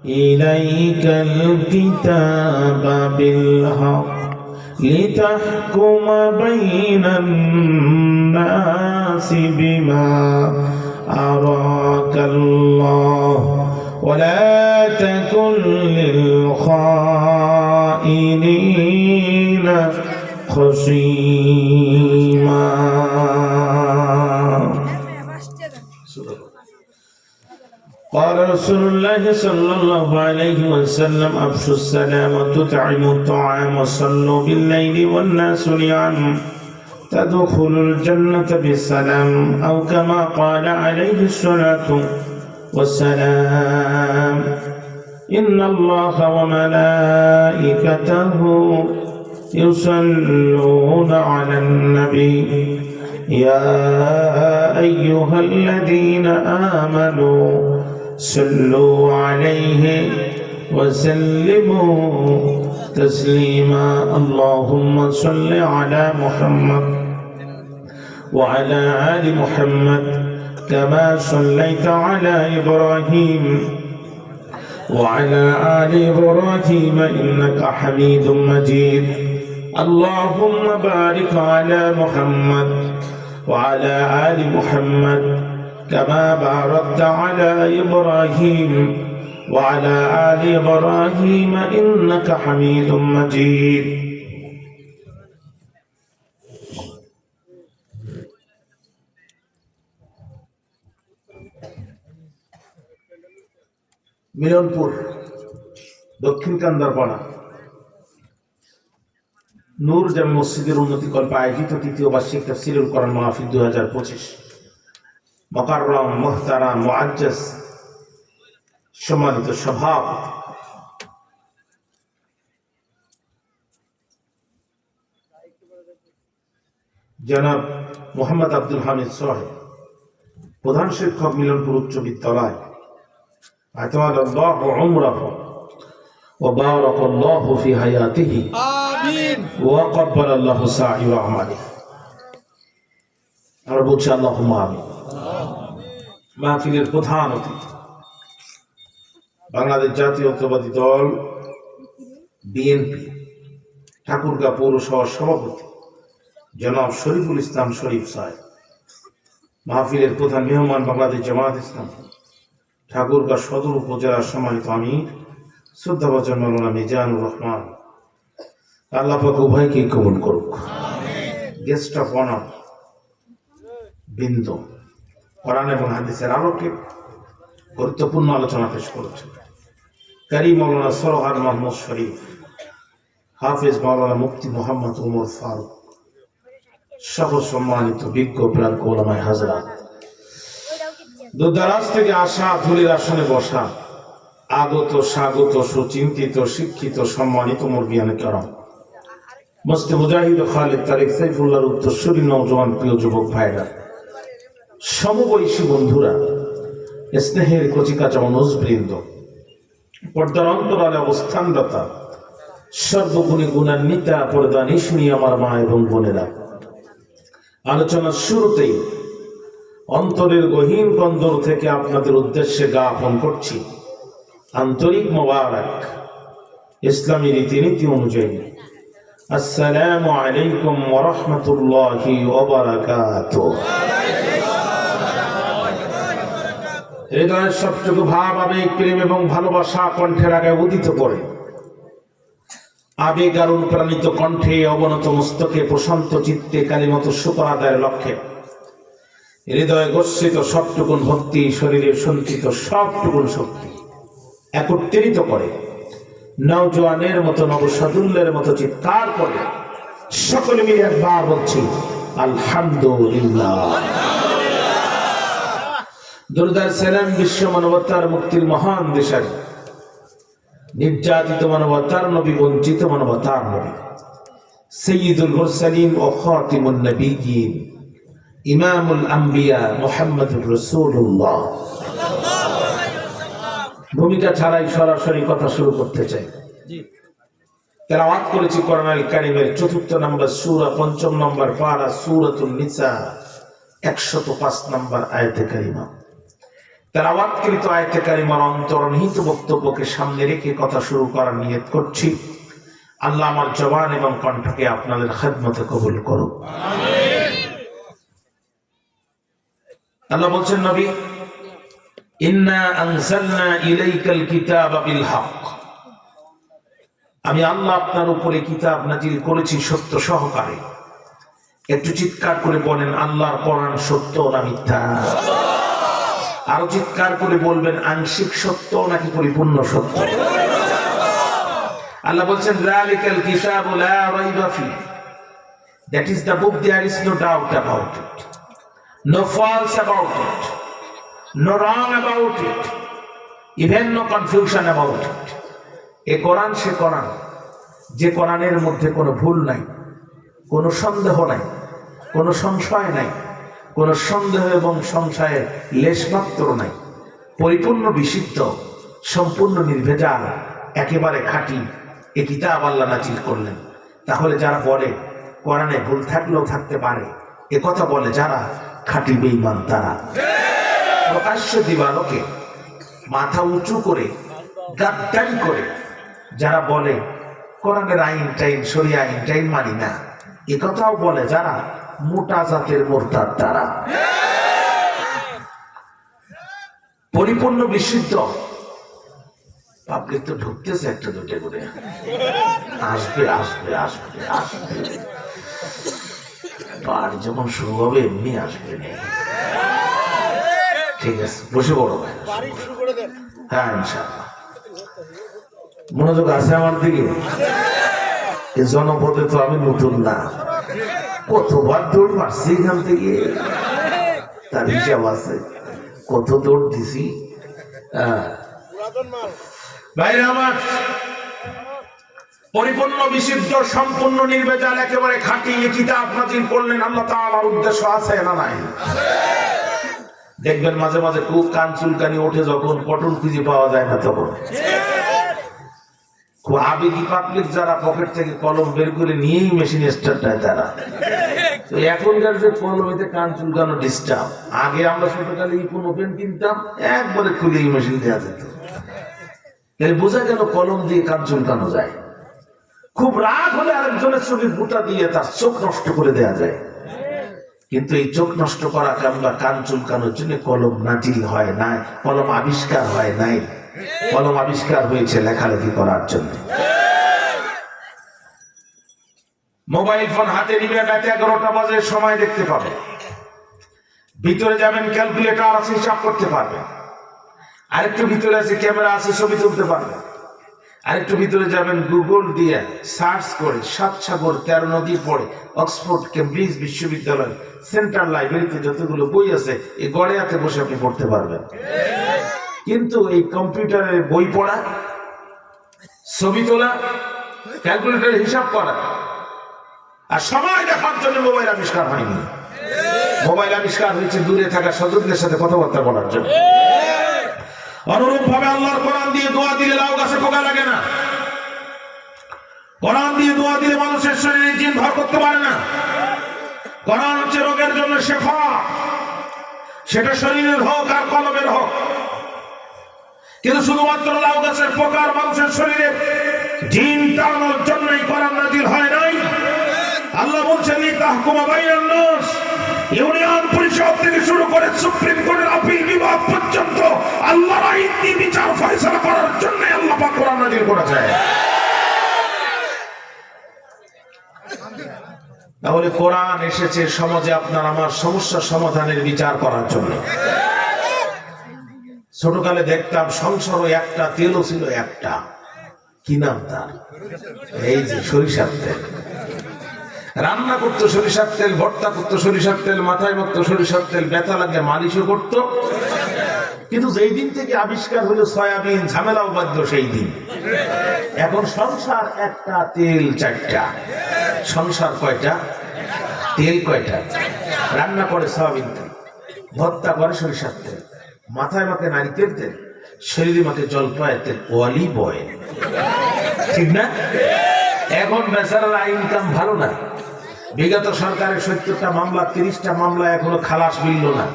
إليك الكتاب بالحق لتحكم بين الناس بما أراك الله ولا تكن للخائنين خصيما. قال رسول الله صلى الله عليه وسلم أفشوا السلام وتطعموا الطعام وصلوا بالليل والناس نيام تدخلوا الجنة بالسلام أو كما قال عليه الصلاة والسلام. إن الله وملائكته يصلون على النبي يا أيها الذين آمنوا صلوا عليه وسلموا تسليما. اللهم صل على محمد وعلى آل محمد كما صليت على إبراهيم وعلى آل إبراهيم إنك حميد مجيد. اللهم بارك على محمد وعلى آل محمد كما باركت على إبراهيم وعلى آل إبراهيم إنك حميد مجيد. মিলনপুর দক্ষিণ কান্দারপাড়া নূর জামে মসজিদের উন্নতিকল্পে আয়োজিত তৃতীয় বার্ষিক তাফসীরুল কোরআন মাহফিল 2025 মুকাররম মুহতারাম মুআজ্জাজ সম্মানিত সভাপতি জনাব মোহাম্মদ আব্দুল হামিদ সাহেব, প্রধান শিক্ষক মিলনপুর উচ্চ বিদ্যালয়, আতালাল্লাহু উমরাহু ওয়া বারাকাল্লাহু ফি হায়াতিহি আমিন ওয়া ক্বাব্বালাল্লাহু সাইরা আমালিহি। আমরা বলছি আল্লাহুম্মা আমিন। মাহফিলের প্রধান অতিথি বাংলাদেশ জাতীয়তাবাদী দল বিএনপি ঠাকুরগাঁও পৌরসভার সভাপতি জনাব শরীফুল ইসলাম শরীফ সাহেব, মাহফিলের প্রধান মেহমান বাংলাদেশ জামায়াত ইসলামী ঠাকুরগাঁও সদর উপজেলার সম্মানিত আমির শ্রদ্ধাভাজন মাওলানা মিজানুর রহমান, আল্লাহ পাক উভয়কে কবুল করুক। গেস্ট অফ অনার বৃন্দ কোরআন এবং হাদিসের আলোকে গুরুত্বপূর্ণ আলোচনা পেশ করেছেন কারি মাওলানা সরোয়ার মাহমুদ শরীফ, হাফেজ মাওলানা মুফতি মোহাম্মদ ওমর ফারুক সহ সম্মানিত বিজ্ঞ প্রাজ্ঞ ওলামায়ে হাজরাত, দূরদরাজ থেকে আসা ধুলির আসনে বসা আগত স্বাগত সুচিন্তিত শিক্ষিত সম্মানিত মুরব্বিয়ানে কেরাম, মুফতি মুজাহিদ খালিদ তারিক সাইফুল্লাহর উত্তরসূরি নওজোয়ান প্রিয় যুবক ভাইরা, সমবয়সী বন্ধুরা, স্নেহের কচিকাঁচা মানুষবৃন্দ, পর্দার অন্তরালে অবস্থানরতা সর্বগুণী গুণান্বিতা পর্দা নিশিনী আমার মা এবং বোনেরা, আলোচনার শুরুতেই অন্তরের গহীন কন্দর থেকে আপনাদের উদ্দেশ্যে জ্ঞাপন করছি আন্তরিক মোবারক ইসলামী রীতিনীতি অনুযায়ী আসসালামু আলাইকুম ওয়া রাহমাতুল্লাহি ওয়া বারাকাতুহু। হৃদয়ের সবটুকু ভাব আবেগ প্রেম এবং ভালোবাসা কণ্ঠের আগে উদিত করে আবেগ আর অনুপ্রাণিত কণ্ঠে অবনত মস্তকে প্রশান্ত চিত্তে কালিমত শুকর আদায়ের লক্ষ্যে হৃদয়ে গচ্ছিত সবটুকুন ভক্তি, শরীরে সঞ্চিত সবটুকুন শক্তি একত্রিত করে নওজোয়ানের মতো নবসাদুল্যের মতো চিৎকার করে সকলে মিলে একবার বলছি আলহামদুলিল্লাহ। দরুদ সালাম বিশ্ব মানবতার মুক্তির মহান দিশারি, নির্যাতিত মানবতার নবী, বঞ্চিত মানবতার নবী, সাইয়্যিদুল মুরসালিন ও খাতিমুন নবিয়্যিন, ইমামুল আম্বিয়া মুহাম্মদুর রাসূলুল্লাহ। ভূমিকা ছাড়াই সরাসরি কথা শুরু করতে চাই। তেলাওয়াত করেছি কোরআনুল কারীমের ৪র্থ নম্বর সূরা ৫ম নম্বর পারা সূরাতুন নিসা ১০৫ নম্বর আয়াতে কারিমা। তেলাওয়াতকৃত আয়াতে কারিমার অন্তর্নিহিত বক্তব্যকে সামনে রেখে কথা শুরু করার নিয়ত করছি। আল্লাহ আমার জবান এবং কণ্ঠকে আপনাদের খেদমতে কবুল করুন। আল্লাহ বলছেন, নবী, ইন্না আনজালনা ইলাইকাল কিতাবা বিল হক, আমি আল্লাহ আপনার উপরে কিতাব নাজিল করেছি সত্য সহকারে। একটু চিৎকার করে বলেন, আল্লাহর কোরআন সত্য না মিথ্যা? আরো চিৎকার করে বলবেন, আংশিক সত্য নাকি পরিপূর্ণ সত্য? আল্লাহ বলছেন, যালিকাল কিতাবু লা রাইবা ফিহি, that is the book, there is no doubt about it, no false about it, no wrong about it, even no confusion about it. এ কোরআন সে কোরআন, যে কোরআনের মধ্যে কোনো ভুল নাই, কোনো সন্দেহ নাই, কোনো সংশয় নাই, কোনো সন্দেহ এবং সংশয়ের লেশমাত্র নাই, পরিপূর্ণ বিশুদ্ধ, সম্পূর্ণ নির্ভেজাল, একেবারে খাঁটি এ কিতাব আল্লাহ নাজিল করলেন। তাহলে যারা বলে কোরআনে ভুল থাকলেও থাকতে পারে, এ কথা বলে যারা, খাঁটি বেঈমান তারা। প্রকাশ্য দিবালোকে মাথা উঁচু করে গাদ্দারি করে যারা বলে কোরআনের আইন টাইন শরিয়া আইন টাইন মানি না, এ কথাও বলে যারা, মোটা জাতের মোরতাদ তারা। পরিপূর্ণ বিশুদ্ধ পাবলিক তো ঢুকতেছে একটা দুটো করে, আসবে আসবে আসবে আসবে, পার্টি যখন শুরু হবে এমনি আসবে। ঠিক আছে, বসে বড় ভাই, হ্যাঁ ইনশাআল্লাহ। মনোযোগ আছে আমার দিকে? এই জনপদে তো আমি নতুন না, কতবার দৌড় মারছি এখান থেকে, তার হিসাব আছে, কত দৌড় দিছি। ভাইরা আমার, পরিপূর্ণ বিশুদ্ধ সম্পূর্ণ নির্ভেজাল একেবারে খাঁটি এই কিতাব নাজিল করলেন আল্লাহ তাআলার উদ্দেশ্য আছে না নাই? দেখবেন মাঝে মাঝে খুব কান চুলকানি ওঠে যখন পটল খুঁজে পাওয়া যায় না, তখন খুব আবেগী পাবলিক যারা পকেট থেকে কলম বের করে নিয়েই মেশিন স্টার্ট দেয় তারা। তো এখনকার যে কলম, এতে কান চুলকানো ডিস্টার্ব। আগে আমরা ছোটকালে ইপন ওপেন কিনতাম, একবারে খুলে এই মেশিন দেওয়া যেত। বোঝা গেল কলম দিয়ে কান চুলকানো যায়। খুব রাগ হলে আরেকজনের চোখে ফুটা দিয়ে তার চোখ নষ্ট করে দেয়া যায়। কিন্তু এই চোখ নষ্ট করা কিংবা কান চুলকানোর জন্য কলম নাজিল হয় নাই, কলম আবিষ্কার হয় নাই। কলম আবিষ্কার হয়েছে লেখালেখি করার জন্য। মোবাইল ফোন হাতে নিবে, রাতে 11টা বাজে সময় দেখতে পাবে। ভিতরে যাবেন, ক্যালকুলেটর আছে, হিসাব করতে পারবে। আরেকটু ভিতরে আছে ক্যামেরা আছে, ছবি তুলতে পারবে। আরেকটু ভিতরে যাবেন, গুগল দিয়ে সার্চ করে 7 সাগর 13 নদী পড়ে অক্সফোর্ড, কেমব্রিজ বিশ্ববিদ্যালয়, সেন্ট্রাল লাইব্রেরিতে যতগুলো বই আছে, এই গড়ে হাতে বসে আপনি পড়তে পারবেন। কিন্তু এই কম্পিউটারের বই পড়া, ছবি তোলা, ক্যালকুলেটরের হিসাব করা আর সময় দেখার জন্য মোবাইল আবিষ্কার হয়নি। মোবাইল আবিষ্কার হয়েছে দূরে থাকা স্বজনদের সাথে কথাবার্তা বলার জন্য। অনুরূপ ভাবে আল্লাহর কোরআন দিয়ে দোয়া দিলে লাউ গাছে পোকা লাগে না। কোরআন দিয়ে দোয়া দিলে মানুষের শরীরে জিন ভর করতে পারে না। কোরআন হচ্ছে রোগের জন্য শেফা, সেটা শরীরের হোক আর কলমের হোক। কিন্তু শুধুমাত্র লাউ গাছের পোকার মানুষের শরীরে জিন তাড়ানোর জন্যই কোরআন নাজিল হয় নাই। আল্লাহ বলছেন, লিতাহকুমা বাইনান নাস, ইউনিয়ন পরিষদ থেকে শুরু করে সুপ্রিম কোর্টের আপিল বিভাগ পর্যন্ত আল্লাহর আইন দিয়ে বিচার ফয়সালা করার জন্য আল্লাহ পাক কোরআন নাজিল করেছে। তাহলে কোরআন এসেছে সমাজে আপনার আমার সমস্যা সমাধানের বিচার করার জন্য। ছোটকালে দেখতাম সংসারও একটা, তেলও ছিল একটা। কি নাম তার? এই যে সরিষার তেল। রান্না করতো সরিষার তেল, ভর্তা করতো সরিষার তেল, মাথায় মাখতো সরিষার তেল, ব্যথা লাগলে মালিশও করতো। কিন্তু যেই দিন থেকে আবিষ্কার হলো সয়াবিন, ঝামেলাও বাধ্য সেই দিন। এখন সংসার একটা, তেল 4টা। সংসার কয়টা? তেল কয়টা? রান্না করে সয়াবিন তেল, ভর্তা করে সরিষার তেল, মাথায় মাখে নারিকেল তেল, শরীরে মাখে জলপাইয়ের তেল, অলিভ অয়েল। ঠিক না? এখন বেচারার ইনকাম ভালো না। বিগত সরকারের 70টা মামলা, 30টা মামলা এখনো খালাস মিলল না।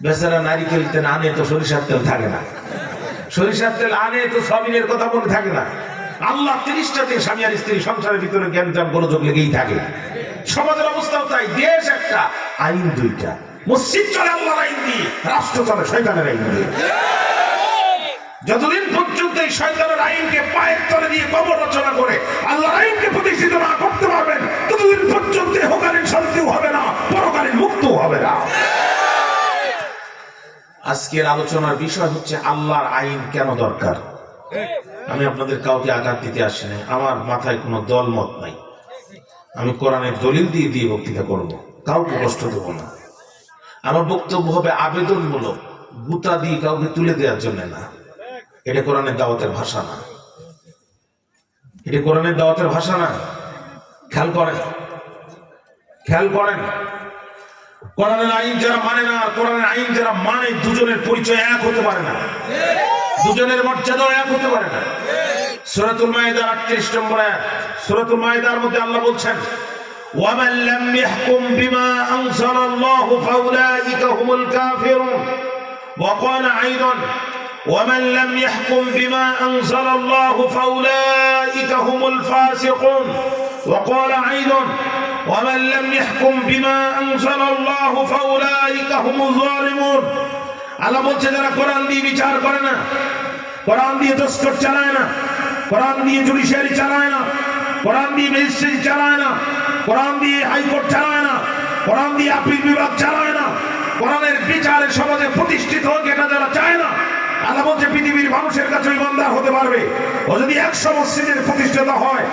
বেচারা নারিকেল তেল আনে তো সরিষার তেল থাকে না, সরিষার তেল আনে তো সয়াবিনের কথা মনে থাকে না। আল্লাহ 30টা দিন স্বামী আর স্ত্রী সংসারের ভিতরে জ্ঞান গোলযোগ লেগেই থাকে। সমাজের অবস্থাও তাই, দেশ একটা, আইন দুইটা। মসজিদ চলে আল্লাহর আইন দিয়ে, রাষ্ট্র চলে শয়তানের আইন দিয়ে। যতদিন পর্যন্ত এই শয়তানের আইনকে পায়ের তলে দিয়ে কবর রচনা করে আল্লাহর আইনকে প্রতিষ্ঠিত না করতে পারবেন, ততদিন পর্যন্ত ইহকালীন শান্তিও হবে না, পরকালীন মুক্তও হবে না। আজকের আলোচনার বিষয় হচ্ছে আল্লাহর আইন কেন দরকার। আমি আপনাদের কাউকে আঘাত দিতে আসি নাই, আমার মাথায় কোনো দল মত নাই। আমি কোরআনের দলিল দিয়ে দিয়ে বক্তৃতা করব, কাউকে কষ্ট দেব না। আমার বক্তব্য হবে আবেদনমূলক, গুতা দিয়ে কাউকে তুলে দেওয়ার জন্য না। এটা কোরআনের দাওয়াতের ভাষা না, এটা কোরআনের দাওয়াতের ভাষা না। খেয়াল করেন, খেয়াল করেন, কোরআনের আইন যারা মানে না, কোরআনের আইন যারা মানে, দুজনের পরিচয় এক হতে পারে না, দুজনের মর্যাদাও এক হতে পারে না। সূরাতুল মায়েদার 38 নম্বর আয়াত, সূরাতুল মায়েদার মধ্যে আল্লাহ বলছেন, ওয়ামান লাম ইয়াহকুম বিমা আনজালাল্লাহু ফাউলাইকা হুমুল কাফিরুন, ওয়া ক্বালা আইদান ওয়ামান লাম ইয়াহকুম বিমা আনজালাল্লাহু ফাউলাইকা হুমুল ফাসিকুন, ওয়া ক্বালা আইদান ওয়ামান লাম ইয়াহকুম বিমা আনজালাল্লাহু ফাউলাইকা হুমুজ জালিমুন। আল্লাহ বলছে যারা কোরআন দিয়ে বিচার করে না, কোরআন দিয়ে তস্কর চালায় না, কোরআন দিয়ে জুডিশিয়ারি চালায় না, কোরআন দিয়ে ম্যাজিস্ট্রেট চালায় না, কোরআন দিয়ে হাইকোর্ট চালায় না, কোরআন দিয়ে আপিল বিভাগ চালায় না, কোরআনের বিচারে সমাজে প্রতিষ্ঠিত হোক এটা যারা চায় না, আল্লাহ বলছে পৃথিবীর মানুষের কাছে ইমানদার হতে পারবে। ও যদি 100 মসজিদের প্রতিষ্ঠাতা হয়,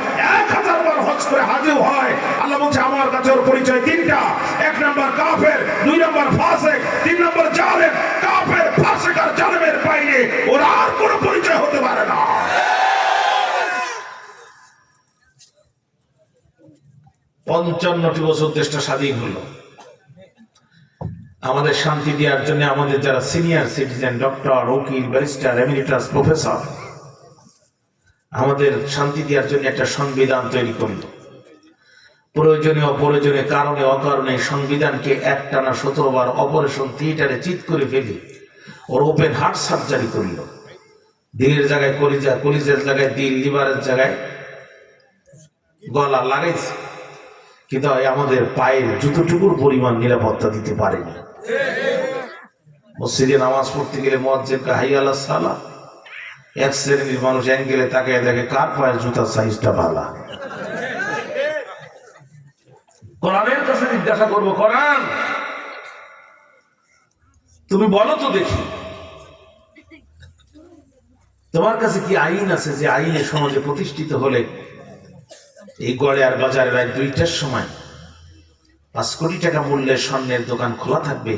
1000 বার হজ করে হাজিও হয়, আল্লাহ বলছে আমার কাছে ওর পরিচয় 3টা। 1 নম্বর কাফের, 2 নম্বর ফাসিক, 3 নম্বর জালেম। কাফের, ফাসিক আর জালেমের বাইরে ওর আর কোনো পরিচয় হতে পারে না। 55টি বছর দেশটা স্বাধীন হলো। আমাদের শান্তি দেওয়ার জন্য আমাদের যারা সিনিয়র সিটিজেন, ডক্টর, উকিল, ব্যারিস্টার, এমিরিটাস, প্রফেসর, আমাদের শান্তি দেওয়ার জন্য একটা সংবিধান তৈরি করলো। প্রয়োজনীয় অপ্রয়োজনীয় কারণে অকারণে সংবিধানকে একটানা 17 বার অপারেশন থিয়েটারে চিৎ করে ফেলে ওর ওপেন হার্ট সার্জারি করল। দিলের জায়গায় কলিজা, কলিজার জায়গায় দিল, লিভারের জায়গায় গলা লাগাইছে, কিন্তু আমাদের পায়ের জুতোটুকুর পরিমাণ নিরাপত্তা দিতে পারেনি। মসজিদে নামাজ পড়তে গেলে মুয়াজ্জিনকে হাইয়া আলাস সালাহ, এক শ্রেণীর মানুষ অ্যাঙ্গেলে তাকিয়ে দেখে কার পায়ের জুতার সাইজটা ভালো। কোরআনের কাছে জিজ্ঞাসা করবো, কোরআন তুমি বলো তো দেখি, তোমার কাছে কি আইন আছে যে আইনে সমাজে প্রতিষ্ঠিত হলে এই গড়ে আর বাজারে রাত 2টার সময় 5 কোটি টাকা মূল্যের স্বর্ণের দোকান খোলা থাকবে,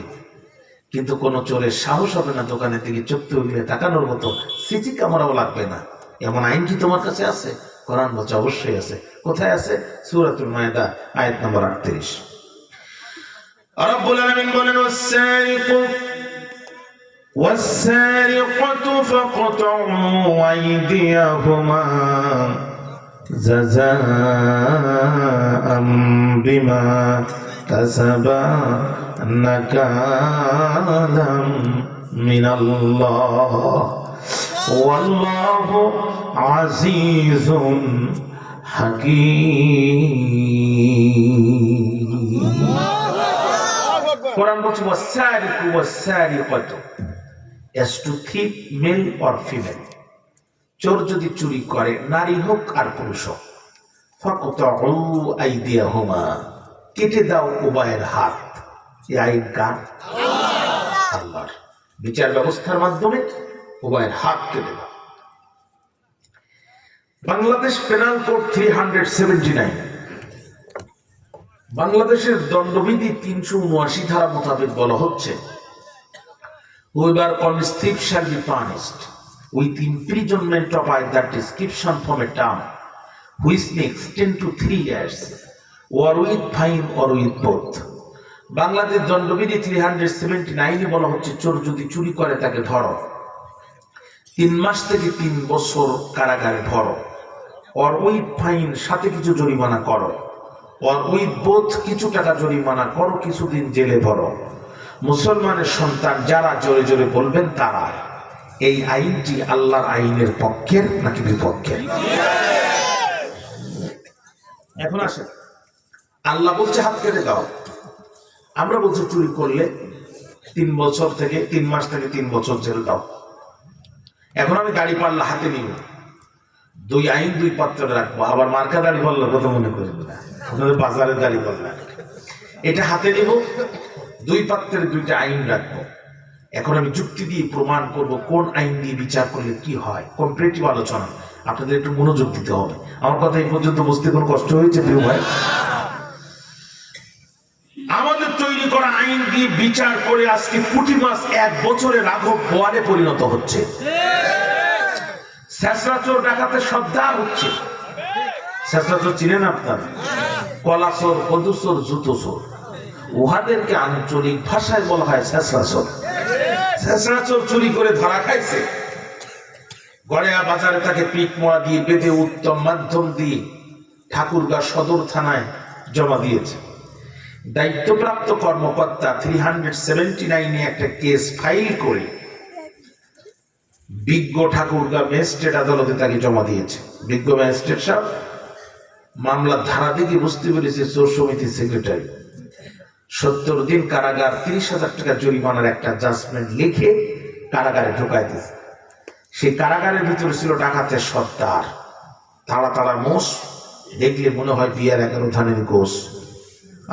কিন্তু কোনো চোরের সাহস হবে না দোকানের দিকে চোখ তুলে তাকানোর মতো, সিটি ক্যামেরাও লাগবে না, এমন আইন কি তোমার কাছে আছে? কোরআন বলছে অবশ্যই আছে। কোথায় আছে? সূরাতুল মায়েদা আয়াত নম্বর 38। রব্বুল আলামিন বলেন, ওয়াস-সারিকাতু ফাকতাউ আইদিয়াহুমা জাযাআম বিমা কাসাবা নাকালাম মিনাল্লাহ ওয়াল্লাহু আজিজুন হাকীম। কোরআন বলছে ওয়াস-সারিকু ওয়াস-সারিকাতু, as to thief male or female, চোর যদি চুরি করে নারী হোক আর পুরুষ হোক, ফাকতাউ আইদিয়াহুমা, কেটে দাও উভয়ের হাত। এই আইন কার? আল্লাহর। বিচার ব্যবস্থার মাধ্যমে উভয়ের হাত কেটে দাও। বাংলাদেশ পেনাল কোড 379, বাংলাদেশের দণ্ডবিধি 379 ধারা মোতাবেক বলা হচ্ছে, whoever on thief shall be punished with imprisonment of either description from a term which makes 10 to 3 years, or with fine or with both. Bangladesh দণ্ডবিধি 379 বলা হচ্ছে, চোর যদি চুরি করে তাকে ধরো, 3 মাস থেকে 3 বছর কারাগারে ধরো, or with fine, সাথে কিছু জরিমানা করো, or with both, কিছু টাকা জরিমানা করো, কিছুদিন জেলে ভরো। মুসলমানের সন্তান যারা জোরে জোরে বলবেন তারা, এই আইনটি আল্লাহর আইনের পক্ষের নাকি বিপক্ষের? এখন আসে, আল্লাহ বলছে হাত কেটে দাও, আমরা বলছি চুরি করলে 3 বছর থেকে 3 মাস থেকে 3 বছর জেল দাও। এখন আমি দাড়ি পাল্লা হাতে নিব, 2 আইন 2 পাত্রে রাখবো। আবার মার্কা দাড়ি পাল্লার কথা মনে করবেন না, আপনাদের বাজারের দাড়ি পাল্লা, এটা হাতে নিব, 2 পাত্রের 2টা আইন রাখবো। এখন আমি যুক্তি দিয়ে প্রমাণ করব কোন আইন দিয়ে বিচার করলে কি হয়। কম্পারেটিভ আলোচনা, আপনাদের একটু মনোযোগ দিতে হবে। আমার কথা এই পর্যন্ত বুঝতে কোনো কষ্ট হয়েছে প্রিয় ভাই? আমাদের তৈরি করা আইন দিয়ে বিচার করে আজকে পুঁটি মাছ 1 বছরে রাঘব বোয়ালে পরিণত হচ্ছে। শেষরা চোর ডাকাতের সর্দার হচ্ছে। শেষরা চোর চিনেন আপনারা? কলা চোর, কদু চোর, জুতো চোর, উহাদেরকে আঞ্চলিক ভাষায় বলা হয় শেষরা চোর। শেষরা চোর চুরি করে ধরা খাইছে, গড়েয়া বাজারে তাকে পিঠ মোড়া দিয়ে বেঁধে উত্তম মাধ্যম দিয়ে ঠাকুরগাঁ সদর থানায় জমা দিয়েছে। দায়িত্বপ্রাপ্ত কর্মকর্তা 379 একটা কেস ফাইল করে বিজ্ঞ ঠাকুরগাঁ ম্যাজিস্ট্রেট আদালতে তাকে জমা দিয়েছে। বিজ্ঞ ম্যাজিস্ট্রেট সাহেব মামলার ধারা দেখে বুঝতে পেরেছে চোর সমিতির সেক্রেটারি 70 দিন কারাগার, 30,000 টাকা জরিমানার একটা জাজমেন্ট লিখে কারাগারে ঢোকায় দিয়েছে। সেই কারাগারের ভিতরে ছিল ডাকাতের সর্দার, তাড়া তাড়া মোষ, দেখলে মনে হয় বিয়ার 11 ধানের গোস।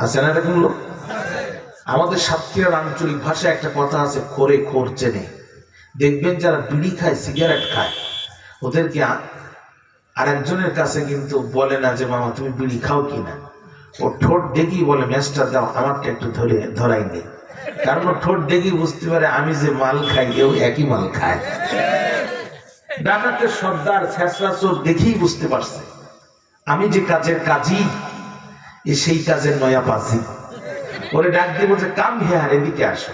আছে না এরকম লোক? আমাদের সাতক্ষীরার আঞ্চলিক ভাষায় একটা কথা আছে, খোরে খোর চেনে। দেখবেন যারা বিড়ি খায়, সিগারেট খায়, ওদেরকে আরেকজনের কাছে কিন্তু বলে না যে মামা তুমি বিড়ি খাও কিনা, ও ঠোঁট দেখি বলে মেস্টার দাও আমারটা একটু ধরাই নেই। কারণ ও ঠোঁট দেখি বুঝতে পারে আমি যে মাল খাই এও একই মাল খায়। ডাকাতের সর্দার ছেঁচড়া চোর দেখেই বুঝতে পারছে আমি যে কাজের কাজী, সেই কাজের নয়া পাজি। ওরে ডাক দিয়ে বলছে কাম হেয়ার, এদিকে আসো,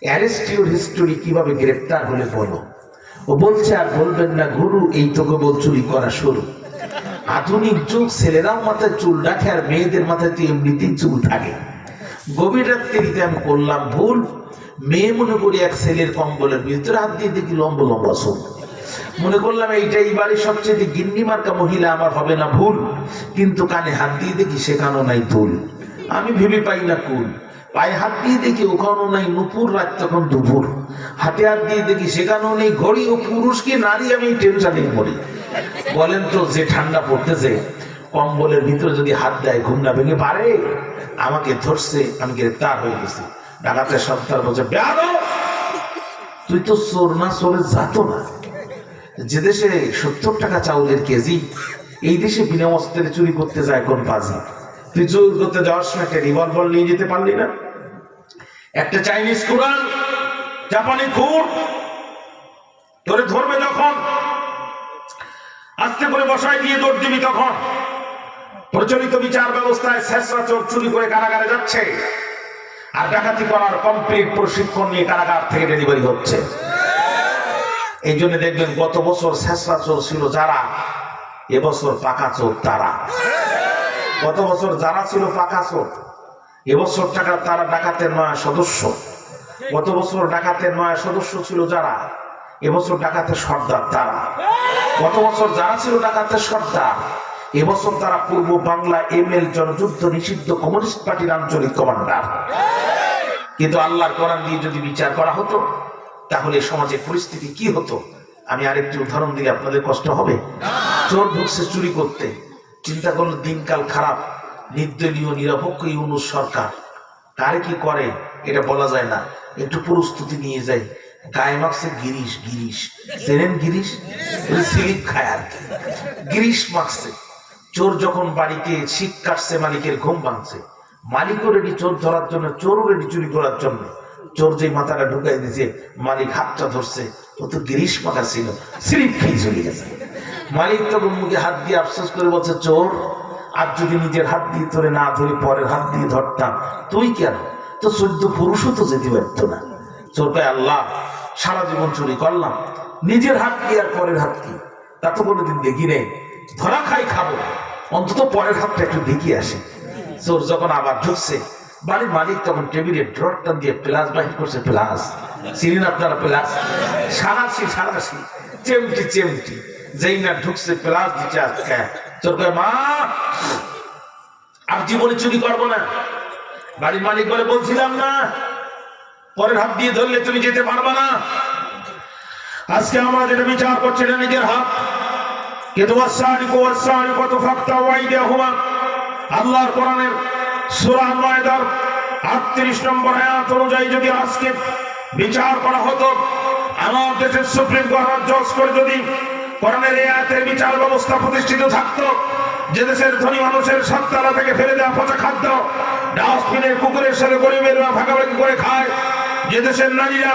অ্যারেস্ট ইউর হিস্টোরি, কিভাবে গ্রেপ্তার হলে বলো। ও বলছে আর বলবেন না গুরু, এই তো কেবল চুরি করা শুরু। আধুনিক যুগ, ছেলেরাও মাথায় চুল রাখে আর মেয়েদের মাথায় তো এমনিতেই চুল থাকে। গভীর রাত্রিতে আমি করলাম ভুল, মেয়ে মনে করি এক ছেলের কম্বলের ভিতরে হাত দিয়ে দেখি লম্বা লম্বা চুল। মনে করলাম এইটাই বাড়ির সবচেয়ে গিন্নি মার্কা মহিলা, আমার হবে না ভুল। কিন্তু কানে হাত দিয়ে দেখি সেখানেও নাই দুল। আমি ভেবে পাই না কুল। পায়ে হাত দিয়ে দেখি ওখানেও নাই নুপুর, রাত তখন দুপুর। হাতে হাত দিয়ে দেখি সেখানেও নেই ঘড়ি, ও পুরুষ কি নারী আমি টেনশনে মরি। বলেন তো, যে ঠান্ডা পড়তেছে, কম্বলের ভিতরে যদি হাত দেয় ঘুম না ভেঙে পারে? আমাকে ধরছে, আমি গ্রেফতার হয়ে গেছি। ডাকাতের সর্দার বলছে বেয়াদব, তুই তো চোর না, চোরের জাতো না। যে দেশে 70 টাকা চাউলের কেজি, এই দেশে বিনা অস্ত্রে চুরি করতে যায় কোন পাজি? তুই চুরি করতে যাওয়ার সময় একটা রিভলভার নিয়ে যেতে পারলি না? একটা চাইনিজ কুড়াল, জাপানি খুর তোরে ধরবে যখন, আস্তে করে বসায় দিয়ে দৌড় দিবি তখন। প্রচলিত বিচার ব্যবস্থায় শেষরা চোর চুরি করে কারাগারে যাচ্ছে, আর ডাকাতি করার কমপ্লিট প্রশিক্ষণ নিয়ে কারাগার থেকে ডেলিভারি হচ্ছে। এই জন্য দেখবেন গত বছর শেষরা চোর ছিল যারা, এবছর পাকা চোর তারা। গত বছর যারা ছিল পাকা চোর, এবছর টাকা তারা ডাকাতের 9 সদস্য। গত বছর ডাকাতের 9 সদস্য ছিল যারা, এবছর ডাকাতের সর্দার তারা। গত বছর যারা ছিল ডাকাতের সর্দার, এবছর তারা পূর্ব বাংলা ML জনযুদ্ধ নিষিদ্ধ কমিউনিস্ট পার্টির আঞ্চলিক কমান্ডার। কিন্তু আল্লাহর কোরআন দিয়ে যদি বিচার করা হতো, তাহলে সমাজের পরিস্থিতি কি হতো? আমি আরেকটি উদাহরণ দিলে আপনাদের কষ্ট হবে। চোর ঢুকছে চুরি করতে, চিন্তা করলো দিনকাল খারাপ, নির্দলীয় নিরপেক্ষ ইউনূস সরকার কারে কি করে এটা বলা যায় না, একটু প্রস্তুতি নিয়ে যায়। গায়ে মাখছে গিরিশ, গিরিশ চেনেন? গিরিশ স্লিপ খায় আর কি, গিরিশ মাখছে। চোর যখন বাড়িতে শিক কাটছে, মালিকের ঘুম ভাঙছে, মালিকও রেডি চোর ধরার জন্য, চোরও রেডি চুরি করার জন্য। চোর যে মাথাটা ঢুকাই দিয়েছে, মালিক হাতটা ধরছে, ও তো গিরিশ মাখা ছিল, স্লিপ খেয়ে চলে গেছে। মালিক তখন মুখে হাত দিয়ে আফসোস করে বলছে, চোর, আর যদি নিজের হাত দিয়ে ধরে না ধরে পরের হাত দিয়ে ধরতাম, তুই কেন? তো 14 পুরুষও তো যেতে পারত না। চোর কয় আল্লাহ, সারা জীবন চুরি করলাম, নিজের হাত কি আর পরের হাত কি তা তো কোনোদিন দেখি নেই। ধরা খাই খাবো, অন্তত পরের হাতটা একটু দেখি আসে। চোর যখন আবার ঢুকছে, বাড়ির মালিক তখন টেবিলের ড্রটা দিয়ে প্লাস বাহির করছে। প্লাস চিনেন আপনারা? প্লাস সারাশি চেমটি চেমটি যেই না ঢুকছে প্লাস দিচ্ছে। আজকে তোর কয় মা আর জীবনে চুরি করবো না। বাড়ির মালিক বলে বলছিলাম না পরের হাত দিয়ে ধরলে তুমি যেতে পারবে না। আজকে আমরা যেটা বিচার করছি এটা নিজের হাত। কিন্তু আল্লাহর কোরআনের সূরা মায়দার 38 নম্বর আয়াত অনুযায়ী যদি আজকে বিচার করা হতো, আমার দেশের সুপ্রিম কোর্ট জজ করে যদি কোরআনের এই আয়াতের বিচার ব্যবস্থা প্রতিষ্ঠিত থাকতো, যে দেশের ধনী মানুষের সত্তালা থেকে ফেলে দেওয়া পচা খাদ্য ডাস্টবিনের কুকুরের সাথে গরিবেরা ভাগাভাগি করে খায়, যে দেশের নারীরা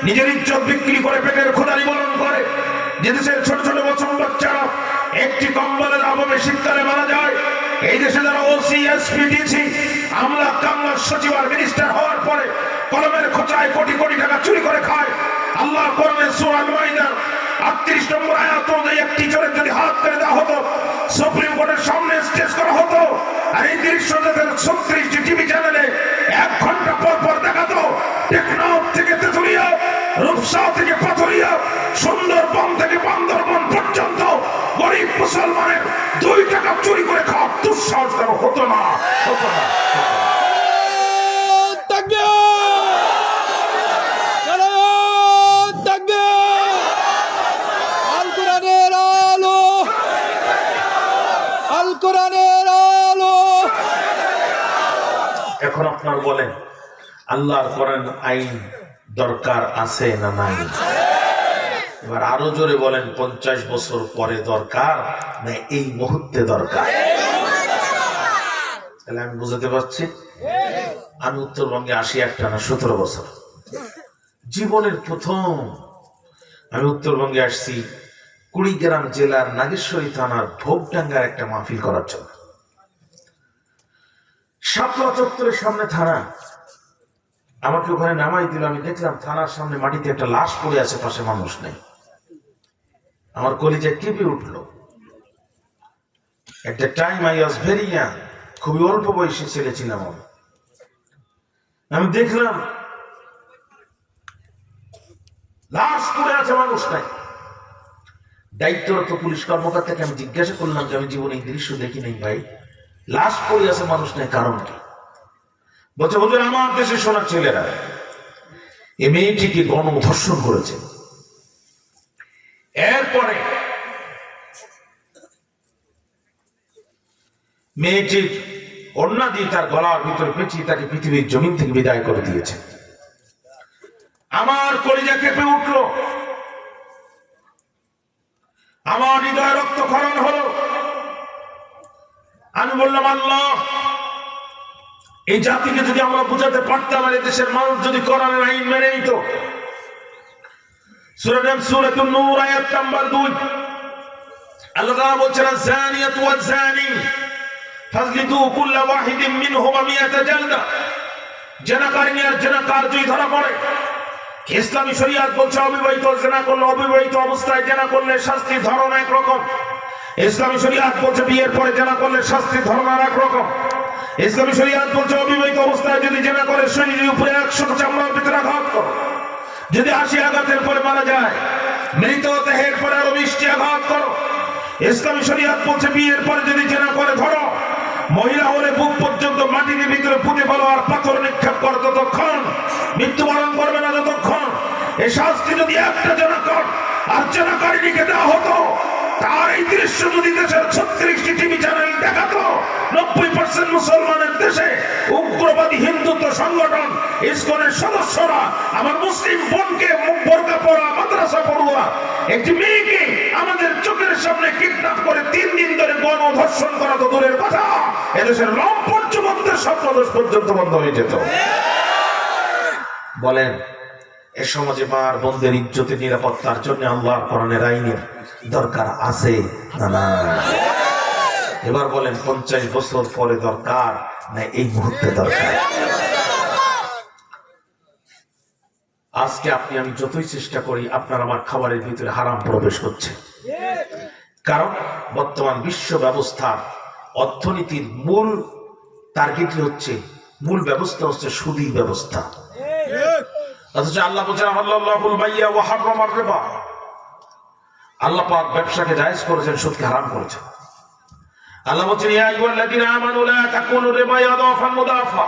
নিজের ইজ্জত বিক্রি করে পেটের ক্ষুধা নিবারণ করে, যে দেশের ছোট ছোট বছর বাচ্চারা একটি কম্বলের অভাবে শীতকালে মারা যায়, এই দেশে যারা ওসি এসপি ডিসি আমলা কামলা সচিব আর মিনিস্টার হওয়ার পরে কলমের খোঁচায় কোটি কোটি টাকা চুরি করে খায়, আল্লাহ কোরআনের সূরা মাইদার 38 নম্বর আয়াত অনুযায়ী একটি চোরের যদি হাত করে দেওয়া হতো, সুপ্রিম কোর্টের সামনে স্টেজ করা হতো, আর এই দৃশ্য যাদের 36টি টিভি চ্যানেলে 1 ঘন্টা পর পর দেখাতো, টেকনাফ থেকে তেতুলিয়া, রূপসা থেকে পাথরিয়া, সুন্দরবন থেকে বান্দরবন পর্যন্ত গরিব মুসলমানের 2 টাকা চুরি করে খাওয়ার দুঃসাহস কারো হতো না। এখন আপনার বলেন আল্লাহর কোরআন আইন দরকার আছে না নাই? এবার আরো জোরে বলেন 50 বছর পরে দরকার না এই মুহূর্তে দরকার? তাহলে আমি বুঝাতে পারছি। আমি উত্তরবঙ্গে আসি একটানা 17 বছর। জীবনের প্রথম আমি উত্তরবঙ্গে আসছি কুড়িগ্রাম জেলার নাগেশ্বরী থানার ভোগডাঙ্গার একটা মাহফিল করার জন্য। শাপলা চত্বরের সামনে থানা, আমাকে ওখানে নামাই দিল। আমি দেখলাম থানার সামনে মাটিতে একটা লাশ পড়ে আছে, পাশে মানুষ নেই। আমার কলিজা কেঁপে উঠলো। একটা time I was very young, খুবই অল্প বয়সী ছেলে ছিলাম। আমি দেখলাম লাশ পড়ে আছে, মানুষ নাই। দায়িত্বরত পুলিশ কর্মকর্তাকে আমি জিজ্ঞাসা করলাম যে আমি জীবনে এই দৃশ্য দেখি নাই ভাই, লাশ পড়ে আছে মানুষ নাই, কারণ কি? বলছে হুজুর আমার দেশে সোনার ছেলেরা এ মেয়েটিকে গণধর্ষণ করেছে। এরপরে মেয়েটির ওড়না দিয়ে তার গলার ভিতরে পেঁচিয়ে তাকে পৃথিবীর জমিন থেকে বিদায় করে দিয়েছে। আমার কলিজা কেঁপে উঠল, আমার হৃদয় রক্তক্ষরণ হলো। আমি বললাম আল্লাহ, এই জাতিকে যদি আমরা বুঝাতে পারতাম আর দেশের মানুষ যদি কোরআনের আইন মেনে নিত। সূরাতুন নূর আয়াত নাম্বার 2 আল্লাহ তাআলা বলছেন আয-যানিয়াতু ওয়াজ-যানি ফাজলিদু কুল্লা ওয়াহিদিন মিনহুমা 100 জালদা। জেনাকারিনী আর জেনাকার যদি ধরা পড়ে, ইসলামী শরীয়ত বলছে অবিবাহিত জেনা করলে, অবিবাহিত অবস্থায় জেনা করলে শাস্তির ধরন একরকম। ইসলামী শরীয়ত বলছে বিয়ের পরে জেনা করলে শাস্তির ধরন আর একরকম। ইসলামী শরীয়ত বলছে অবিবাহিত অবস্থায় যদি জেনা করে শরীরের উপরে 100 চামড়ার ভিতরে আঘাত করো। যদি 80 আঘাতের পরে মারা যায়, মৃত দেহের পরে আরো 20টি আঘাত করো। ইসলামী শরীয়ত বলছে বিয়ের পরে যদি জেনা করে ধরো, মহিলা হলে বুক পর্যন্ত মাটির ভিতরে পুঁতে ফেলো আর পাথর নিক্ষেপ করো, ততক্ষণ মৃত্যুবরণ করবে না যতক্ষণ। এই শাস্তি যদি একটা জেনাকার আর জেনাকারিনীকে দেওয়া হতো, তার এই দৃশ্য যদি দেশের 36টি টিভি চ্যানেল দেখাতো, 90% মুসলমানের দেশে উগ্রবাদী হিন্দুত্ব সংগঠন ইসকনের সদস্যরা আমার মুসলিম বোনকে বোরকা পরা, মাদ্রাসা পড়ুয়া একটি মেয়েকে আমাদের চোখের সামনে কিডন্যাপ করে 3 দিন ধরে গণধর্ষণ করা তো দূরের কথা, এদেশের লম্পট যুবকদের স্বপ্নদোষ পর্যন্ত বন্ধ হয়ে যেত। বলেন এ সমাজে মার বোনদের ইজ্জতের নিরাপত্তার জন্য আল্লাহর কোরআনের আইনের দরকার আছে না না? এবার বলেন 50 বছর পরে দরকার না এই মুহূর্তে দরকার? আজকে আপনি আমি যতই চেষ্টা করি, আপনার আমার খাবারের ভিতরে হারাম প্রবেশ করছে। কারণ বর্তমান বিশ্ব ব্যবস্থা অর্থনীতির মূল টার্গেট হচ্ছে মূল ব্যবস্থা হচ্ছে সুদী ব্যবস্থা। অথচ আল্লাহ বলছেন আল্লাহুল বাইয়া ওয়া হারামার রিবা, আল্লাহ পাক ব্যবসাকে জায়েজ করেছেন, সুদকে হারাম করেছেন। আল্লাহ বলছেন ইয়া আইয়ুহাল্লাযীনা আমানু লা তাকুলু রিবা ইয়াদাফান মুদাফা,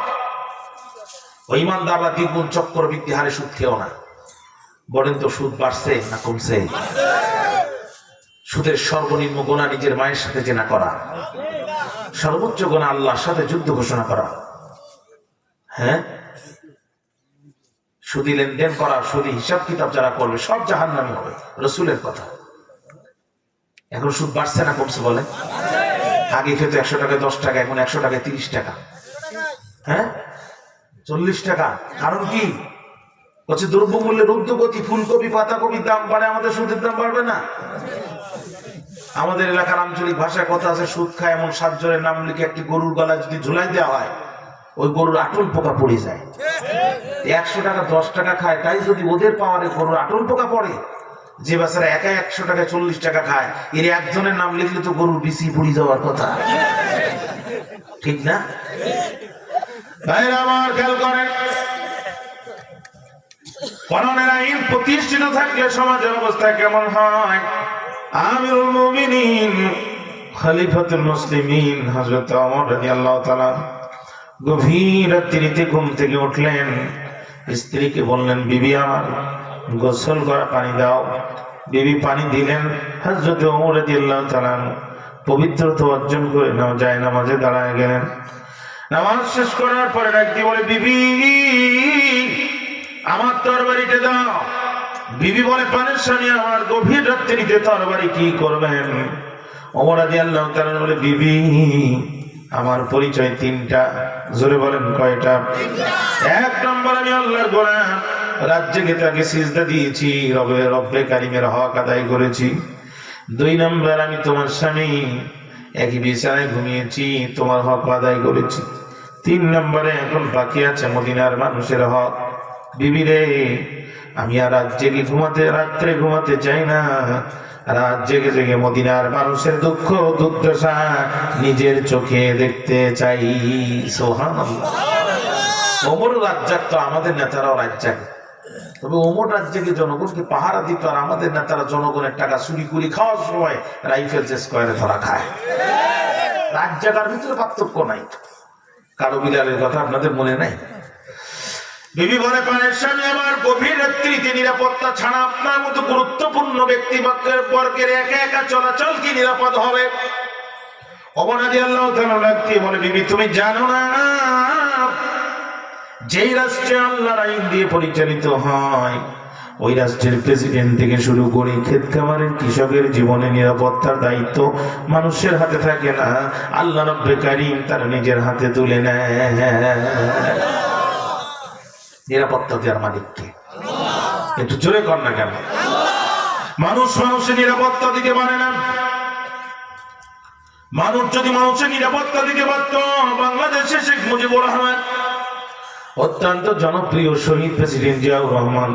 ও ঈমানদাররা দ্বিগুণ চক্রবৃদ্ধি হারে সুদ খেও না। বলেন তো সুদ বাড়ছে না কমছে? সুদের সর্বনিম্ন গুনাহ নিজের মায়ের সাথে জেনা করা, সর্বোচ্চ গুনাহ আল্লাহর সাথে যুদ্ধ ঘোষণা করা। হ্যাঁ, সুদী লেনদেন করা, সুদী হিসাব কিতাব যারা করবে সব জাহান্নামী হবে, রাসূলের কথা। এখন সুদ বাড়ছে না কমছে বলেন? আগে খেতে 100 টাকায় 10 টাকা, এখন 100 টাকায় 30 টাকা, হ্যাঁ 40 টাকা। কারণ কি হচ্ছে? দ্রব্যমূল্যের ঊর্ধ্বগতি। ফুলকপি পাতাকপির দাম বাড়ে, আমাদের সুদের দাম বাড়বে না? আমাদের এলাকার আঞ্চলিক ভাষায় কথা আছে, সুদ খায় এমন 7 জনের নাম লিখে একটি গরুর গলায় যদি ঝুলাই দেওয়া হয়, ওই গরুর আটল পোকা পড়ে যায়। 100 টাকা 10 টাকা খায়, তাই যদি ওদের পাওয়ারে গরুর আটল পোকা পড়ে, যে বাচ্চারা একাই 100 টাকায় 40 টাকা খায়, এর একজনের নাম লিখলে তো গরুর বিসি পড়ে যাওয়ার কথা, ঠিক না? ভাইরা আমার, খেয়াল করেন, কোরআনের আইন প্রতিষ্ঠিত থাকলে সমাজের অবস্থা কেমন হয়? আমিরুল মুমিনিন খলিফাতুল মুসলিমিন হযরত ওমর রাদিয়াল্লাহু তাআলা গভীর রাত্রিতে ঘুম থেকে উঠলেন, স্ত্রীকে বললেন বিবি আমার গোসল করা পানি দাও। বিবি পানি দিলেন। হযরত ওমর রাদিয়াল্লাহু তাআলা পবিত্রতা অর্জন করে যায় নামাজে দাঁড়ায় গেলেন। নামাজ শেষ করার পরে ডাকতে বলে বিবি আমার তরবারিটা দাও। বিবি বলে পানের স্বামী আমার, গভীর রাত্রিতে তরবারি কি করবেন? ওমর রাদিয়াল্লাহু তাআলা বলে বিবি আমার পরিচয় 3টা। জোরে বলেন কয়টা? 1 নম্বর আমি আল্লাহর গোলাম, রাত জেগে তাকে সিজদা দিয়েছি, রব্বে কারিমের হক আদায় করেছি। 2 নম্বর আমি তোমার স্বামী, একই বিছানায় ঘুমিয়েছি, তোমার হক আদায় করেছি। 3 নম্বরে এখন বাকি আছে মদিনার মানুষের হক। বিবি রে, আমি আর রাত্রে ঘুমাতে চাই না, রাত জেগে জেগে মদিনার মানুষের দুঃখ দুর্দশা নিজের চোখে দেখতে চাই। সুবহানাল্লাহ। ওমর রাত জাগতো, আমাদের নেতারাও রাত জাগে। তবে ওমর রাত জেগে জনগণকে পাহারা দিত, আর আমাদের নেতারা জনগণের টাকা চুরি করে খাওয়ার সময় রাইফেল স্কোয়ারে ধরা খায়। রাত জাগার ভিতরে পার্থক্য নাই। কারো বিলালের কথা আপনাদের মনে নাই? বিবি বলে পানের স্বামী আমার, গভীর রাত্রিতে নিরাপত্তা ছাড়া আপনার মতো গুরুত্বপূর্ণ ব্যক্তিবর্গের একা একা চলাচল কি নিরাপদ হবে? ওমর রাদিয়াল্লাহু তাআলা ডাকতে বলে বিবি তুমি জানো না, যেই রাষ্ট্রে আল্লাহর আইন দিয়ে পরিচালিত হয়, ওই রাষ্ট্রের প্রেসিডেন্ট থেকে শুরু করে ক্ষেত খামারের কৃষকের জীবনে নিরাপত্তার দায়িত্ব মানুষের হাতে থাকে না, আল্লাহ রব্বে কারীম তার নিজের হাতে তুলে নেয়। নিরাপত্তা দেওয়ার মালিককে একটু জোরে কর না কেন? মানুষের নিরাপত্তা দিতে পারে না। মানুষ যদি মানুষের নিরাপত্তা দিতে পারত, বাংলাদেশে শেখ মুজিবুর রহমান, অত্যন্ত জনপ্রিয় শহীদ প্রেসিডেন্ট জিয়াউর রহমান,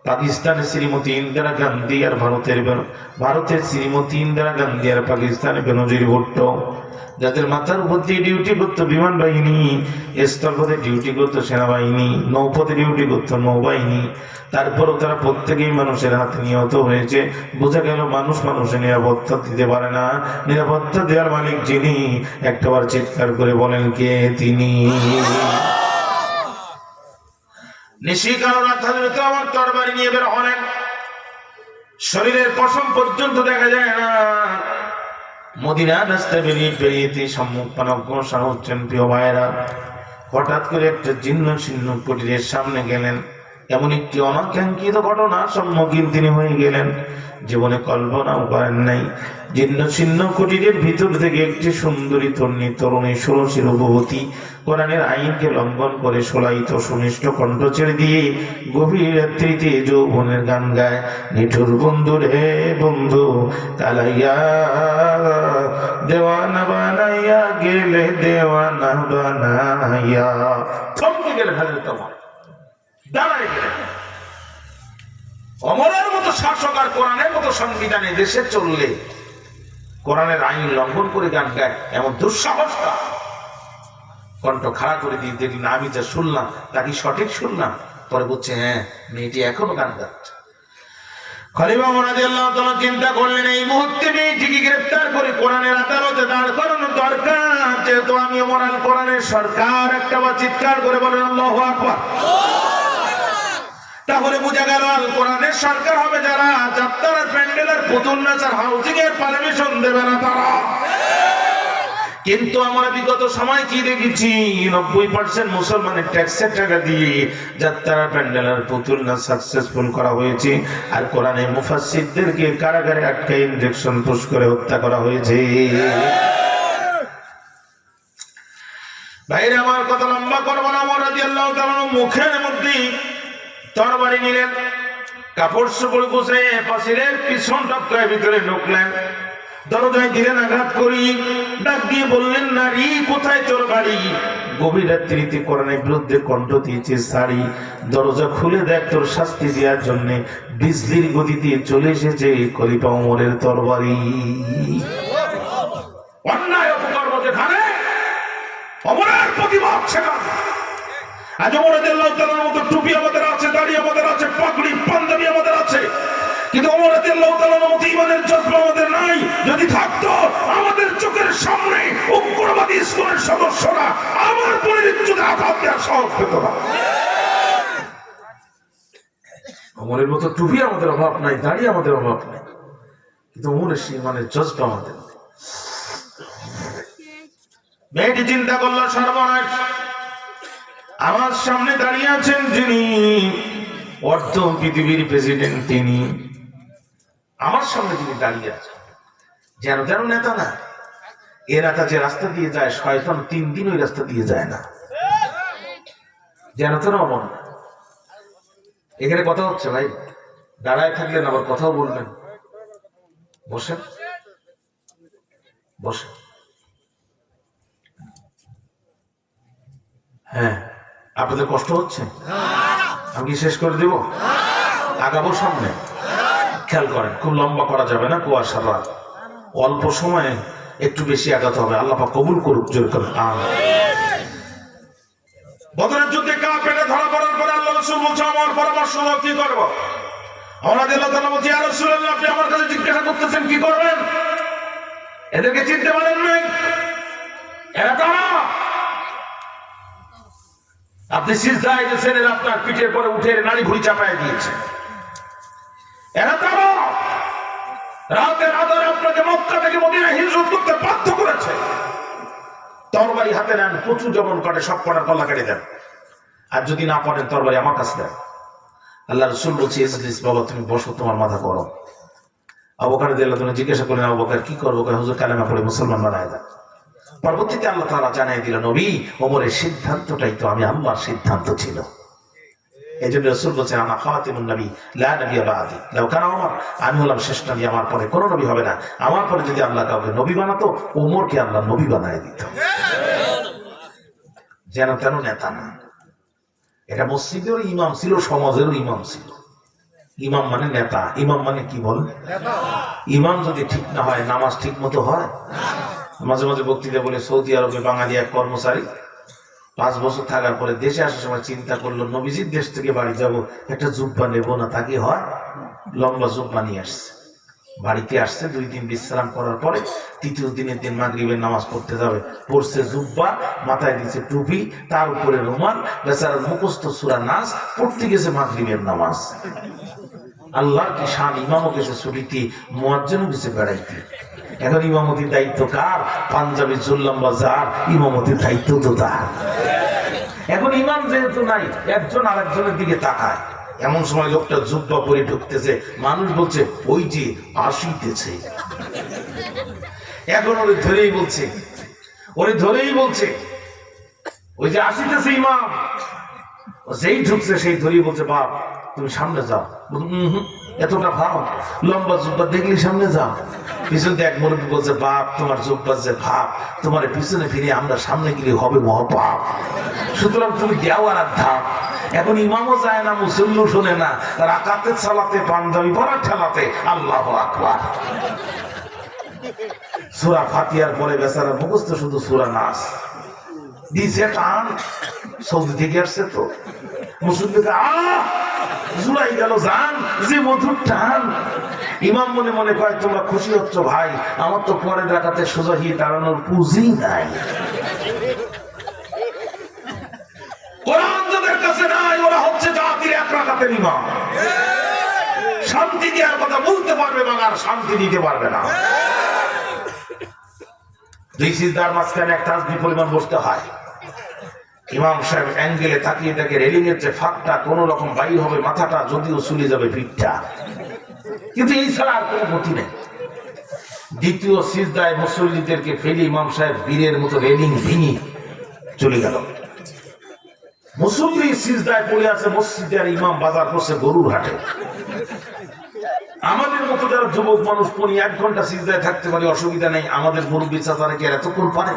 পাকিস্তানের শ্রীমতী ইন্দিরা গান্ধী, আর ভারতের শ্রীমতী ইন্দিরা গান্ধী, আর পাকিস্তানের বেনজির ভুট্টো, যাদের মাথার উপর দিয়ে ডিউটি করতো বিমান বাহিনী, স্থলপথে ডিউটি করতো সেনাবাহিনী, নৌপথে ডিউটি করতো নৌবাহিনী, তারপরও তারা প্রত্যেকেই মানুষের হাতে নিহত হয়েছে। বোঝা গেল মানুষের নিরাপত্তা দিতে পারে না। নিরাপত্তা দেওয়ার মালিক যিনি, একটাবার চিৎকার করে বলেন কে তিনি? নিশি কালো রাত হলে আমার তরবারি নিয়ে বের হলেন, শরীরের পশম পর্যন্ত দেখা যায় না। মদিনার রাস্তায় বেরিয়ে সম্মুখপান অগ্রসর হচ্ছেন। প্রিয় ভাইয়েরা, হঠাৎ করে একটা জীর্ণ শীর্ণ কুটিরের সামনে গেলেন। এমন একটি অনাকাঙ্ক্ষিত ঘটনার সম্মুখীন তিনি হয়ে গেলেন, জীবনে কল্পনাও করেন নাই। জীর্ণ শীর্ণ কুটিরের ভিতর থেকে একটি সুন্দরী তরুণী ষোড়শী রূপবতী কোরআনের আইনকে লঙ্ঘন করে সোলায়িত সুনিষ্ঠ কণ্ঠ ছেড়ে দিয়ে গভীর রাত্রিতে যৌবনের গান গায়। নিঠুর বন্ধু রে বন্ধু, তালাইয়া দেওয়ানা বানাইয়া গেলে, দেওয়ানা বানাইয়া। থমকে গেলে হাজরত ওমর, দাঁড়ায় গেলেন। ওমরের মতো শাসক আর কোরআনের মতো সংবিধানে দেশে চললে কোরআনের আইন লঙ্ঘন করে গান গায়, এমন দুঃসাহসটা কণ্ঠ খাড়া করে দিয়ে দেখলেন আমি যা শুনলাম তা কি সঠিক শুনলাম? পরে বলছে হ্যাঁ, মেয়েটি এখনো গান গাচ্ছে। খলিফা ওমর রাদিয়াল্লাহু তাআলা চিন্তা করলেন এই মুহূর্তে মেয়েটিকে গ্রেফতার করে কোরআনের আদালতে দাঁড় করানো দরকার। যেহেতু আমি ওমর আল কোরআনের সরকার, একটা বার চিৎকার করে বলেন আল্লাহু আকবার। তাহলে বোঝা গেল আল কোরআনের সরকার হবে যারা যাত্রার প্যান্ডেলের পুতুল নাচার হাউজিং এর পারমিশন দেবে না তারা। কিন্তু আমরা বিগত সময় কি দেখেছি, 90% মুসলমানের ট্যাক্সের টাকা দিয়ে যাত্রা প্যান্ডেলের পুতুল নাচ সাকসেসফুল করা হয়েছে। আর কোরআনে মুফাসসিরদেরকে কারাগারে আটকে ইনজেকশন পুশ করে হত্যা করা হয়েছে। ভাইরা আমার, কথা লম্বা করব না। ওমর রাদিয়াল্লাহু তাআলা মুখের মধ্যে তরবারি নিলেন, কাপড় চোপড় গুছে পাঁচিলের পিছন টপকায় ভিতরে ঢুকলেন, দরজায় দিলেন আঘাত করি, ডাক দিয়ে বললেন নারী কোথায় তোর বাড়ি? গভীর রাত্রিতে কোরআনের বিরুদ্ধে কণ্ঠ দিয়েছে সারি, দরজা খুলে দেখ তোর শাস্তি দেওয়ার জন্য বিজলির গতিতে চলে এসেছে খলিফা ওমরের তরবারি। অন্যায় অপকর্ম যেখানে ওমরের প্রতিবাদ সেখানে। আজ ওমর রাদিয়াল্লাহু তাআলার মতো টুপি আমাদের আছে, দাড়ি আমাদের আছে, পাগড়ি পাঞ্জাবি আমাদের আছে, কিন্তু ওমর রাদিয়াল্লাহু তাআলার মতো ঈমানের জজ্বা আমাদের নাই। যদি থাকতো আমাদের চোখের সামনে উগ্রবাদী ইসলামের সদস্যরা আমার পরিচিত আঘাত দেওয়ার সাহস পেত না। ওমরের মতো টুপি আমাদের অভাব নাই, দাড়ি আমাদের অভাব নাই, কিন্তু ওমরের সেই ঈমানের জজ্বা আমাদের। মেয়েটি চিন্তা করলো সর্বনাশ, আমার সামনে দাঁড়িয়ে আছেন যিনি অর্ধ পৃথিবীর প্রেসিডেন্ট, তিনি আমার সামনে যিনি দাঁড়িয়ে আছেন যেন যেন নেতা না। এ নেতা যে রাস্তা দিয়ে যায় শয়তান 3 দিন ওই রাস্তা দিয়ে যায় না, যেন তেন অমন। এখানে কথা হচ্ছে ভাই, দাঁড়ায় থাকলেন আবার কথাও বলবেন, বসেন বসেন। হ্যাঁ, আপনাদের কষ্ট হচ্ছে? আমি কি শেষ করে দেব? আগাবো সামনে? খেয়াল করেন, খুব লম্বা করা যাবে না, কুয়াশা রাত, অল্প সময়ে একটু বেশি আগাতে হবে। আল্লাহ পাক কবুল করুক, জোর করুন আমিন। বদরের যুদ্ধে কাফেররা ধরা পড়ার পরে আল্লাহ রাসূল বলছে আমার পরামর্শ দাও কি করব? ওমর রাদিয়াল্লাহু তাআলা বলছে ইয়া রাসূলুল্লাহ, আপনি আমার কাছে জিজ্ঞাসা করতেছেন কি করবেন? এদেরকে চিনতে পারেন নাই? এরা কারা? আপনি সিজদায় গেছেন, এরা আপনার পিঠের পরে উঠে নাড়ি ভুঁড়ি চাপায় দিয়েছে। এরা তারা রাতের আধারে আপনাকে মক্কা থেকে মদিনা হিজরত করতে বাধ্য করেছে। তরবারি হাতে নেন, কচু যেমন কাটে সব কটার গলা কেটে দেন, আর যদি না পারেন তরবারি আমার কাছে দেন। আল্লাহ রাসূল বলছে ইজলিস, বাবা তুমি বসো, তোমার মাথা গরম। আবু বকর রাদিয়াল্লাহু আনহু জিজ্ঞাসা করলেন আবু বকর কি করবো? হুজুর কালেমা পড়ে মুসলমান বানায় দেন। পরবর্তীতে আল্লাহ তাআলা জানিয়ে দিল নবী ওমরের সিদ্ধান্তটাই তো আমি আল্লাহর সিদ্ধান্ত ছিল। এই জন্য রাসূল বলছেন আনা খাতিমুন নবী লা নবিয়্যা বাদি, লাউ কানা ওমর, আমি হলাম শেষ নবী, আমার পরে কোনো নবী হবে না। আমার পরে যদি আল্লাহ কাউকে নবী বানাতো ওমরকে আল্লাহ নবী বানায় দিত, যেন তেন নেতা না। এটা মসজিদেরও ইমাম ছিল, সমাজেরও ইমাম ছিল। ইমাম মানে নেতা, ইমাম মানে কি বল? ইমাম যদি ঠিক না হয় নামাজ ঠিক মতো হয়? মাঝে মাঝে বক্তৃতা বলে সৌদি আরবে বাঙালি এক কর্মচারী 5 বছর থাকার পরে দেশে আসার সময় চিন্তা করলো নবীজির দেশ থেকে বাড়ি যাব, একটা জুব্বা নেবো না, তা কি হয়? লম্বা জুব্বা নিয়ে আসছে, বাড়িতে আসছে 2 দিন বিশ্রাম করার পরে 3য় দিনের দিন মাগরিবের নামাজ পড়তে যাবে, পড়ছে জুব্বা, মাথায় দিচ্ছে টুপি, তার উপরে রুমাল, বেচারার মুখস্থ সূরা নাস, পড়তে গেছে মাগরিবের নামাজ। আল্লাহর কি শান, ইমামও গেছে ছুটিতে, মুয়াজ্জিনও গেছে বেড়াইতে। এখন ইমামতির দায়িত্ব কার? পাঞ্জাবি জুল্লাম বাজার, ইমামতির দায়িত্ব তো তার। এখন ইমাম যেহেতু নাই, একজন আরেকজনের দিকে তাকায়, এমন সময় লোকটা জুব্বা পরে ঢুকতেছে, মানুষ বলছে ওই যে আসিতেছে। এখন ওরে ধরেই বলছে ওই যে আসিতেছে ইমাম। যেই ঢুকছে সেই ধরেই বলছে বাপ তুমি সামনে যাও। এতটা ভাব, লম্বা জুব্বা দেখলি সামনে যাও। পিছন দিয়ে এক মুরব্বী বলছে বাপ তোমার জুব্বার যে ভাব, তোমার পিছনে ফিরে আমরা সামনে গেলে হবে মহাপাপ, সুতরাং তুমি দেও আর ধাপ। এখন ইমামও যায় না, মুসল্লিও শোনে না, রাকাতের সালাতে পাঞ্জাবি পরা ঠেলাতে আল্লাহু আকবার। সূরা ফাতিহার পরে বেচারা মুখস্থ শুধু সূরা নাস, দিছে টান, সৌদি থেকে আসছে তো মুসল্লিকে জুড়াই গেল জান, যে মধুর টান। ইমাম মনে মনে কয় তোমরা খুশি হচ্ছ ভাই, আমার তো পরের রাকাতে সোজা গিয়ে দাঁড়ানোর পুঁজি নাই। কোরআন যাদের কাছে নাই ওরা হচ্ছে জাতির এক রাকাতের ইমাম। শান্তি দেওয়ার কথা বলতে পারবে বাগার, শান্তি দিতে পারবে না। দুই সিজদার মাঝখানে এক তাসবিহ পরিমাণ বসতে হয়। ইমাম সাহেব অ্যাঙ্গেলে তাকিয়ে দেখে রেলিং এর যে ফাঁকটা কোন রকম বাইর হবে মাথাটা, যদিও চলে যাবে পিঠটা, কিন্তু এই ছাড়া আর কোনো গতি নেই। দ্বিতীয় সিজদায় মুসল্লিদেরকে ফেলে ইমাম সাহেব বীরের মতো রেলিং ভেঙে চলে গেল। মুসল্লি সিজদায় পড়ে আছে মসজিদে, আর ইমাম বাজার করছে গরুর হাটে। আমাদের মতো যারা যুবক মানুষ 1 ঘন্টা সিজদায় থাকতে পারে, অসুবিধা নেই। আমাদের মুরব্বী চাচারা কি এতক্ষণ পারে?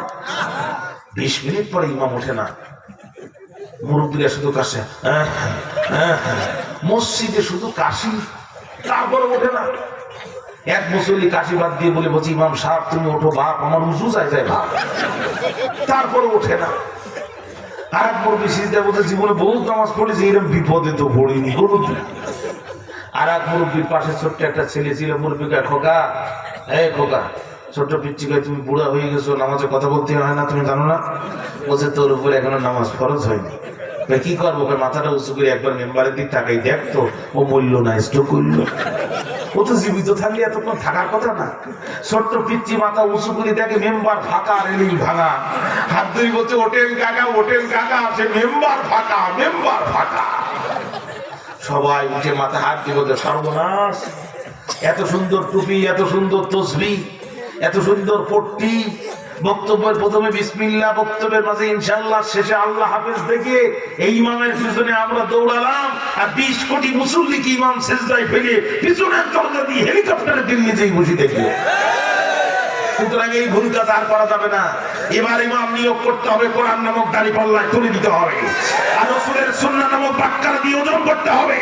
20 মিনিট পরে ইমাম ওঠে না, মুরব্বীরা শুধু কাশে, মসজিদে শুধু কাশি, তারপরে ওঠে না। এক মুসল্লি কাশি বাদ দিয়ে বলে বলছি, ইমাম সাহেব তুমি ওঠো বাপ, আমার উজু যায় বাপ, তারপরে ওঠে না। আর এক মুরব্বী সিজদায় বলতে জীবনে বহুত নামাজ পড়েছি, এরকম বিপদে তো পড়িনি। আর এক মুরব্বীর পাশে ছোট্ট একটা ছেলে ছিল, মুরব্বীকে খোকা, এই খোকা, ছোট্ট পিচ্ছি ভাই তুমি বুড়া হয়ে গেছো, নামাজে কথা বলতে হয় না, তুমি জানো না? বলছে তোর উপরে এখনো নামাজ ফরজ হয়নি। কি করবো? মাথাটা উঁচু করে একবার মেম্বারের দিক তাকাই দেখতো, ও মূল্য না, স্ট্রোক করলো। ও তো জীবিত থাকলে এতক্ষণ থাকার কথা না। ছোট্ট পিচ্ছি মাথা উঁচু করে দেখে মেম্বার ফাঁকা, রেলিং ভাঙা, হাত ধরে বলছে ওটেন কাকা, ওটেন কাকা, সে মেম্বার ফাঁকা, মেম্বার ফাঁকা। সবাই উঠে মাথা হাত দিয়ে বলছে সর্বনাশ, এত সুন্দর টুপি, এত সুন্দর তসবিহ, এত সুন্দর পট্টি, বক্তব্যের প্রথমে বিসমিল্লাহ, বক্তব্যের মাঝে ইনশাআল্লাহ, শেষে আল্লাহ হাফেজ দেখে এই ইমামের পিছনে আমরা দৌড়ালাম। আর 20 কোটি মুসল্লিকে ইমাম সিজদায় ফেলে পিছনের দরজা দিয়ে হেলিকপ্টারে দিল্লি যেই বসে দেখলো। সুতরাং এই ভুল কাজ আর করা যাবে না। এবার ইমাম নিয়োগ করতে হবে, কোরআন নামক দাঁড়িপাল্লায় তুলে দিতে হবে, আর রাসূলের সুন্নাহ নামক বাক্কার দিয়ে ওজন করতে হবে।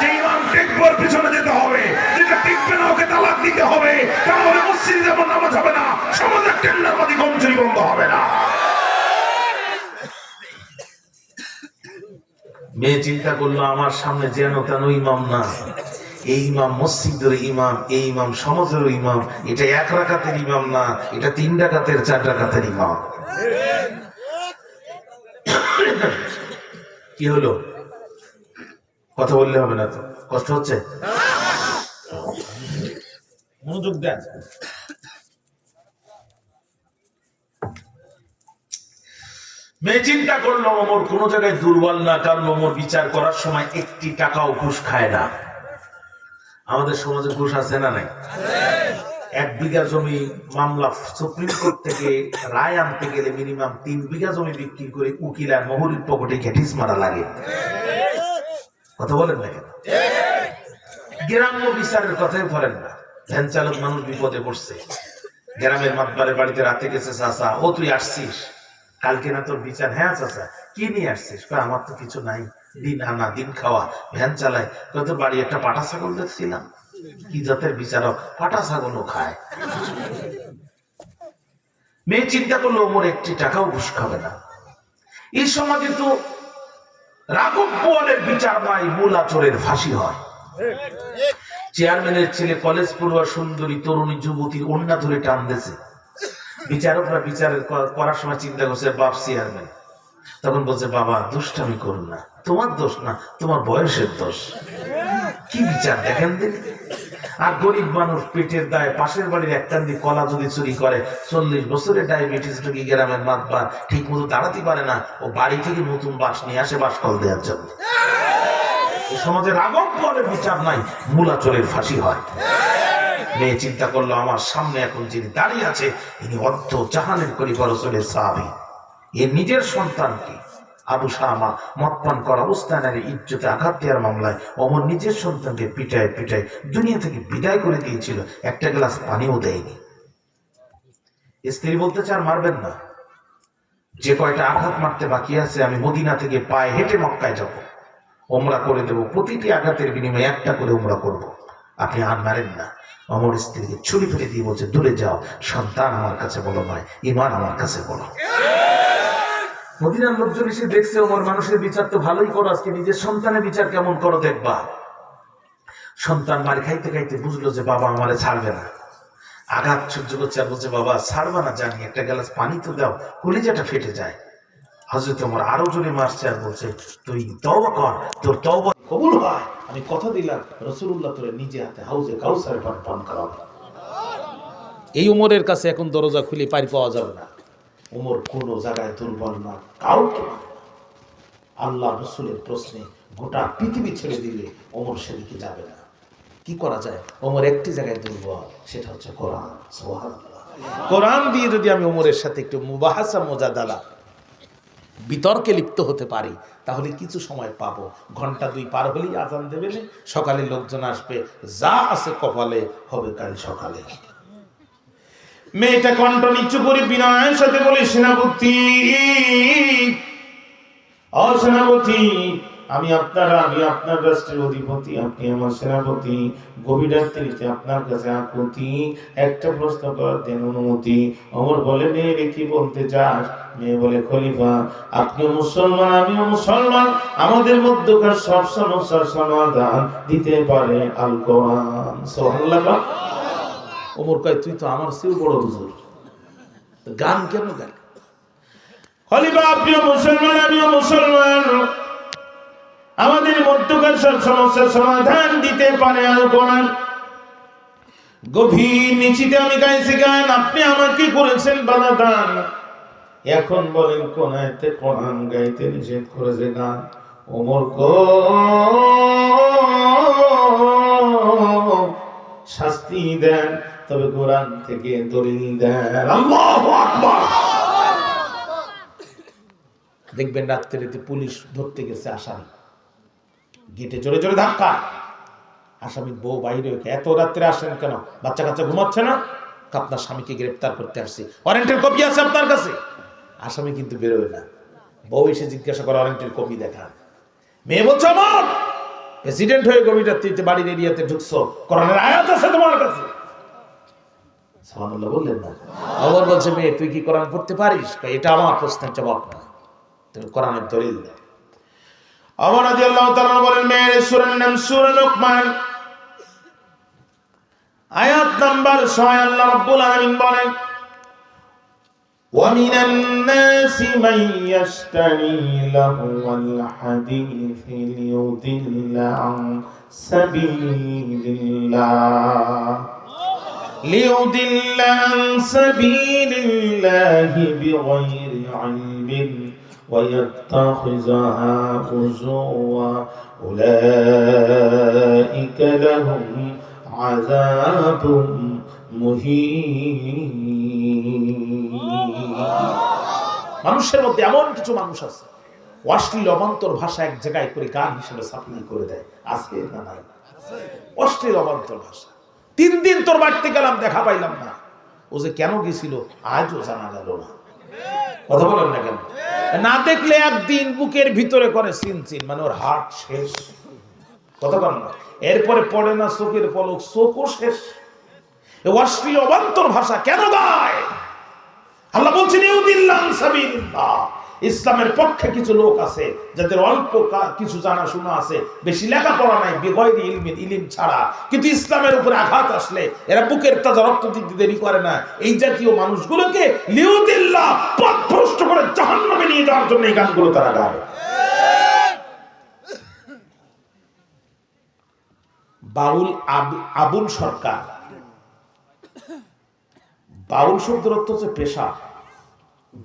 যে ইমাম টেকবার পিছনে যেতে হবে, যেটা টিকবে না ওকে তালাক দিতে হবে। তাহলে মসজিদে যেমন নামাজ হবে না, সমাজে টেন্ডারবাজি কমচুরি বন্ধ হবে না। মেয়ে চিন্তা করলো আমার সামনে যেন তেন ইমাম না, এই ইমাম মসজিদের ইমাম, এই ইমাম সমাজের ইমাম, এটা 1 রাকাতের ইমাম না, এটা 3 রাকাতের 4 রাকাতের ইমাম। কি হলো? কথা বললে হবে না তো? কষ্ট হচ্ছে? মনোযোগ দেন। মেয়ে চিন্তা করলো ওমর কোন জায়গায় দুর্বল না, কারণ ওমর বিচার করার সময় 1 টাকাও ঘুষ খায় না। আমাদের সমাজে ঘুষ আছে না নাই? 1 বিঘা জমি মামলা সুপ্রিম কোর্ট থেকে রায় আনতে গেলে মিনিমাম 3 বিঘা জমি বিক্রি করে উকিল আর মহুরির পকেটে ঘেটিস মারা লাগে। কথা বলেন না কেন? গ্রাম্য বিচারের কথাই বলেন না। ভ্যান চালক মানুষ বিপদে পড়ছে, গ্রামের মাতবারে বাড়িতে রাতে গেছে, চাচা ও তুই আসছিস কালকে না তোর বিচার? হ্যাঁ চাচা। কি নিয়ে আসছিস? আমার তো কিছু নাই, দিন আনা দিন খাওয়া, ভ্যান চালায়। তোর বাড়ি একটা পাটা ছাগল দেখছিলাম, কি জাতের বিচারক, পাটা ছাগলও খায়। মেয়ে চিন্তা করলো ওমর 1 টাকাও ঘুষ খাবে না। এই সমাজে তো রাঘব বোয়ালের বিচার নাই, মূলা চোরের ফাঁসি হয়। চেয়ারম্যানের ছেলে কলেজ পড়ুয়া সুন্দরী তরুণী যুবতীর ওড়না ধরে টান দিয়েছে। বিচারকরা বিচারের করার সময় চিন্তা করছে বাপ চেয়ারম্যান, তখন বলছে বাবা দুষ্টামি করুন না, তোমার দোষ না, তোমার বয়সের দোষ। কি বিচার দেখেন দিন। আর গরিব মানুষ পেটের দায়ে পাশের বাড়ির একটান্দি কলা যদি চুরি করে, 40 বছরের ডায়াবেটিস রোগী গ্রামের মাতবার ঠিক মতো দাঁড়াতে পারে না, ও বাড়ি থেকে নতুন বাস নিয়ে আসে বাস কল দেওয়ার জন্য। সমাজের রাঘব বোয়ালের বিচার নাই, মূলা চোরের ফাঁসি হয়। মেয়ে চিন্তা করলো আমার সামনে এখন যিনি দাঁড়িয়ে আছে ইনি অর্ধ জাহানের খলিফা রাসূলের সাহাবী। এর নিজের সন্তানকে আবু শামা মদপান করা অবস্থায় নারী ইজ্জতে আঘাত দেওয়ার মামলায় ওমর নিজের সন্তানকে পিটায় পিটায় দুনিয়া থেকে বিদায় করে দিয়েছিল, 1 গ্লাস পানিও দেয়নি। স্ত্রী বলতে চার মারবেন না, যে কয়টা আঘাত মারতে বাকি আছে আমি মদিনা থেকে পায়ে হেঁটে মক্কায় যাব, ওমরা করে দেব, প্রতিটি আঘাতের বিনিময়ে 1টা করে ওমরা করব, আপনি আর মারেন না। ওমর স্ত্রীকে ছুরি ফেলে দিয়ে বলছে দূরে যাও, সন্তান আমার কাছে বলো নয়, ঈমান আমার কাছে বলো। মদিনার লোকজন এসে দেখছে ওমর মানুষের বিচার তো ভালোই করো, আজকে নিজের সন্তানের বিচার কেমন করো দেখবা। সন্তান মার খাইতে খাইতে বুঝলো যে বাবা আমারে ছাড়বে না, আঘাত সহ্য করছে আর বলছে বাবা ছাড়বা না, জানি একটা গ্লাস পানি তো দাও, কলিজাটা ফেটে যায়। হযরত ওমর আরো জোরে মারছে আর বলছে তুই তওবা কর, তোর তওবা কবুল হয়, আমি কথা দিলাম রাসূলুল্লাহ তোরে নিজে হাতে হাউজে কাউসারে পান করাবো। এই ওমরের কাছে এখন দরজা খুলে পারি পাওয়া যাবে না। ওমর কোনো জায়গায় দুর্বল না, কাউকে আল্লাহ রাসূলের প্রশ্নে গোটা পৃথিবী ছেড়ে দিলে ওমর সেদিকে যাবে না। কি করা যায়? ওমর একটি জায়গায় দুর্বল, সেটা হচ্ছে কোরআন। সুবহানাল্লাহ। কোরআন দিয়ে যদি আমি ওমরের সাথে একটু মুবাহাসা মুজাদালা বিতর্কে লিপ্ত হতে পারি তাহলে কিছু সময় পাবো। ঘন্টা 2 পার হলেই আজান দেবে, সকালে লোকজন আসবে, যা আছে কপালে হবে কাল সকালে। মেয়েটা কণ্ঠ নিচু করে বিনয়ের সাথে বলে সেনাপতি, সেনাপতি আমি আপনার রাষ্ট্রের অধিপতি, আপনি আমার সেনাপতি, গভীর রাত্রিতে আপনার কাছে আকুতি, একটা প্রশ্ন করার দেন অনুমতি। ওমর বলে মেয়ে কি বলতে চাস? মেয়ে বলে খলিফা আপনিও মুসলমান আমিও মুসলমান, আমাদের মধ্যকার সব সমস্যার সমাধান দিতে পারে আল কোরআন। সুবহানাল্লাহ। ওমর কয় তুই তো আমার চেয়েও বড় হুজুর, গান কেন গান? খলিফা আপনিও মুসলমান আমিও মুসলমান, আমাদের মধ্যকার সব সমস্যার সমাধান দিতে পারে আল কোরআন। গভীর নিচিতে আমি গাইছি গান, আপনি আমাকে করেছেন বাধা দান, এখন বলেন কোন আয়াতে কোরআন গাইতে নিষেধ করেছে গান? ওমর শাস্তি দেন, তবে কোরআন থেকে দলিল দেন। আল্লাহু আকবার। দেখবেন রাত্রিতে পুলিশ ধরতে গেছে আসামি, গেটে জোরে জোরে ধাক্কা, আসামি বউ বাইরে, এত রাত্রে আসেন কেন? বাচ্চা কাচ্চা ঘুমাচ্ছে না? আপনার স্বামীকে গ্রেফতার করতে আসছি, ওয়ারেন্টের কপি আছে আপনার কাছে? আসামি কিন্তু বেরোয় না। বউ এসে জিজ্ঞাসা করে ওয়ারেন্টের কপি দেখা। মেয়ে বলছে আমার প্রেসিডেন্ট হয়ে গভীর রাত্রিতে বাড়ির এরিয়াতে ঢুকছো, কোরআনের আয়াত আছে তোমার কাছে? সুবহানাল্লাহ বললেন না? আবার বলছে মেয়ে তুই কি কোরআন পড়তে পারিস? এটা আমার প্রশ্নের জবাব না, তুমি কোরআনের দলিল দাও। ওমর রাদিয়াল্লাহু তাআলা বলেন মেয়ের সূরার নাম সূরা লুকমান, আয়াত নাম্বার 6। আল্লাহ রাব্বুল আলামিন বলেন ওয়া মিনান নাসি মান ইয়াশতারি লাহুল হাদিস লিয়ুদিল্লা আন সাবিলিল্লাহি বিগাইরি ইলমিন ويتخذها هزوا أولئك لهم عذاب مهين। মানুষের মধ্যে এমন কিছু মানুষ আছে অশ্লীল অবান্তর ভাষা এক জায়গায় করে গান হিসেবে সাপ্লাই করে দেয়। আজকে না নাই অশ্লীল অবান্তর ভাষা। 3 দিন তোর বাড়িতে গেলাম, দেখা পাইলাম না, ও যে কেন গেছিল আজও জানা গেল না। কথা বলেন না কেন? না দেখলে একদিন বুকের ভিতরে করে চিনচিন, মানে ওর হার্ট শেষ। কথা বলেন না? এরপরে পড়ে না চোখের পলক, চোখও শেষ। অশ্লীল অবান্তর ভাষা কেন গায়? আল্লাহ বলছেন ইউদিল্লাহ আন সাবিলিল্লাহ। ইসলামের পক্ষে কিছু লোক আছে যাদের অল্প কিছু জানাশোনা আছে, বেশি লেখাপড়া নাই, বিগয়রি ইলমিন, ইলম ছাড়া, কিন্তু ইসলামের উপরে আঘাত আসলে এরা বুকের তাজা রক্ত দিতে দেরি করে না। এই জাতীয় মানুষগুলোকে লিউদিল্লাহ পথভ্রষ্ট করে জাহান্নামে নিয়ে যাওয়ার জন্য এই গানগুলো তারা গায়। বাউল আবুল সরকার, বাউল শব্দের অর্থ হচ্ছে পেশা,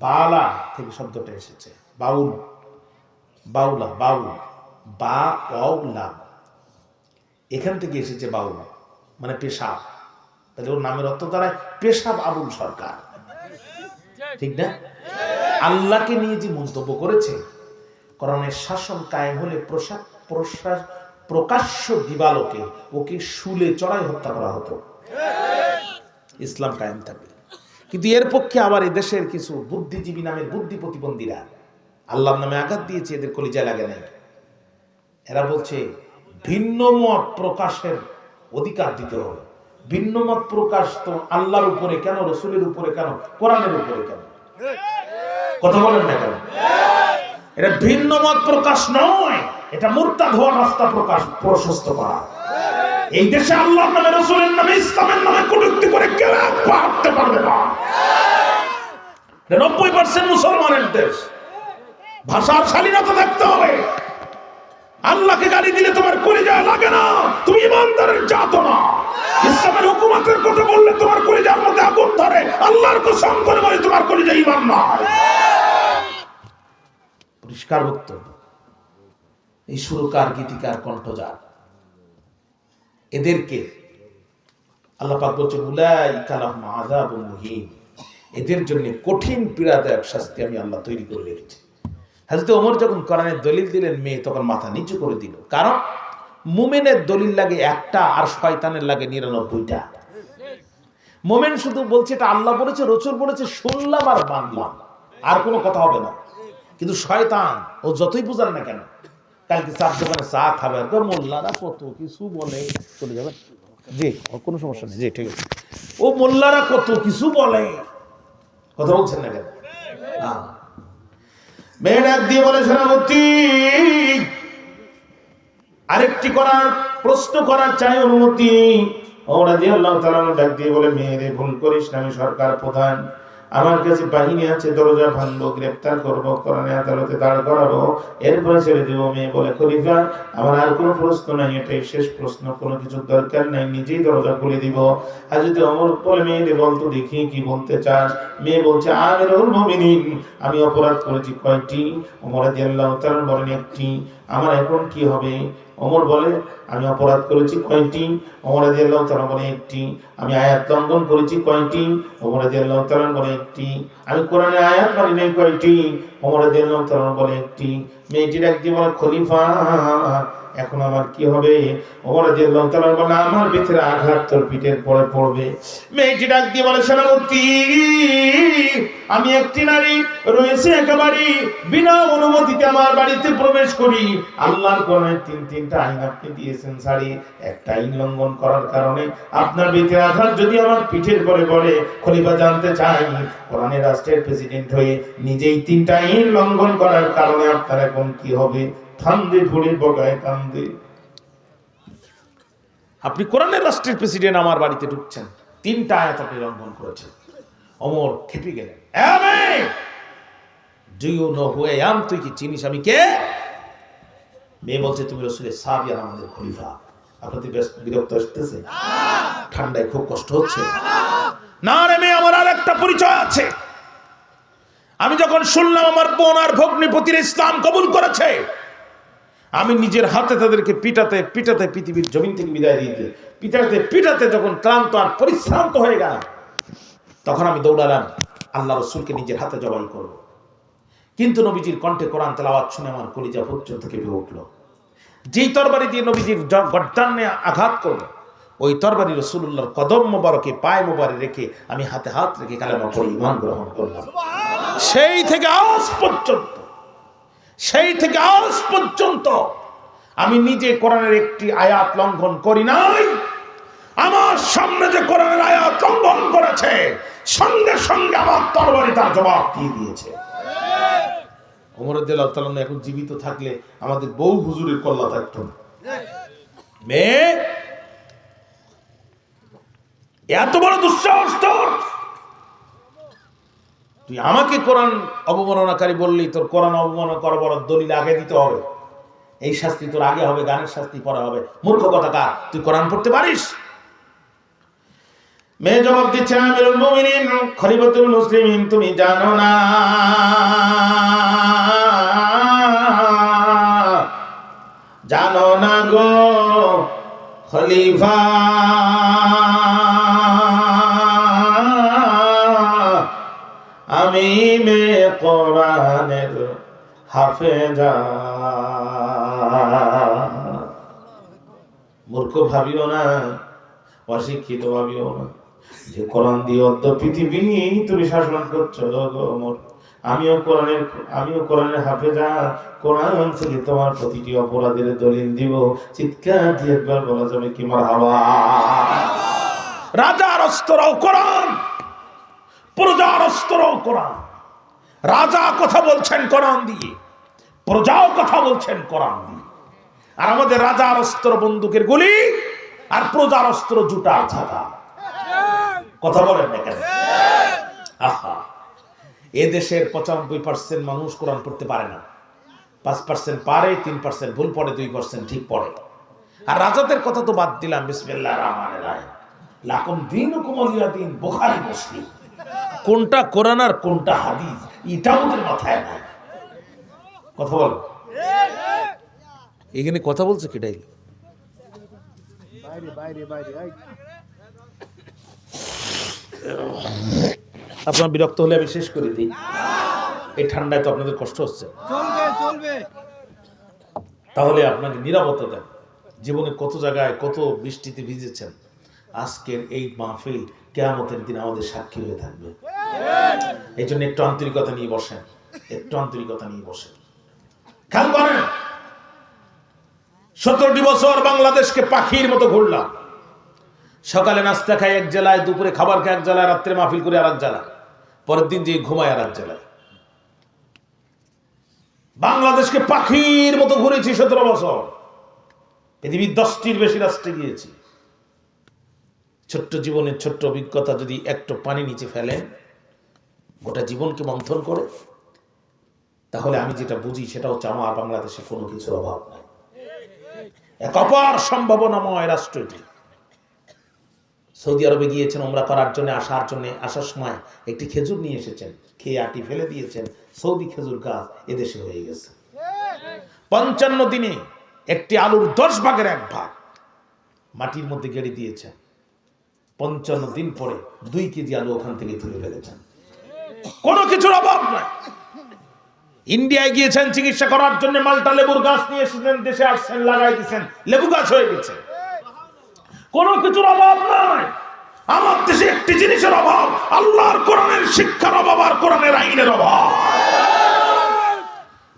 বালা থেকে শব্দটা এসেছে। বাউল, বাউলা, বাউল, বা ওয়াউলা, এখান থেকে এসেছে বাউল মানে পেশাব। তাহলে ওর নামের অর্থ দাঁড়ায় পেশাব আবুল সরকার, ঠিক না? আল্লাহকে নিয়ে যে মন্তব্য করেছে, কোরআনের শাসন কায়েম হলে প্রকাশ্য দিবালোকে ওকে শুলে চড়াই হত্যা করা হতো, ইসলাম কায়েম থাকবে। কিন্তু এর পক্ষে আবার এই দেশের কিছু বুদ্ধিজীবী নামের বুদ্ধি প্রতিবন্ধীরা আল্লাহর নামে আঘাত দিয়েছে, এদের কলিজা লাগে নাই। এরা বলছে ভিন্ন মত প্রকাশের অধিকার দিতে হবে। ভিন্ন মত প্রকাশ তো আল্লাহর উপরে কেন, রসুলের উপরে কেন, কোরআনের উপরে কেন? কথা বলেন না কেন? এটা ভিন্ন মত প্রকাশ নয়, এটা মুরতাদ হওয়ার রাস্তা প্রশস্ত করা। এই দেশে আল্লাহর নামে, রাসূলের নামে, ইসলামের নামে কটূক্তি করে কেউ পারতে পারবে না। 90% মুসলমানের দেশ। ভাষার শালীনতা থাকতে হবে। আল্লাহকে গালি দিলে তোমার কলিজায় লাগে না, তুমি ইমানদারের জাত না। ইসলামের হুকুমতের কথা বললে তোমার কলিজার মধ্যে আগুন ধরে। আল্লাহর কসম করে বলি তোমার কলিজায় ঈমান নাই। পরিষ্কার বক্তব্য। এই সুরকার, গীতিকার, কণ্ঠজার, এদেরকে আল্লাহ পাক বলছেন উলাইকা লাহুম আযাবুন মুহিন, এদের জন্য কঠিন পীড়াদায়ক শাস্তি আমি আল্লাহ তৈরি করে রেখেছি। হযরত ওমর যখন কোরআনের দলিল দিলেন, মেয়ে তখন মাথা নিচু করে দিল। কারণ মুমিনের দলিল লাগে একটা, আর শয়তানের লাগে 99টা। মুমিন শুধু বলছে এটা আল্লাহ বলেছে, রাসূল বলেছে, শুনলাম আর মানলাম, আর কোনো কথা হবে না। কিন্তু শয়তান ও যতই বুঝান না কেন, কালকে চার দোকানে চা খাবে, মোল্লারা কত কিছু বলে, চলে যাবে জি, কোনো সমস্যা নেই, জি ঠিক আছে। ও মোল্লারা কত কিছু বলে, কথা বলছেন না কেন? মেয়ে ডাক দিয়ে বলে, সেনাপতি আরেকটি করার প্রশ্ন করার চাই অনুমতি। ওরা দিয়ে আল্লাহ তাআলা ডাক দিয়ে বলে, মেয়েরে ভুল করিস না, আমি সরকার প্রধান, আমার কাছে বাহিনী আছে, দরজা ভাঙবো, গ্রেফতার করবো, কোরআনে আদালতে দাঁড় করাবো, এরপরে ছেড়ে দেবো। মেয়ে বলে, খলিফা আমার আর কোনো প্রশ্ন নাই, এটাই শেষ প্রশ্ন, কোনো কিছুর দরকার নাই, নিজেই দরজা খুলে দিব। হযরত ওমর বলে, মেয়ে বলতো দেখি কি বলতে চাস? মেয়ে বলছে, আমিরুল মুমিনিন আমি অপরাধ করেছি কয়টি? ওমর রাদিয়াল্লাহু তাআলা বলেন, একটি। আমার এখন কি হবে? ওমর বলে, আমি অপরাধ করেছি কয়টি? ওমর রাদিয়াল্লাহু তাআলা বলে, একটি। আমি আয়াত লঙ্ঘন করেছি কয়টি? ওমর রাদিয়াল্লাহু তাআলা বলে, একটি। আমি কোরআনে আয়াত মানি নাই কয়টি? ওমর রাদিয়াল্লাহু তাআলা বলে, একটি। মেয়েটি ডাক দিয়ে বলে, খলিফা এখন আমার কি হবে? ওমর রাদিয়াল্লাহু তাআলা বলে, আমার ভিতরে আঘাত তোর পিঠের পরে পড়বে। মেয়েটি ডাক দিয়ে বলে, সেনাপতি আমি একটি নারী রয়েছে একেবারে বিনা অনুমতিতে আমার বাড়িতে প্রবেশ করি। আল্লাহর কোরআনের তিনটা আইন আপনি দিয়েছেন, ছাড়ি একটা আইন লঙ্ঘন করার কারণে আপনার ভিতরে আঘাত যদি আমার পিঠের পরে পড়ে। খলিফা জানতে চাই, কোরআনের রাষ্ট্রের প্রেসিডেন্ট হয়ে নিজেই 3টা আইন লঙ্ঘন করার কারণে আপনার এখন কি হবে? থান্দে ধরে বগায় কান্দে। আপনি কোরআনের রাষ্ট্রের প্রেসিডেন্ট, আমার বাড়িতে ঢুকছেন, 3টা আয়াত আপনি লঙ্ঘন করেছেন। ওমর খেপে গেলেন। Do you know who I am? তুই কি চিনিস আমি কে? মেয়ে বলছে, তুমি রাসূলের সাহাবী আর আমাদের খলিফা। আপনাদের বিরক্ত আসতেছে? ঠান্ডায় খুব কষ্ট হচ্ছে? না রে মেয়ে, আমার আর একটা পরিচয় আছে। আমি যখন শুনলাম আমার বোন আর ভগ্নিপতির ইসলাম কবুল করেছে, আমি নিজের হাতে তাদেরকে পিটাতে পিটাতে পৃথিবীর জমিন থেকে বিদায় দিতে পিটাতে পিটাতে যখন ক্লান্ত আর পরিশ্রান্ত হয়ে গেল, তখন আমি দৌড়ালাম আল্লাহ রাসূলকে নিজের হাতে জবাই করব। কিন্তু নবীজির কণ্ঠে কোরআন তেলাওয়াত শুনে আমার কলিজা পর্যন্ত কেঁপে উঠল। যেই তরবারি দিয়ে নবীজির গর্দানে আঘাত করব, ওই তরবারি রাসূলুল্লাহর কদম মোবারকে পায়ে মোবারকে রেখে আমি হাতে হাত রেখে কালেমা পড়ে ঈমান গ্রহণ করলাম। সেই থেকে আজ পর্যন্ত আমি নিজে কোরআনের একটি আয়াত লঙ্ঘন করি নাই। আমার সামনে যে কোরআনের আয়াত লঙ্ঘন করেছে, সঙ্গে সঙ্গে আমার তরবারি তার জবাব দিয়ে দিয়েছে। ওমর রাদিয়াল্লাহু তাআলা এখন জীবিত থাকলে আমাদের বউ হুজুরের কল্লা থাকতো না। মেয়ে, এত বড় দুঃসাহস তোর! তুই আমাকে কোরআন অবমাননাকারী বললি, তোর কোরআন অবমাননা করার দলিল আগে দিতে হবে। এই শাস্তি তোর আগে হবে, গানের শাস্তি পরে হবে। মূর্খ কথাকার, তুই কোরআন পড়তে পারিস? মেয়ে জবাব দিচ্ছে, আমিরুল মুমিনিন খলিফাতুল মুসলিমিন, তুমি জানো না গো খলিফা, আমি মেয়ে কোরআনের হাফেজা। মূর্খ ভাবিও না, অশিক্ষিত ভাবিও না যে কোরআন দিয়ে অর্ধ পৃথিবী তুমি শাসন করছো। আমিও কোরআনের হাফেজা। কোরআন থেকে তোমার প্রতিটি অপরাধের দলিল দিব। চিৎকার দিয়ে একবার বলা যাবে কি মারহাবা। রাজার অস্ত্রও কোরআন, প্রজার অস্ত্রও কোরআন। রাজা কথা বলছেন কোরআন দিয়ে, প্রজাও কথা বলছেন কোরআন দিয়ে। আর আমাদের রাজার অস্ত্র বন্দুকের গুলি, আর প্রজার অস্ত্র জুটা ছাতা। কথা বলেন না কেন? আহা, এ দেশের 95% মানুষ কোরআন পড়তে পারে না। 5% পারে, 3% ভুল পড়ে, 2% ঠিক পড়ে। আর রাজাদের কথা তো বাদ দিলাম। বিসমিল্লাহির রহমানির রহিম, লাকুম দীনুকুম ওয়ালিয়া দীন, বুখারী মুসলিম। কোনটা কোরআন আর কোনটা হাদিস এটা ওদের মাথায় নাই। কথা বল, এখানে কথা বলছে কেটাই? আপনার বিরক্ত হলে আমি শেষ করে দিই। এই ঠান্ডায় তো আপনাদের কষ্ট হচ্ছে, তাহলে আপনাকে নিরাপত্তা দেন। জীবনে কত জায়গায় কত বৃষ্টিতে ভিজেছেন, আজকের এই মাহফিল কিয়ামতের দিন আমাদের সাক্ষী হয়ে থাকবে। এই জন্য একটু আন্তরিকতা নিয়ে বসেন, একটু আন্তরিকতা নিয়ে বসেন। খেয়াল করেন, 17টি বছর বাংলাদেশকে পাখির মতো ঘুরলাম। সকালে নাস্তা খাই এক জেলায়, দুপুরে খাবার খাই এক জেলায়, রাত্রে মাহফিল করে আর এক জেলায়, পরের দিন যে ঘুমায় আর এক জেলায়। বাংলাদেশকে পাখির মতো ঘুরেছি 17 বছর। পৃথিবীর 10টির বেশি রাষ্ট্রে গিয়েছি। ছোট্ট জীবনের ছোট্ট অভিজ্ঞতা যদি একটু পানি নিচে ফেলে, গোটা জীবনকে মন্থন করে, তাহলে আমি যেটা বুঝি সেটা হচ্ছে আমার বাংলাদেশে কোনো কিছুর অভাব নাই। এক অপার সম্ভাবনাময় রাষ্ট্র এটি। সৌদি আরবে গিয়েছেন ওমরা করার জন্য, আসার সময় একটি খেজুর নিয়ে এসেছেন, খেয়ে আটি ফেলে দিয়েছেন। সৌদি খেজুর গাছ এদেশে হয়ে গেছে। 55 দিনে একটি আলুর 10 ভাগের 1 ভাগ মাটির মধ্যে গেড়ে দিয়েছেন। 55 দিন পরে 2 কেজি আলু ওখান থেকে তুলে ফেলেছেন। কোনো কিছুর অভাব নাই। ইন্ডিয়ায় গিয়েছেন চিকিৎসা করার জন্য, মাল্টা লেবুর গাছ নিয়ে এসেছেন, দেশে আসছেন, লাগাই দিয়েছেন, লেবু গাছ হয়ে গেছে। কোনো কিছুর অভাব নাই। আমার দেশে একটি জিনিসের অভাব, আল্লাহর কোরআনের শিক্ষার অভাব আর কোরআনের আইনের অভাব।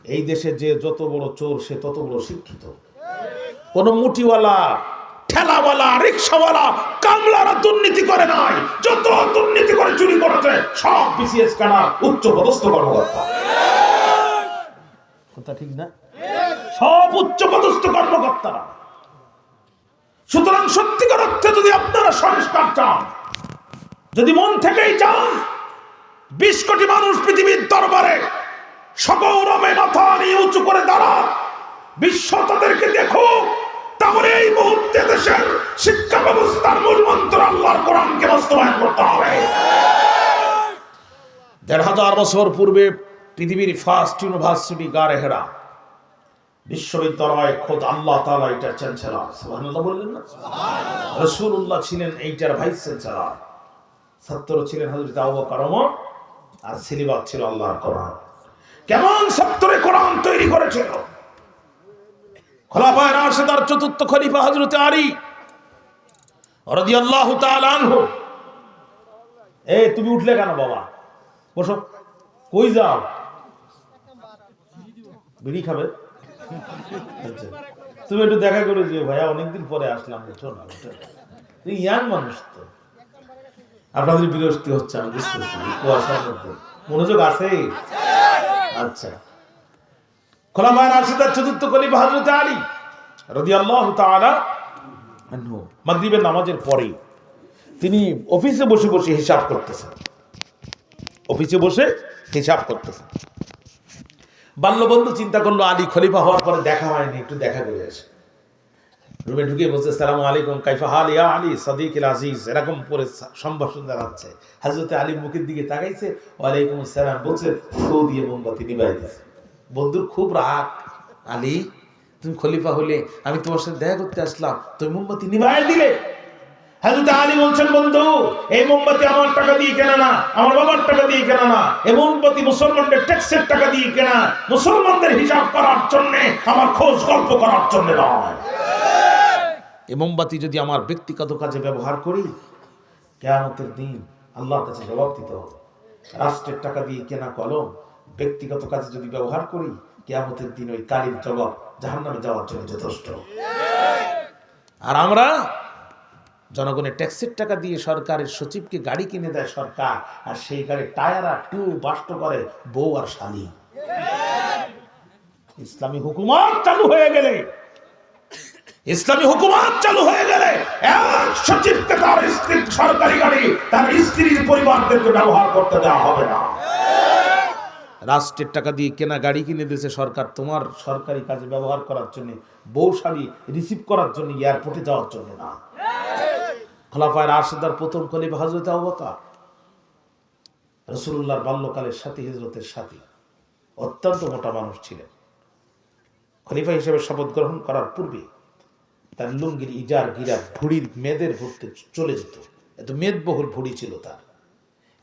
এই দেশে যে যত বড় চোর সে তত বড় শিক্ষিত। কোন মুটিওয়ালা, ঠেলাওয়ালা, রিক্সাওয়ালা, কামলারা দুর্নীতি করে নাই। যত দুর্নীতি করে চুরি করেছে সব বিসিএস কানার উচ্চ পদস্থ কর্মকর্তা। কথা ঠিক না? সব উচ্চ পদস্থ কর্মকর্তারা। সুতরাং সত্যিকার অর্থে যদি আপনারা সংস্কার চান, যদি মন থেকেই চান, 20 কোটি মানুষ পৃথিবীর দরবারে সগৌরবে মাথা নিয়ে উঁচু করে দাঁড়ান, বিশ্ব তাদেরকে দেখুক, তাহলে এই মুহূর্তে দেশের শিক্ষা ব্যবস্থার মূল মন্ত্র আল্লাহর কোরআনকে বাস্তবায়ন করতে হবে। 1500 বছর পূর্বে পৃথিবীর ফার্স্ট ইউনিভার্সিটি গারেহেরা বিশ্ববিদ্যালয় খোদ আল্লাহ তাআলা এটার চ্যান্সেলর। সুবহানাল্লাহ বললেন না? রাসূলুল্লাহ ছিলেন এইটার ভাইস চ্যান্সেলর। ছাত্র ছিলেন হযরত আবু বকর, ওমর, আর সিলেবাস ছিল আল্লাহর কোরআন। কেমন ছাত্রে কোরআন তৈরি করেছিল খোলাফায়ে রাশিদার 4র্থ খলিফা হযরত আলী রাদিয়াল্লাহু তাআলা আনহু। এই তুমি উঠলে কেন বাবা? বসো। কই যাও? বিড়ি খাবে? আচ্ছা, তুমি একটু দেখা করে যে ভাইয়া অনেকদিন পরে আসলাম। বুঝছো না, তুই ইয়াং মানুষ তো, আপনাদের বিরক্তি হচ্ছে আমি বুঝতেছি, কুয়াশার মধ্যে মনোযোগ আছে। আচ্ছা, খোলাফায়ে রাশিদার 4র্থ খলিফা হযরত আলী রাদিয়াল্লাহু তাআলা আনহু মাগরিবের নামাজের পরে তিনি অফিসে বসে বসে হিসাব করতেছেন। বাল্যবন্ধু চিন্তা করলো আলী খলিফা হওয়ার পরে দেখা হয়নি, একটু দেখা করে আসে। রুমে ঢুকে বলছে, আসসালামু আলাইকুম, কাইফা হাল ইয়া আলী সাদিকুল আজিজ, এরকম করে সম্ভাষণ জানাচ্ছে। হযরত আলী মুখের দিকে তাকাইছে, ওয়ালাইকুম আসসালাম বলছে, ফু দিয়ে মোমবাতি নিভাই দিয়েছে। বন্ধুর খুব রাগ, আলী তুমি খলিফা হলে আমি তোমার সাথে দেখা করতে আসলাম, তুমি মোমবাতি নিভাই দিলে। হযরত আলী বলছেন, বন্ধু এই মোমবাতি আমার টাকা দিয়ে কেনা না, আমার বাবার টাকা দিয়ে কেনা না, এই মোমবাতি মুসলমানদের ট্যাক্সের টাকা দিয়ে কেনা, মুসলমানদের হিসাব করার জন্য, আমার খোঁজ গল্প করার জন্য নয়। এই মোমবাতি যদি আমার ব্যক্তিগত কাজে ব্যবহার করি, কিয়ামতের দিন আল্লাহর কাছে জবাব দিতে হবে। রাষ্ট্রের টাকা দিয়ে কেনা কলম ব্যক্তিগত কাজে যদি ব্যবহার করি, কিয়ামতের দিন ওই কালির জবাব জাহান্নামে যাওয়ার জন্য যথেষ্ট। আর আমরা জনগণের ট্যাক্সের টাকা দিয়ে সরকারের সচিবকে গাড়ি কিনে দেয় সরকার, আর সেই গাড়ির টায়ার আর টিউব বাস্ট করে বউ আর শালী। ইসলামী হুকুমত চালু হয়ে গেলে, ইসলামী হুকুমত চালু হয়ে গেলে এক সচিবকে তার স্ত্রী সরকারি গাড়ি তার স্ত্রীর পরিবারদেরকে ব্যবহার করতে দেওয়া হবে না। রাষ্ট্রের টাকা দিয়ে কেনা গাড়ি কিনে দিয়েছে সরকার তোমার সরকারি কাজে ব্যবহার করার জন্য, বউ শালী রিসিভ করার জন্য, এয়ারপোর্টে যাওয়ার জন্য না। খোলাফায়ে রাশিদার প্রথম খলিফা হযরত আবু বকর, রাসূলুল্লাহর বাল্যকালের সাথী, হিজরতের সাথী, অত্যন্ত মোটা মানুষ ছিলেন। খলিফা হিসেবে শপথ গ্রহণ করার পূর্বে তার লুঙ্গির ইজার গিরা ভুড়ির মেয়েদের ভরতে চলে যেত, এত মেদবহুল ভুড়ি ছিল তার।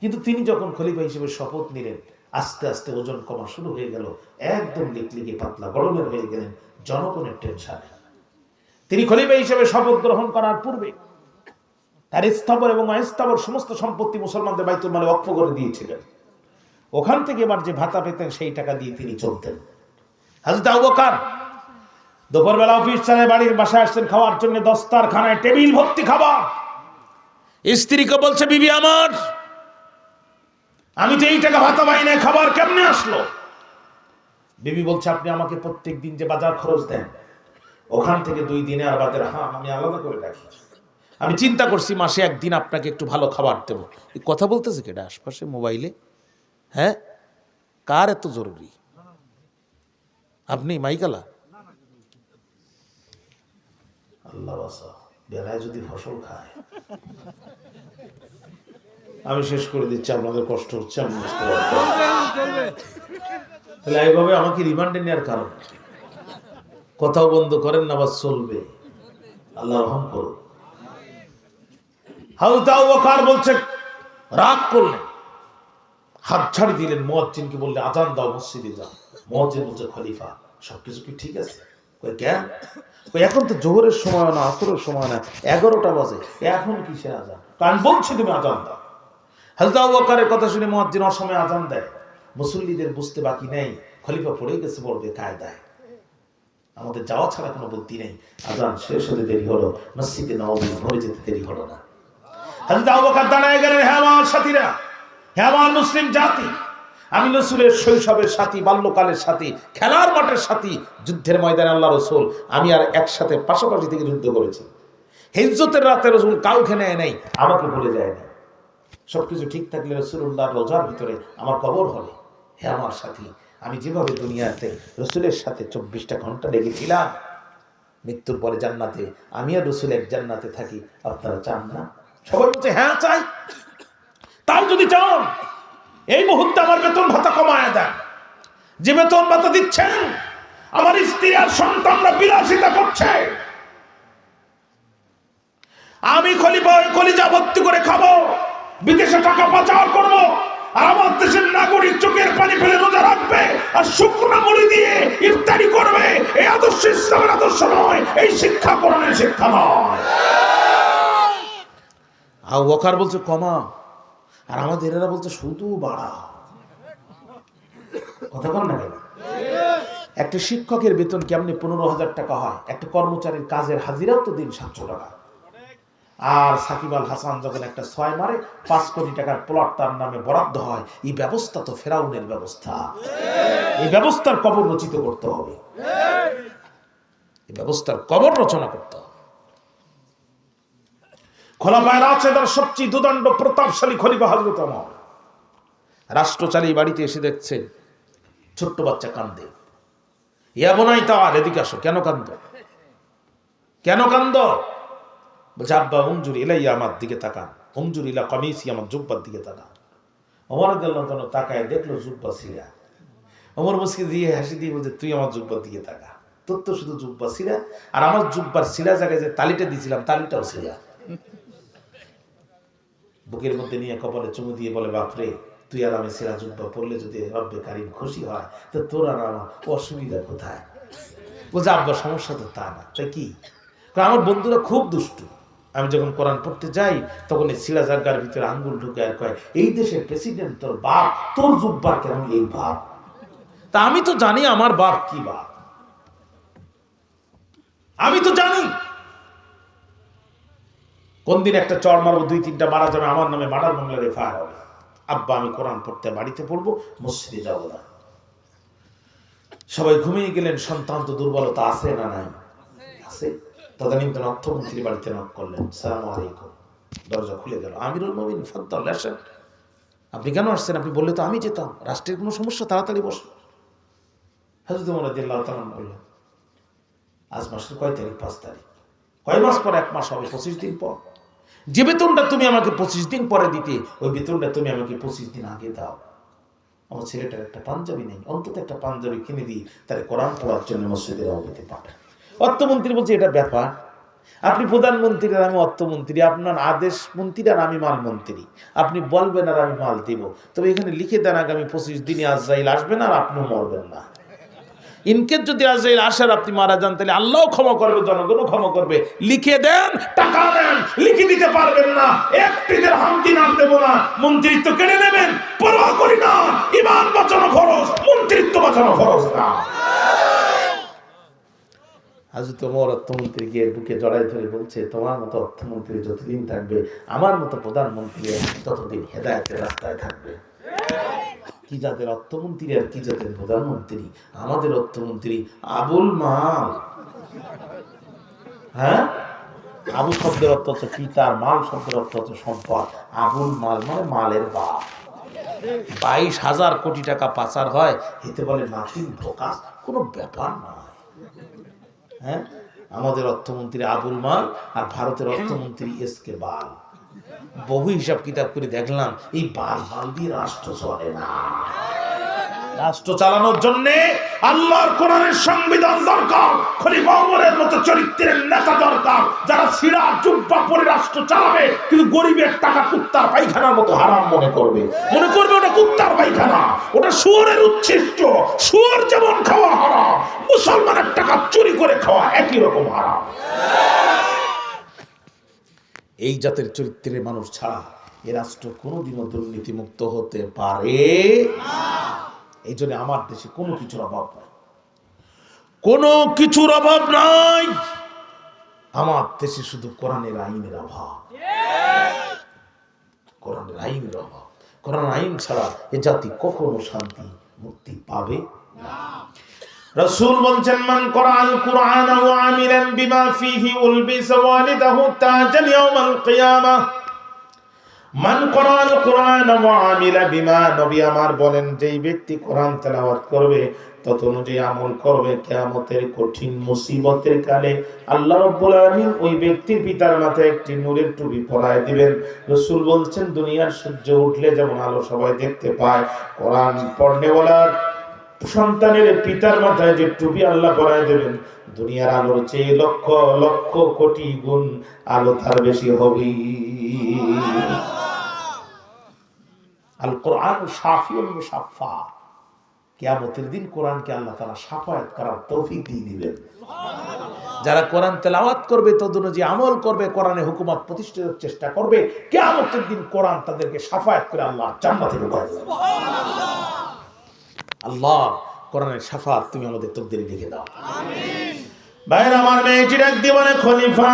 কিন্তু তিনি যখন খলিফা হিসেবে শপথ নিলেন, আস্তে আস্তে ওজন কমা শুরু হয়ে গেল, একদম লিকলিকে পাতলা গরমের হয়ে গেলেন জনগণের টেনশনে। তিনি খলিফা হিসেবে শপথ গ্রহণ করার পূর্বে তার স্থাবর এবং অস্থাবর সমস্ত সম্পত্তি মুসলমানদের বাইতুল মালে ওয়াকফ করে দিয়েছিলেন। ওখান থেকে এবার যে ভাতা পেতেন সেই টাকা দিয়ে তিনি চলতেন। হযরত আবু বকর দুপুরবেলা অফিস ছেড়ে বাড়ির বাসায় আসছেন খাওয়ার জন্য, দস্তারখানায় টেবিল ভর্তি খাবার। স্ত্রীকে বলছে, বিবি আমার, আমি তো এই টাকা ভাতা পাই না, খাবার কেমনে আসলো? বিবি বলছে, আপনি আমাকে প্রত্যেক দিন যে বাজার খরচ দেন ওখান থেকে 2 দিনে আর বাজার আমি আলাদা করে রাখি। আমি চিন্তা করছি মাসে একদিন আপনাকে একটু ভালো খাবার দেবো। এই কথা বলতেছে কেটা আশপাশে মোবাইলে? হ্যাঁ, কার এত জরুরি? আপনি মাইকালা? আল্লাহ বাসা, বেলায় যদি ফসল খায়। আমি শেষ করে দিচ্ছি, আপনাদের কষ্ট হচ্ছে আমি বুঝতে পারছি। তাহলে এইভাবে আমাকে রিমান্ডে নেওয়ার কারণ, কথাও বন্ধ করেন না, বাস চলবে। আল্লাহ রহম করুন। হযরত আবু বকর বলছে, রাগ করলেন, হাত ছাড়ি দিলেন, মুয়াজ্জিনকে বললে আজান দাও, মসজিদে যাও। মুয়াজ্জিন বলছে, খলিফা সবকিছু কি ঠিক আছে? কই কেন? কই এখন তো জোহরের সময় না, আসরের সময় না, 11টা বাজে, এখন কিসের আজান? কারণ বলছি তুমি আজান দাও। হযরত আবু বকরের কথা শুনে মুয়াজ্জিন অসময়ে আজান দেয়। মুসল্লিদের বুঝতে বাকি নেই, খলিফা পড়ে গেছে বলবে কায়দায়, আমাদের যাওয়া ছাড়া কোনো বুদ্ধি নেই। আজান শেষ হতে দেরি হলো, মসজিদে নববী ভরে যেতে দেরি হলো না। হযরত আবু বকর দাঁড়ায় গেলেন, হে আমার সাথীরা, হে আমার মুসলিম জাতি, আমি রাসূলের শৈশবের সাথী, বাল্যকালের সাথী, খেলার মাঠের সাথী, যুদ্ধের ময়দানে আল্লাহ রাসূল আমি আর একসাথে পাশাপাশি থেকে যুদ্ধ করেছি। হিজরতের রাতে রাসূল কাউকে নেয় নাই, আমাকে ভুলে যায়নি। সবকিছু ঠিক থাকলে রাসূলুল্লাহর রওজার ভিতরে আমার কবর হবে। হে আমার সাথী, আমি যেভাবে দুনিয়াতে রাসূলের সাথে 24টা ঘন্টা লেগেছিলাম, মৃত্যুর পরে জান্নাতে আমি আর রাসূল এক জান্নাতে থাকি, আপনারা চান না? সবাই বলছে হ্যাঁ চাই। তাই যদি চান এই মুহূর্তে আমার বেতন ভাতা কমায় দেন। যে বেতন ভাতা দিচ্ছেন আমার স্ত্রী আর সন্তানরা বিলাসিতা করছে, আমি খলিফা কলিজা ভর্তি করে খাবো, বিদেশে টাকা পাচার করবো, আর আমার দেশের নাগরিক চোখের পানি ফেলে রোজা রাখবে আর শুকনো মুড়ি দিয়ে ইফতারি করবে। এই আদর্শ ইসলামের আদর্শ নয়, এই শিক্ষা কোরআনের শিক্ষা নয়। আবু বকর বলছে কমা, আর আমাদের এরা বলছে শুধু বাড়া। কথা বল না কেন? একটা শিক্ষকের বেতন কেমনি 15,000 টাকা হয়? একটা কর্মচারীর কাজের হাজিরাও তো দিন 700 টাকা। আর সাকিব আল হাসান যখন একটা 6 মারে 5 কোটি টাকার প্লট তার নামে বরাদ্দ হয়। এই ব্যবস্থা তো ফেরাউনের ব্যবস্থা। এই ব্যবস্থার কবর রচিত করতে হবে, এই ব্যবস্থার কবর রচনা করতে হবে। খোলাফায়ে রাশেদার সবচেয়ে দুদণ্ড প্রতাপশালী খলিফা হযরত ওমর রাষ্ট্র চালিয়ে বাড়িতে এসে দেখছে ছোট্ট বাচ্চা কান্দে। ইয়া বোনাই তার, এদিকে আসো। কেন কান্দ? কেন কান্দ? বলছে আব্বা উনজুর ইলাইয়া, আমার দিকে তাকান। উনজুর ইলা কামিসি, আমার জুব্বার দিকে তাকান। ওমর রাদিয়াল্লাহু তাআলা তাকায় দেখলো জুব্বা ছিঁড়া। ওমর মুস্কি দিয়ে হাসি দিয়ে বলছে তুই আমার জুব্বার দিকে তাকা, তোর তো শুধু জুব্বা ছিঁড়া, আর আমার জুব্বার ছিঁড়া জায়গায় যে তালিটা দিয়েছিলাম তালিটাও ছিঁড়া। বুকের মধ্যে নিয়ে কপালে চুমু দিয়ে বলে বাপরে, তুই আর আমি ছিঁড়া জুব্বা পড়লে যদি রব্বে কারিম খুশি হয় তো তোর আর আমার অসুবিধা কোথায়? বলছে আব্বা সমস্যা তো তা না। তাই কি? আমার বন্ধুরা খুব দুষ্টু, আমি যখন কোরআন পড়তে যাই তখন এই ছিঁড়া জায়গার ভিতরে আঙ্গুল ঢুকে আর কয় এই দেশের প্রেসিডেন্ট তোর বাপ, তোর জুব্বার কেমন এই বাপ? তা আমি তো জানি আমার বাপ কি বাপ, আমি তো জানি। কোন দিন একটা চড় মারবো, 2-3টা মারা যাবে, আমার নামে মার্ডার মামলার এফআইআর হবে। আব্বা আমি কোরআন পড়তে বাড়িতে পড়বো, মসজিদে যাবো না। সবাই ঘুমিয়ে গেলেন। সন্তান তো দুর্বলতা আছে না নাই? আছে। তদানীন্তন অর্থমন্ত্রী বাড়িতে নক করলেন, সালাম আলাইকুম। দরজা খুলে গেল। আমিরুল মুমিনিন ফাদ্দাল আসেন। আপনি কেন আসছেন? আপনি বললে তো আমি যেতাম। রাষ্ট্রের কোনো সমস্যা? তাড়াতাড়ি বসুন। হযরত ওমর রাদিয়াল্লাহু তাআলা বললেন, আজ মাসের কয় তারিখ? 5 তারিখ। কয় মাস পর? 1 মাস হবে, 25 দিন পর। যে বেতনটা তুমি আমাকে 25 দিন পরে দিতে, ওই বেতনটা তুমি আমাকে 25 দিন আগে দাও। আমার ছেলেটার একটা পাঞ্জাবি নেই, অন্তত একটা পাঞ্জাবি কিনে দিই, তারে কোরআন পড়ার জন্য মসজিদে রওয়াতে পাঠান। অর্থমন্ত্রী বলছে, এটা ব্যাপার? আপনি প্রধানমন্ত্রী আর আমি অর্থমন্ত্রী, আপনার আদেশ মন্ত্রী আর আমি মালমন্ত্রী, আপনি বলবেন আর আমি মাল দিব। তবে এখানে লিখে দেন আগামী 25 দিনে আজরাইল আসবেন আর আপনিও মরবেন না। ইনকেস যদি আজরাইল আসার আপনি মারা যান, তাহলে আল্লাহও ক্ষমা করবে, জনগণও ক্ষমা করবে। লিখে দেন, টাকা দেন, লিখে দিতে পারবেন না, একটি দিরহাম দিনার দেব না, মন্ত্রিত্ব কেড়ে নেবেন, পরোয়া করি না। ঈমান বাঁচানো ফরজ, মন্ত্রিত্ব বাঁচানো ফরজ না। হযরত ওমর অর্থমন্ত্রী গিয়ে বুকে জড়াই ধরে বলছে, তোমার মতো অর্থমন্ত্রী যতদিন থাকবে, আমার মতো প্রধানমন্ত্রী ততদিন হেদায়েতের রাস্তায় থাকবে। কি জাতের অর্থমন্ত্রী আর কি জাতের প্রধানমন্ত্রী! আমাদের অর্থমন্ত্রী আবুল মাল। হ্যাঁ, আবু শব্দের অর্থ হচ্ছে পিতা, মাল শব্দের অর্থ হচ্ছে সম্পদ। আবুল মাল মানে মালের বাপ। 22,000 কোটি টাকা পাচার হয়, এতে বলে নাথিং ফোকাস, কোনো ব্যাপার নয়। হ্যাঁ, আমাদের অর্থমন্ত্রী আবুল মাল আর ভারতের অর্থমন্ত্রী এসকে বাল। বহু হিসাব কিতাব করে দেখলাম, এই বাল দিয়ে রাষ্ট্র চলে না। রাষ্ট্র চালানোর জন্য আল্লাহর কোরআনের সংবিধান দরকার, খলিফা ওমরের মতো চরিত্রের নেতা দরকার, যারা সিরা জুব্বা পরে রাষ্ট্র চালাবে, কিন্তু গরিবের টাকা কুত্তার পায়খানার মতো হারাম মনে করবে ওটা কুত্তার পায়খানা, ওটা শুয়োরের উচ্ছিষ্ট। শুয়োর যেমন খাওয়া হারাম, মুসলমানের টাকা চুরি করে খাওয়া একই রকম হারাম। এই জাতের চরিত্রের মানুষ ছাড়া এ রাষ্ট্র কোনোদিনও দুর্নীতিমুক্ত হতে পারে না। এই জন্য আমার দেশে কোনো কিছুর অভাব নাই, কোনো কিছুর অভাব নাই। আমার দেশে শুধু কোরআনের আইনের অভাব, কোরআনের আইনের অভাব। কোরআন আইন ছাড়া এ জাতি কখনো শান্তি মুক্তি পাবে না। রাসূল বলেন, মান কোরআন কুরআন ওয়া আমিলান বিমা ফিহি উলবিসা ওয়ালিদাহু তাজান ইয়াউমাল কিয়ামাহ। মান কোরআন কুরআন ওয়া আমিলা বিমা, নবী আমার বলেন, যেই ব্যক্তি কোরআন তেলাওয়াত করবে, তত অনুযায়ী আমল করবে, কিয়ামতের কঠিন মুসিবতের কালে আল্লাহ রাব্বুল আলামিন ওই ব্যক্তির পিতার মাথায় একটি নূরের টুপি পরায় দিবেন। রাসূল বলছেন, দুনিয়ার সূর্য উঠলে যেমন আলো সবাই দেখতে পায়, কোরআন পড়নেওয়ালার সন্তানের পিতার মাথায় যে টুপি আল্লাহ পরায় দেবেন, দুনিয়ার আলোর চেয়ে লক্ষ লক্ষ কোটি গুণ আলো তার বেশি হবে। আল কোরআন শাফিউল মুশাফফা, কিয়ামতের দিন কোরআনকে আল্লাহ তাআলা শাফায়াত করার তৌফিক দিয়ে দিবেন। যারা কোরআন তেলাওয়াত করবে, তদনুযায়ী আমল করবে, কোরআনে হুকুমত প্রতিষ্ঠার চেষ্টা করবে, কিয়ামতের দিন কোরআন তাদেরকে শাফায়াত করে আল্লাহ জান্নাতে ঢুকায় দেবেন। আল্লাহ কোরআনের শাফাত তুমি আমাদের তকদিরে লিখে দাও, আমিন। ভাইরা আমার, মেয়েটি ডাক দিয়ে বলে, খলিফা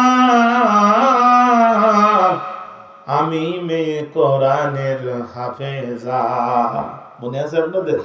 আমি মেয়ে কোরআনের হাফেজা। মনে আছে আপনাদের?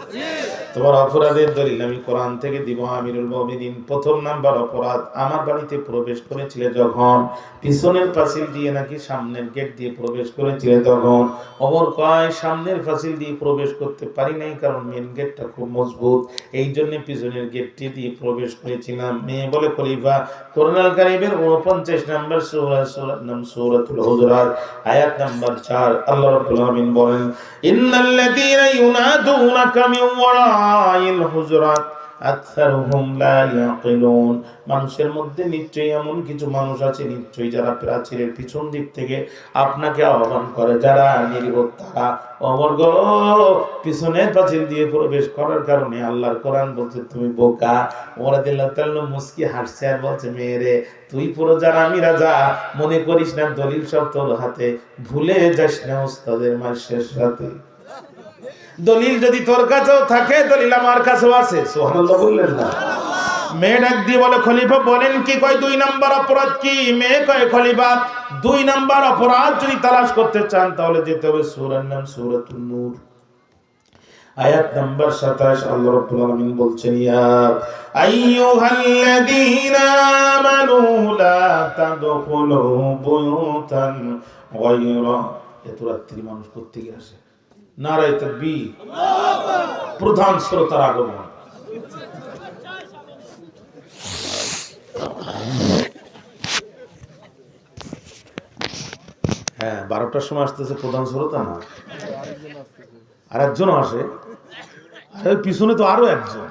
তোমার অপরাধের দলিল আমি কোরআন থেকে দিব। আমিরুল মুমিনিন, প্রথম নাম্বার অপরাধ, আমার বাড়িতে প্রবেশ করেছিলে যখন, পিছনের পাঁচিল দিয়ে নাকি সামনের গেট দিয়ে প্রবেশ করেছিলে তখন। ওমর কয়, সামনের পাঁচিল দিয়ে প্রবেশ করতে পারি নাই, কারণ মেন গেটটা খুব মজবুত, এই জন্য পিছনের গেটটি দিয়ে প্রবেশ করেছিলাম। মেয়ে বলে, খলিফা কোরআনুল কারীমের 49 নম্বর সূরা, সূরার নাম সূরাতুল হুজুরাত, আয়াত নাম্বার 4, আল্লাহ রাব্বুল আলামিন বলেন, ইন্নাল্লাযীনা ইউনাদুনাকা মিন ওয়ারাইল হুজুরাত আকসারুহুম লা ইয়াকিলুন। মানুষের মধ্যে নিশ্চয়ই এমন কিছু মানুষ আছে, নিশ্চয়ই যারা প্রাচীরের পিছন দিক থেকে আপনাকে আহ্বান করে, যারা নিরীহ, তারা ওমর গো পিছনের পাঁচিল দিয়ে প্রবেশ করার কারণে আল্লাহর কোরআন বলছে তুমি বোকা। ওমর রাদিয়াল্লাহু তাআলা মুস্কি হাসছে আর বলছে, মেয়েরে তুই পুরো জানা, আমি রাজা, মনে করিস না দলিল সব তোর হাতে, ভুলে যাস না ওস্তাদের মার শেষ রাতে। দলিল যদি তোর কাছেও থাকে, দলিল আমার কাছেও আছে। সুবহানাল্লাহ বললেন না? মেয়ে ডাক দিয়ে বলে খলিফা বলেন কি? কয় 2 নাম্বার অপরাধ কি? মেয়ে কয় খলিফা 2 নাম্বার অপরাধ যদি তালাশ করতে চান তাহলে যেতে হবে সূরার নাম সূরাতুন নূর, আয়াত নাম্বার 27। আল্লাহ রাব্বুল আলামিন বলছেন ইয়া আইয়ুহাল্লাযীনা আমানু লা তাদখুলু বুয়ুতান গায়রা। এত রাত্রি মানুষ কোত্থেকে আসে? নারায়ে তাকবীর, প্রধান শ্রোতার আগমন। হ্যাঁ, 12টার সময় আসতেছে প্রধান শ্রোতা না, আর একজন আসে, আর পিছনে তো আরো একজন।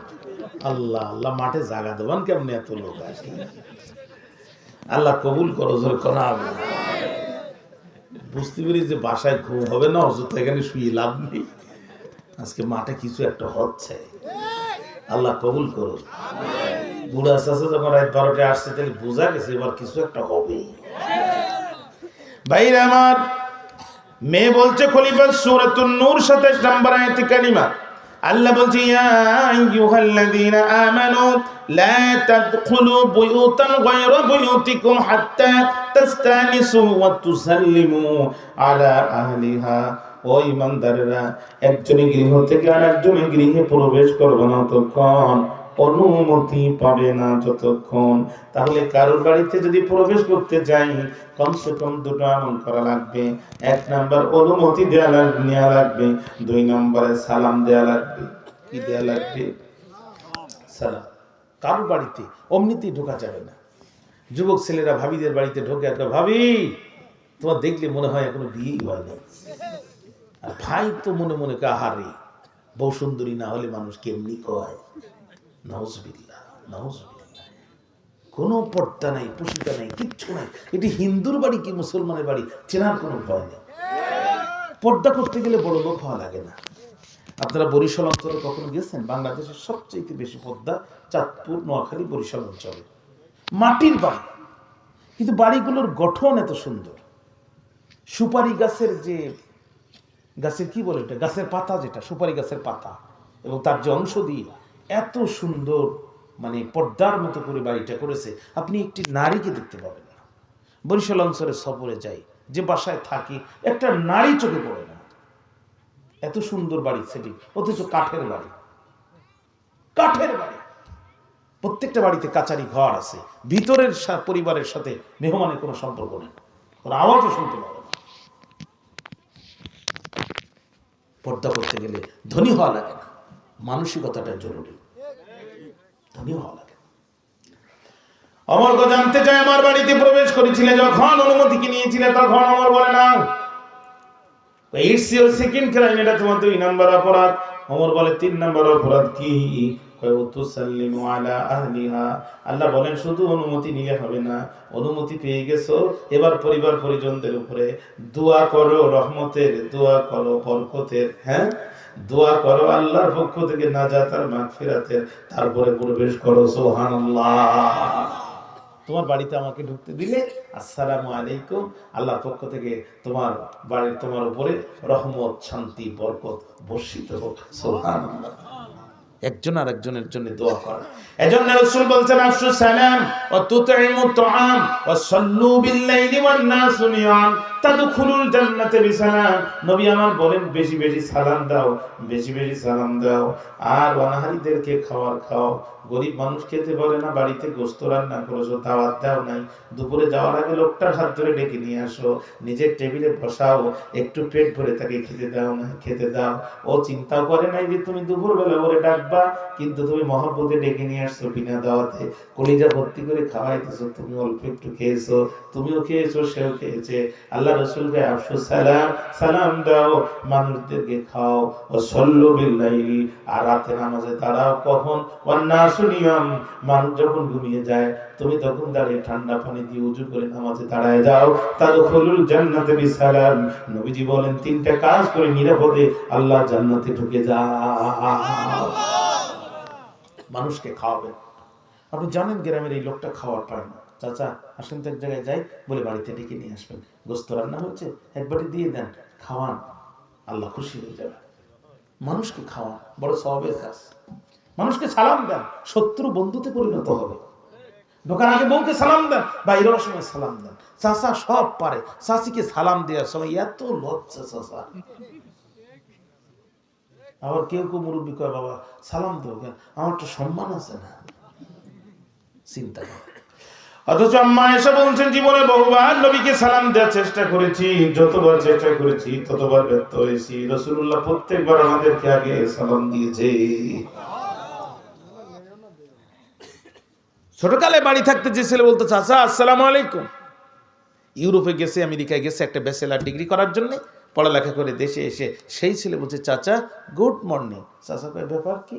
আল্লাহ আল্লাহ, মাঠে জায়গা দেবেন কেমনে এত লোক আসে? আল্লাহ কবুল করো, জোরে কোনা। বুঝতে পেরে যে বাসায় ঘুম হবে না, অযথা এখানে শুয়ে লাভ নেই। আজকে মাঠে কিছু একটা হচ্ছে, আল্লাহ কবুল করো। বুড়া চাচা যখন রাত 12টায় আসছে তাহলে বোঝা গেছে এবার কিছু একটা হবে। ভাইরা আমার, মেয়ে বলছে খলিফা সূরাতুন নূর 27 নম্বর আয়াতে কারিমা, আল্লাহ বলছে ইয়া আইয়ুহাল্লাযীনা আমানু লা তাদখুলু বুয়ুতান গায়রা বুয়ুতিকুম হাত্তা তাস্তানিসু ওয়া তুসাল্লিমু আলা আহলিহা। ও ঈমানদাররা, একজনের গৃহ থেকে আরেকজনের গৃহে প্রবেশ করবে না ততক্ষণ, অনুমতি পাবে না যতক্ষণ। তাহলে কারোর বাড়িতে যদি প্রবেশ করতে যাই কমসে কম 2টো আমল করা লাগবে। 1 নাম্বার অনুমতি নেওয়া লাগবে, 2 নম্বরে সালাম দেওয়া লাগবে। কি দেওয়া লাগবে? সালাম। কারোর বাড়িতে অমনিতেই ঢোকা যাবে না। যুবক ছেলেরা ভাবিদের বাড়িতে ঢোকে, একটা ভাবি তোমার দেখলে মনে হয় এখনো বিয়েই হয়নি, আর ভাই তো মনে মনে কাহারে বউ সুন্দরী না হলে মানুষ কেমনি কয়। নাউজুবিল্লাহ, নাউজুবিল্লাহ। কোনো পর্দা নাই, পুষিতা নাই, কিচ্ছু নাই। এটি হিন্দুর বাড়ি কি মুসলমানের বাড়ি চেনার কোনো ভয় নেই। পর্দা করতে গেলে বড় লোক হওয়া লাগে না। আপনারা বরিশাল অঞ্চলে কখনো গেছেন? বাংলাদেশের সবচেয়ে বেশি পর্দা চাঁদপুর, নোয়াখালী, বরিশাল অঞ্চলে। মাটির বাড়ি, কিন্তু বাড়িগুলোর গঠন এত সুন্দর। সুপারি গাছের যে গাছের কি বলে এটা, গাছের পাতা, যেটা সুপারি গাছের পাতা, এবং তার যে অংশ দিয়ে এত সুন্দর মানে পর্দার মতো করে বাড়িটা করেছে, আপনি একটি নারীকে দেখতে পাবেন না। বরিশাল অঞ্চলে সফরে যাই, যে বাসায় থাকি, একটা নারী চোখে পড়ে না। এত সুন্দর বাড়ি সেটি, অথচ কাঠের বাড়ি, কাঠের বাড়ি। প্রত্যেকটা বাড়িতে কাচারি ঘর আছে, ভিতরের পরিবারের সাথে মেহমানের কোনো সম্পর্ক নেই, কোনো আওয়াজও শুনতে পাবে না। পর্দা করতে গেলে ধনী হওয়া লাগে না, মানসিকতাটা জরুরি। ধনী হওয়া লাগে। অমর গো জানতে চাই, আমার বাড়িতে প্রবেশ করেছিলে যখন, অনুমতি কি নিয়েছিলে তখন? অমর বলে না, ইটস ইওর সেকেন্ড ক্রাইম, এটা তোমার 2 নাম্বার অপরাধ। অমর বলে 3 নাম্বার অপরাধ কি? তুসাল্লিমু আলা আহলিহা। আল্লাহ বলেন শুধু অনুমতি নিলে হবে না, অনুমতি পেয়ে গেছো, এবার পরিবার পরিজনদের উপরে দোয়া করো, রহমতের দোয়া করো, বরকতের, হ্যাঁ দোয়া করো, আল্লাহর পক্ষ থেকে নাজাত আর মাগফিরাতের, তারপরে প্রবেশ করো। সুবহানাল্লাহ। তোমার বাড়িতে আমাকে ঢুকতে দিলে আসসালামু আলাইকুম, আল্লাহর পক্ষ থেকে তোমার বাড়ির তোমার উপরে রহমত, শান্তি, বরকত বর্ষিত হোক। সুবহানাল্লাহ। একজন আর একজনের জন্য দোয়া করা। এজন্য রাসূল বলেছেন আফসুস সালাম ওয়া তুতঈমুত তুআম ওয়া সাল্লু বিল-লাইলি ওয়ান-নাসু নিয়াম তাদখুলুল জান্নাতা বিসালাম। নবী আমার বলেন বেশি বেশি সালাম দাও, বেশি বেশি সালাম দাও, আর অনাহারীদেরকে খাবার খাও। গরিব মানুষ খেতে পারে না, বাড়িতে গোশত রান্না করেছো, দাওয়াত দাও নাই, দুপুরে যাওয়ার আগে লোকটার হাত ধরে ডেকে নিয়ে আসো, নিজের টেবিলে বসাও, একটু পেট ভরে তাকে খেতে দাও, না খেতে দাও। ও চিন্তাও করে নাই যে তুমি দুপুরবেলা করে ডাকবা, কিন্তু তুমি মহব্বতে ডেকে নিয়ে আসছো বিনা দাওয়াতে, কলিজা ভর্তি করে খাওয়াইতেছো, তুমি অল্প একটু খেয়েছো, তুমিও খেয়েছো, সেও খেয়েছে। আল্লাহ রাসূলকে আফসুস সালাম, সালাম দাও, মানুষদেরকে খাও। ও সাল্লু বিল-লাইলি, আর রাতে নামাজে দাঁড়াও। কখন? ওয়ান-নাসু নিয়াম, মানুষ যখন ঘুমিয়ে যায় তুমি তখন দাঁড়িয়ে ঠান্ডা পানি দিয়ে উযু করে নামাজে দাঁড়ায় যাও। তাদখুলুল জান্নাতা বিসালাম। নবীজি বলেন 3টা কাজ করে নিরাপদে আল্লাহ জান্নাতে ঢুকে যাও। মানুষকে খাওয়াবেন। আপনি জানেন গ্রামের এই লোকটা খাওয়ার পায় না, চাচা আসেন তো এক জায়গায় যাই, বলে বাড়িতে ডেকে নিয়ে আসবেন, গোশত রান্না হচ্ছে, এক বাটি দিয়ে দেন, খাওয়ান, আল্লাহ খুশি হয়ে যাবে। মানুষকে খাওয়ান বড় সওয়াবের কাজ। মানুষকে সালাম দেন, শত্রু বন্ধুতে পরিণত হবে। ঢোকার আগে বউকে সালাম দেন, বাইরের সময় সালাম দেন। চাচা সব পারে, চাচিকে সালাম দেওয়ার সময় এত লজ্জা চাচা। আবার কেউ কেউ মুরব্বী কয় বাবা সালাম দেবো কেন, আমার তো সম্মান আছে না, চিন্তা করে। অথচ আম্মা এসে বলছেন জীবনে বহুবার নবীকে সালাম দেওয়ার চেষ্টা করেছি, যতবার চেষ্টা করেছি ততবার ব্যর্থ হয়েছি। রাসূলুল্লাহ প্রত্যেকবার আমাদেরকে আগে সালাম দিয়েছে। ছোটকালে বাড়ি থাকতে যে ছেলে বলতো চাচা আসসালামু আলাইকুম, ইউরোপে গেছে, আমেরিকায় গেছে একটা ব্যাচেলার ডিগ্রি করার জন্য, পড়ালেখা করে দেশে এসে সেই ছেলে বলছে চাচা গুড মর্নিং। চাচা কয় ব্যাপার কি,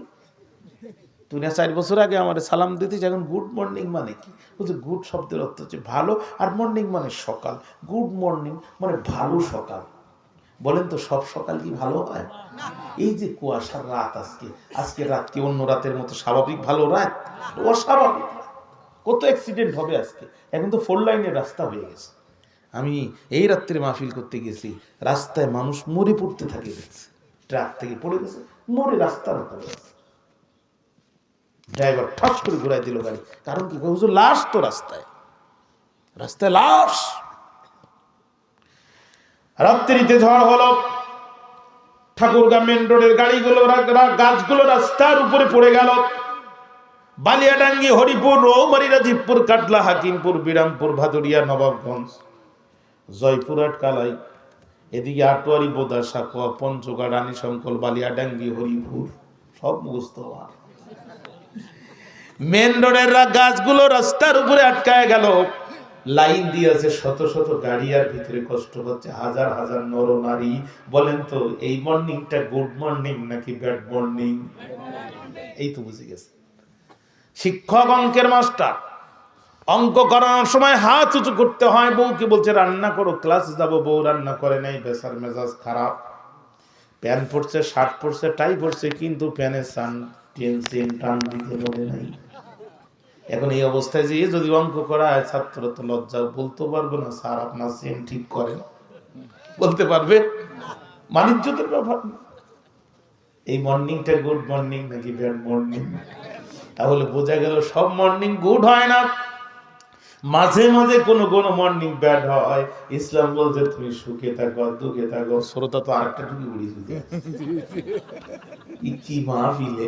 তুই না 4 বছর আগে আমার সালাম দিতিস, এখন গুড মর্নিং মানে কি? বলছে গুড শব্দের অর্থ হচ্ছে ভালো, আর মর্নিং মানে সকাল। গুড মর্নিং মানে ভালো সকাল। বলেন তো সব সকাল কি ভালো হয়? এই যে কুয়াশার রাত, আজকে রাত কি অন্য রাতের মতো স্বাভাবিক ভালো রাত? অস্বাভাবিক। কত অ্যাক্সিডেন্ট হবে আজকে। এখন তো 4 লাইনের রাস্তা হয়ে গেছে। আমি এই রাত্রে মাহফিল করতে গেছি, রাস্তায় মানুষ মরে পড়তে থাকে, গেছে ট্রাক থেকে পড়ে গেছে, মরে রাস্তার উপরে আছে। ড্রাইভার ঠাস করে ঘুরাই দিল গাড়ি, কারণ কি হুজুর লাশ তো রাস্তায়, রাস্তায় লাশ। রাত্রিতে ঝড় হলো, ঠাকুরগাঁ মেন রোডের গাড়িগুলো গাছগুলো রাস্তার উপরে পড়ে গেল। বালিয়াডাঙ্গি, হরিপুর, রৌমারী, রাজীবপুর, কাটলা, হাকিমপুর, বিরামপুর, ভাদুরিয়া, নবাবগঞ্জ, জয়পুরহাট, কালাই, এদিকে আটোয়ারি, বোদা, সাকুয়া, পঞ্চগড়, রানী শঙ্কর, বালিয়াডাঙ্গি, হরিপুর, সব মুখস্থ। মেন রোডের গাছগুলো রাস্তার উপরে আটকায় গেল। লাইন দিয়েছে শত শত গাড়ি, আর ভিতরে কষ্ট হচ্ছে হাজার হাজার নর নারী। বলেন তো এই মর্নিংটা গুড মর্নিং নাকি ব্যাড মর্নিং? এই তো বুঝে গেছে। শিক্ষক, অঙ্কের মাস্টার, অঙ্ক করানোর সময় হাত উঁচু করতে হয়, বউকে বলছে রান্না করো, ক্লাসে যাবো, বউ রান্না করে নাই, বেচার মেজাজ খারাপ। প্যান্ট পরছে, শার্ট পরছে, টাই পরছে, কিন্তু প্যানের টান দিতে মনে নাই। এখন এই অবস্থায় যে যদি অঙ্ক করা হয়, ছাত্র তো লজ্জা, বলতে পারবে না স্যার আপনার সেম ঠিক করেন, বলতে পারবে? মানিজ্যতের ব্যাপার। এই মর্নিংটা গুড মর্নিং নাকি ব্যাড মর্নিং? তাহলে বোঝা গেল সব মর্নিং গুড হয় না, মাঝে মাঝে কোনো কোনো মর্নিং ব্যাড হয়। ইসলাম বলছে তুমি সুখে থাকো, দুঃখে থাকো। শ্রোতা তো আরেকটা টুকি উড়িয়ে দিতে কি মাহফিলে।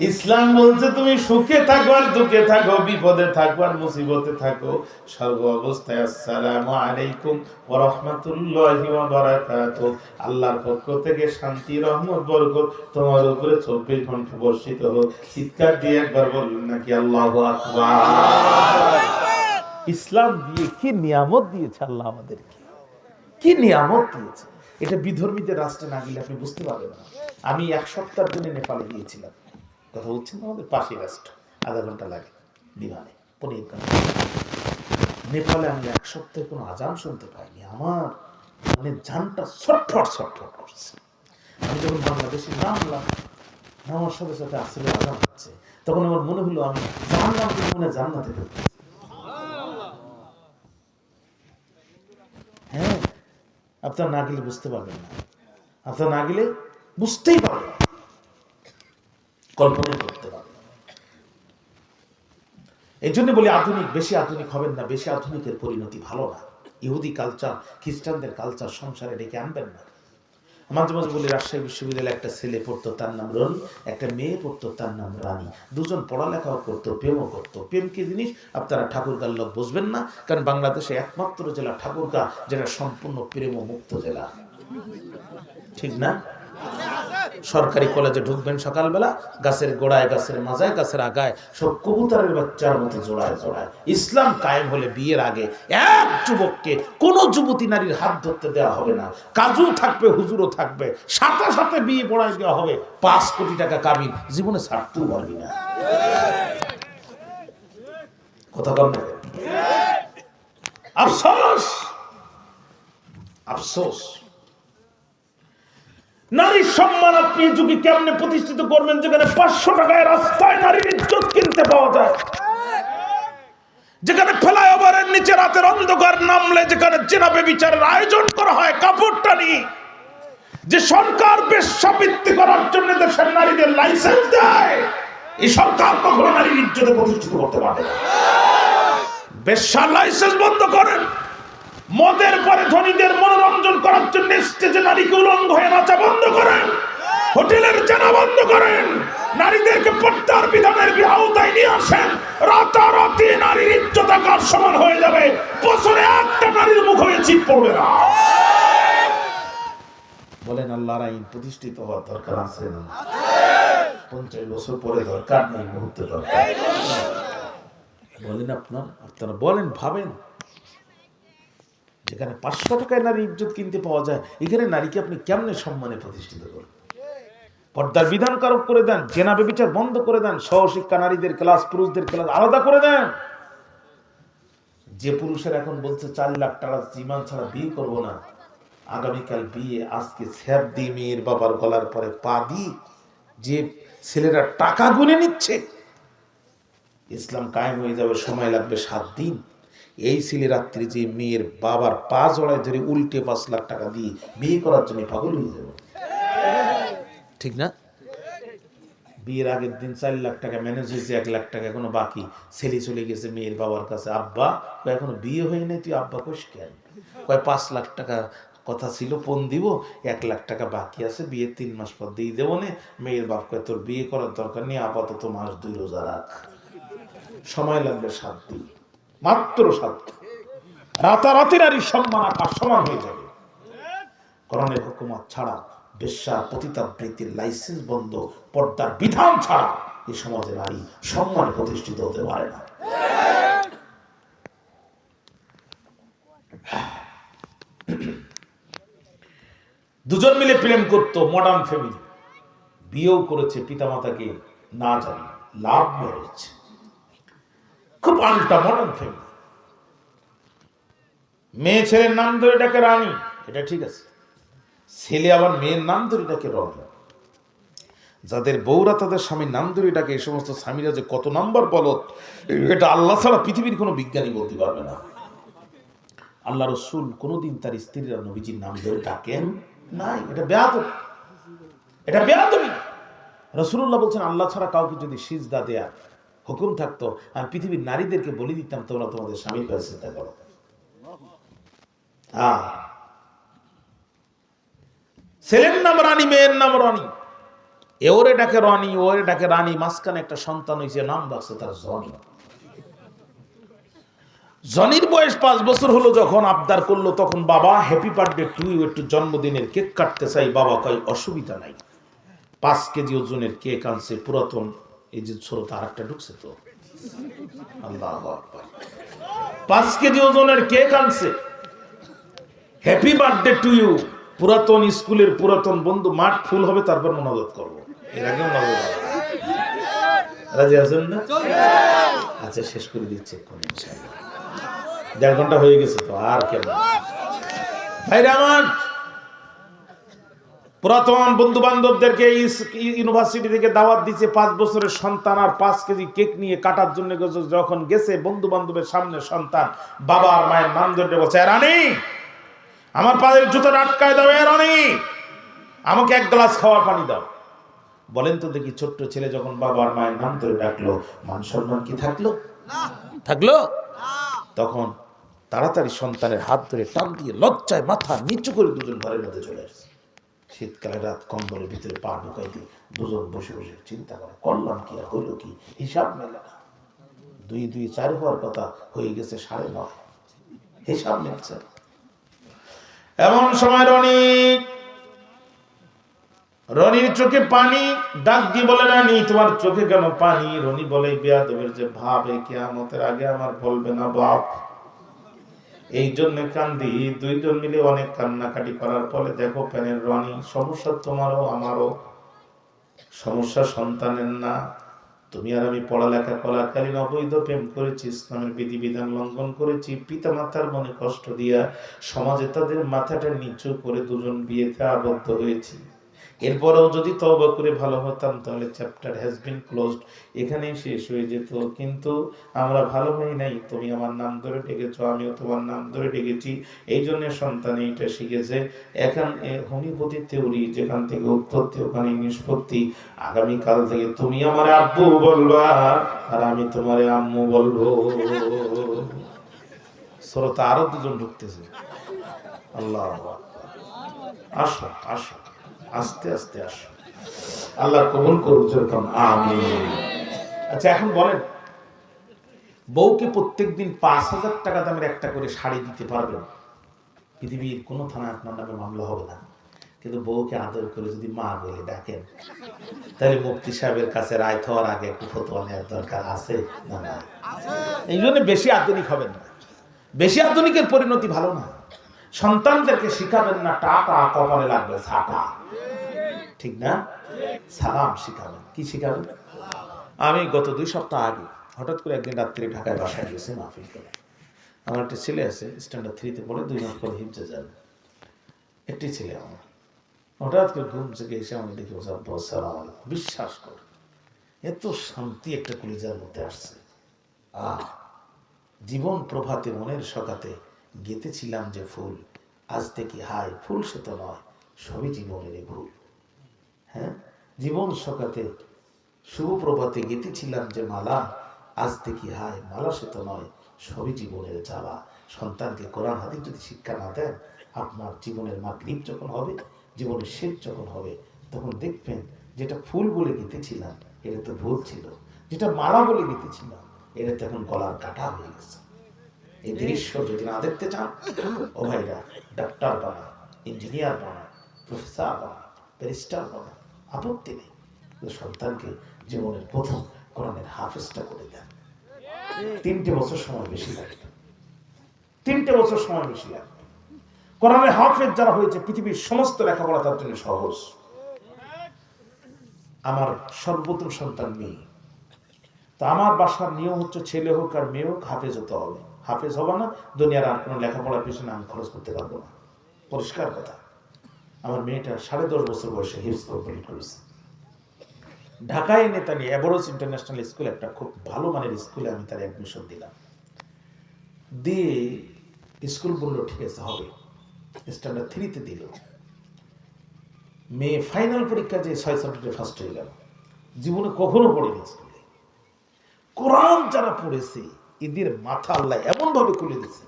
ইসলাম বলছে তুমি সুখে থাকো আর দুঃখে থাকো, বিপদে থাকো আর মুসিবতে থাকো, সর্ব অবস্থায় আসসালামু আলাইকুম ওয়া রাহমাতুল্লাহি ওয়া বারাকাতুহু, আল্লাহর পক্ষ থেকে শান্তি, রহমত, বরকত তোমার উপরে 24 ঘন্টা বর্ষিত হোক। চিৎকার দিয়ে একবার বলুন নাকি আল্লাহু আকবার। ইসলাম দিয়ে কি নিয়ামত দিয়েছে আল্লাহ আমাদেরকে, কি নিয়ামত দিয়েছে। এটা বিধর্মীদের রাষ্ট্রে না গেলে আপনি বুঝতে পারবেন না। আমি 1 সপ্তাহের জন্য নেপালে গিয়েছিলাম, কথা বলছেন আমাদের পাশের রাষ্ট্র, আধা ঘন্টা লাগে বিমানে, 15 ঘন্টা। নেপালে আমি 1 সপ্তাহে কোনো আজান শুনতে পাইনি, আমার মানে জানটা ছটফট ছটফট করছে। আমি যখন বাংলাদেশে নামলাম, নামার সাথে সাথে আসলে আজান হচ্ছে, তখন আমার মনে হলো আমি জানলাম কি মনে জান্নাতে ঢুকছি। হ্যাঁ, আপনার না গেলে বুঝতে পারবেন না, আপনার না গেলে বুঝতেই পারবেন, কল্পনা করতে পারবেন। এই জন্য বলি আধুনিক, বেশি আধুনিক হবেন না, বেশি আধুনিকের পরিণতি ভালো না। ইহুদি কালচার, খ্রিস্টানদের কালচার সংসারে ডেকে আনবেন না। মাঝে মাঝে বলি রাজশাহী বিশ্ববিদ্যালয়ে একটা ছেলে পড়তো, তার নাম রনি, একটা মেয়ে পড়তো, তার নাম রানী। দুজন পড়ালেখাও করতো, প্রেমও করতো। প্রেম কি জিনিস আপনারা ঠাকুরগাঁর লোক বুঝবেন না, কারণ বাংলাদেশে একমাত্র জেলা ঠাকুরগাঁ যেটা সম্পূর্ণ প্রেম মুক্ত জেলা, ঠিক না? সরকারি কলেজে ঢুকবেন সকালবেলা, গাছের গোড়ায়, গাছের মাজায়, গাছের আগায় সব কবুতরের বাচ্চার মতো জোড়ায় জোড়ায়। ইসলাম কায়েম হলে বিয়ের আগে এক যুবককে কোনো যুবতী নারীর হাত ধরতে দেওয়া হবে না। কাজু থাকবে, হুজুরও থাকবে, সাথে সাথে বিয়ে পড়ায় দেওয়া হবে। 5 কোটি টাকা কাবিন, জীবনে ছাড়তেও পারবি না। কথা বল না। আফসোস, আফসোস। নারীর সম্মান আপনি যুগে কেমনে প্রতিষ্ঠিত করবেন, যেখানে 500 টাকায় রাস্তায় নারীর ইজ্জত কিনতে পাওয়া যায়, যেখানে ফ্লাইওভারের নিচে রাতের অন্ধকার নামলে যেখানে জেনা ব্যভিচারের আয়োজন করা হয় কাপড় টানি, যে সরকার বেশ্যাবৃত্তি করার জন্য দেশের নারীদের লাইসেন্স দেয়, এই সরকার কখনো নারীর ইজ্জতে প্রতিষ্ঠিত করতে পারে না। বেশ্যার লাইসেন্স বন্ধ করেন। মদের পরে ধনীদের মনোরঞ্জন করার জন্য স্টেজে নারীকে উলঙ্গ হয়ে নাচা বন্ধ করেন। হোটেলের জানা বন্ধ করেন। নারীদেরকে পর্দার বিধানের আওতায় নিয়ে আসেন। রাতারাতি নারীর ইজ্জত আকাশ সমান হয়ে যাবে। বছরে একটা নারীর মুখ হয়ে চিপ পড়বে না। বলেন আল্লাহর আইন প্রতিষ্ঠিত হওয়ার দরকার আছে না? 50 বছর পরে দরকার নেই, মুহূর্তে দরকার। বলেন আপনারা বলেন, ভাবেন। যেখানে 500 টাকায় নারী ইজ্জত কিনতে পাওয়া যায়, এখানে নারীকে আপনি কেমনে সম্মানে প্রতিষ্ঠিত করেন? পর্দার বিধান কারক করে দেন, জেনা ব্যভিচার বন্ধ করে দেন, সহশিক্ষা নারীদের ক্লাস পুরুষদের ক্লাস আলাদা করে দেন। যে পুরুষের এখন বলছে 4 লাখ টাকা জীবন ছাড়া বিয়ে করব না, আগামীকাল বিয়ে আজকে ছ্যাপ দিয়ে মেয়ের বাবার গলার পরে পা দিয়ে যে ছেলেরা টাকা গুনে নিচ্ছে, ইসলাম কায়েম হয়ে যাবে সময় লাগবে 7 দিন। এই ছেলে রাত্রি যে মেয়ের বাবার পা জড়ায় ধরে উল্টে 5 লাখ টাকা দিয়ে বিয়ে করার জন্য পাগল হয়ে যাবে, ঠিক না? বিয়ের আগের দিন 4 লাখ টাকা ম্যানেজ হয়েছে, 1 লাখ টাকা এখনো বাকি। ছেলে চলে গেছে মেয়ের বাবার কাছে, আব্বা এখনো বিয়ে হয় নাই, তুই আব্বা কোষ কেন? 5 লাখ টাকা কথা ছিল পণ দিব, 1 লাখ টাকা বাকি আছে, বিয়ে 3 মাস পর দিয়ে দেবো না। মেয়ের বাপ কয় তোর বিয়ে করার দরকার নেই, আপাতত মাস 2 রোজা রাখ, সময় লাগবে 7 দিন, মাত্র 7 দিন। রাতারাতি নারীর সম্মান আকাশ সমান হয়ে যাবে। কোরআনের হুকুমত ছাড়া, বেশ্যা পতিতাবৃত্তির লাইসেন্স বন্ধ, পর্দার বিধান ছাড়া এই সমাজে নারী সম্মানে প্রতিষ্ঠিত হতে পারে না। দুজন মিলে প্রেম করতো, মডার্ন ফ্যামিলি, বিয়েও করেছে পিতামাতাকে না জানি, লাভ ম্যারেজ, খুব আলটা মডার্ন ফ্যামিলি। মেয়ে ছেলের নাম ধরে ডাকে রানী, এটা ঠিক আছে। ছেলে আবার মেয়ের নাম ধরে ডাকে রনি। যাদের বউরা তাদের স্বামীর নাম ধরে ডাকে, এই সমস্ত স্বামীরা যে কত নাম্বার বলত, এটা আল্লাহ ছাড়া পৃথিবীর কোনো বিজ্ঞানী বলতে পারবে না। আল্লাহ রসুল কোনোদিন তার স্ত্রীরা নবীজির নাম ধরে ডাকেন নাই, এটা বেয়াদবি, এটা বেয়াদবি। রাসূলুল্লাহ বলছেন, আল্লাহ ছাড়া কাউকে যদি সিজদা দেয়া হুকুম থাকতো, আমি পৃথিবীর নারীদেরকে বলে দিতাম তোমরা তোমাদের স্বামীর কাছে সিজদা করো। ছেলের নাম রানী, মেয়ের নাম রানী, ওরে ডাকে রানী, ওরে ডাকে রানী, মাঝখানে একটা সন্তান হয়েছে, নাম রাখছে তার জনি। জনির বয়স 5 বছর হলো, যখন আবদার করলো তখন বাবা হ্যাপি বার্থডে টু ইউ, একটু জন্মদিনের কেক কাটতে চাই। বাবা কয় অসুবিধা নাই। 5 কেজি ওজনের কেক আনছে, পুরাতন, এই যে ছোট আর একটা ঢুকছে তো, আল্লাহু আকবার, 5 কেজি ওজনের কেক আনছে, হ্যাপি বার্থডে টু ইউ। পুরাতন স্কুলের পুরাতন বন্ধু, মাঠ ফুল হবে তারপর মোনাজাত করবো, এর আগে মোনাজাত রাজি আছেন না? আচ্ছা শেষ করে দিচ্ছে, 1.5 ঘন্টা হয়ে গেছে তো, আর কেমন ভাইরা আমার। পুরাতন বন্ধু বান্ধবদেরকে ইউনিভার্সিটি থেকে দাওয়াত দিচ্ছে, 5 বছরের সন্তান আর 5 কেজি কেক নিয়ে কাটার জন্য যখন গেছে, বন্ধু বান্ধবের সামনে সন্তান বাবা আর মায়ের নাম ধরে বলছে, রানী আমার পায়ের জুতোটা আটকায় দাও, রানী আমাকে 1 গ্লাস খাওয়ার পানি দাও। বলেন তো দেখি, ছোট্ট ছেলে যখন বাবা আর মায়ের নাম ধরে ডাকলো, মান সম্মান কি থাকলো? থাকলো? তখন তাড়াতাড়ি সন্তানের হাত ধরে টান দিয়ে লজ্জায় মাথা নিচু করে দুজন ঘরের মধ্যে চলে আসছে। শীতকালে রাত, কম্বলের ভিতরে পা ঢুকাই দিয়ে দুজন বসে বসে চিন্তা করে, করলাম কি আর হইল কি, হিসাব মেলে না। 2 2 4 হওয়ার কথা, হয়ে গেছে 9.5, হিসাব মিলছে। এমন সময় রনির চোখে পানি, ডাক দিয়ে বলে, রানী তোমার চোখে কেন পানি? রনি বলে, বেয়াদবের যে ভাব, এই কিয়ামতের আগে আমার বলবে না বাপ, এই জন্য কান্দি। 2 জন মিলে অনেক কান্নাকাটি করার পরে দেখো প্যানের রনি, সমস্যা তোমারও আমারও, সমস্যা সন্তানের না। তুমি আর আমি পড়ালেখা করাকালীন অবৈধ প্রেম করেছি, ইসলামের বিধিবিধান লঙ্ঘন করেছি, পিতা মাতার মনে কষ্ট দিয়া সমাজে তাদের মাথাটা নিচু করে 2জন বিয়েতে আবদ্ধ হয়েছি। এরপরেও যদি তওবা করে ভালো হতাম তাহলে চ্যাপ্টার হ্যাজ বিন ক্লোজড, এখানেই শেষ হয়ে যেত। কিন্তু আমরা ভালো হই নাই, তুমি আমার নাম ধরে ডেকেছো, আমিও তোমার নাম ধরে ডেকেছি, এই জন্য সন্তান এইটা শিখেছে। এখন হোমিওপ্যাথি থিওরি, যেখান থেকে উৎপত্তি ওখানে নিষ্পত্তি। আগামীকাল থেকে তুমি আমার আব্বু বলবা আর আমি তোমার আম্মু বলবো। শ্রোতা আরো দুজন ঢুকতেছে। আল্লাহ, আসো আসো, আস্তে আস্তে আসো, আল্লাহ কবুল করুক, যেরকম আমিন। আচ্ছা এখন বলেন, বউকে প্রত্যেকদিন 5,000 টাকা দামের একটা করে শাড়ি দিতে পারবেন? পৃথিবীর কোনো থানায় আপনার নামে মামলা হবে না। কিন্তু বউকে আদর করে যদি মা বলে ডাকেন, তাহলে মুফতি সাহেবের কাছে রায় হওয়ার আগে একটু ফতোয়া নেওয়ার দরকার আছে না? না। এই জন্য বেশি আধুনিক হবেন না, বেশি আধুনিকের পরিণতি ভালো না। সন্তানদেরকে শিখাবেন না টাকা কপালে লাগবে ছাটা, ঠিক না? সালাম শিখাবেন। কি শিখাবেন? আমি গত 2 সপ্তাহ আগে হঠাৎ করে একদিন রাত্রে ঢাকায় বাসায় গেছি মাহফিল করে। আমার একটা ছেলে আছে, স্ট্যান্ডার্ড 3-তে পড়ে, 2 মাস পরে হিফজে যাবে। একটি ছেলে আমার, হঠাৎ করে ঘুম থেকে এসে আমি দেখি সালাম আলাইকুম। বিশ্বাস কর, এত শান্তি একটা কলিজার মধ্যে আসছে। জীবন প্রভাতে মনের সকাতে গেতেছিলাম যে ফুল, আজ দেখি হায় ফুল সে তো নয়, সবই জীবনেরই ভুল। হ্যাঁ, জীবন সকাতে শুভ প্রভাতে গেতেছিলাম যে মালা, আজ দেখি হায় মালা সে তো নয়, সবই জীবনের জ্বালা। সন্তানকে কোরআন হাদিস যদি শিক্ষা না দেন, আপনার জীবনের মাগরিব যখন হবে, জীবনের শেষ যখন হবে, তখন দেখবেন যেটা ফুল বলে গেতেছিলাম এটা তো ভুল ছিল, যেটা মালা বলে গেতেছিলাম এটা তো এখন গলার কাটা হয়ে গেছে। এই দৃশ্য যদি না দেখতে চান, ও ভাইরা, ডাক্তার বানা, ইঞ্জিনিয়ার বানা, প্রফেসর বানা, ব্যারিস্টার বানা, আপত্তি নেই। সন্তানকে জীবনের প্রথম কোরআনের হাফেজটা করে দেন। 3টে বছর সময় বেশি লাগবে, 3টে বছর সময় বেশি লাগবে। কোরআনের হাফেজ যারা হয়েছে, পৃথিবীর সমস্ত লেখাপড়া তার জন্য সহজ। আমার সর্বপ্রথম সন্তান মেয়ে, তো আমার বাসার নিয়ম হচ্ছে ছেলে হোক আর মেয়ে হোক হাফেজ হতে হবে। হাফেজ হবে না, দুনিয়ার আর কোনো লেখাপড়ার পিছনে আমি খরচ করতে পারবো না, পরিষ্কার কথা। আমার মেয়েটা 10.5 বছর বয়সে হিফজ কমপ্লিট করেছে। ঢাকায় এনে তাকে এভারেজ ইন্টারন্যাশনাল স্কুল, একটা খুব ভালো মানের স্কুলে আমি তার অ্যাডমিশন দিলাম। দিয়ে স্কুল বললো ঠিক আছে হবে, স্ট্যান্ডার্ড 3-তে দিল। মেয়ে ফাইনাল পরীক্ষা যে 6 সাবজেক্টে ফার্স্ট হয়ে গেল। জীবনে কখনো পড়েনি স্কুলে। কোরআন যারা পড়েছে এদের মাথা আল্লাহ এমন ভাবে খুলে দিচ্ছে,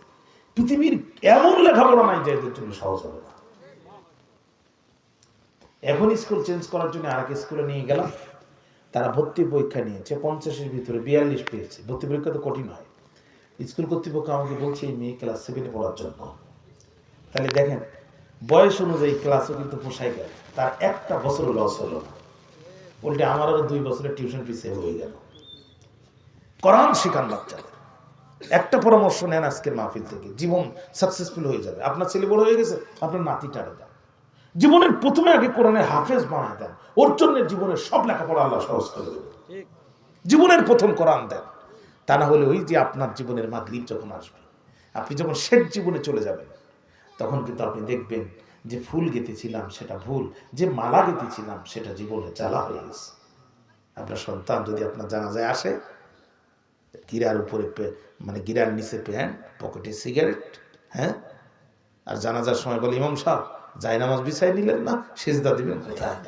পৃথিবীর এমন লেখাপড়া নাই যে এদের জন্য সহজ হবে না। এখন স্কুল চেঞ্জ করার জন্য আরেক স্কুলে নিয়ে গেলাম। তারা ভর্তি পরীক্ষা নিয়েছে, 50-এর ভিতরে 42 পেয়েছে। ভর্তি পরীক্ষা তো কঠিন হয়। স্কুল কর্তৃপক্ষ আমাকে বলছে এই মেয়ে ক্লাস 7-এ পড়ার জন্য। তাহলে দেখেন, বয়স অনুযায়ী ক্লাসও কিন্তু পোষায় গেল, তার একটা বছরও লস হলো না। উল্টে আমার আরো 2 বছরের টিউশন ফি সেভ হয়ে গেল। কোরআন শিখান বাচ্চাদের। একটা পরামর্শ নেন আজকের মাহফিল থেকে, জীবন সাকসেসফুল হয়ে যাবে। আপনার ছেলে বড় হয়ে গেছে, আপনার নাতিটারে দেন। জীবনের প্রথমে আগে কোরআনের হাফেজ বানায় দেন, ওর জন্য জীবনের সব লেখাপড়া আল্লাহ সহজ করে দেবে। জীবনের প্রথম কোরআন দেন, তা না হলে ওই যে আপনার জীবনের মাগরিব যখন আসবে, আপনি যখন শেষ জীবনে চলে যাবেন, তখন কিন্তু আপনি দেখবেন যে ফুল গেঁথেছিলাম সেটা ভুল, যে মালা গেঁথেছিলাম সেটা জীবনে জ্বালা হয়ে গেছে। আপনার সন্তান যদি আপনার জানাজায় আসে, গিরার উপরে মানে গিরার নিচে প্যান্ট, পকেটে সিগারেট, হ্যাঁ, আর জানাজার সময় বলে ইমাম সাহেব জায়নামাজ বিছাই নিলেন না, সিজদা দিবেন কোথায়?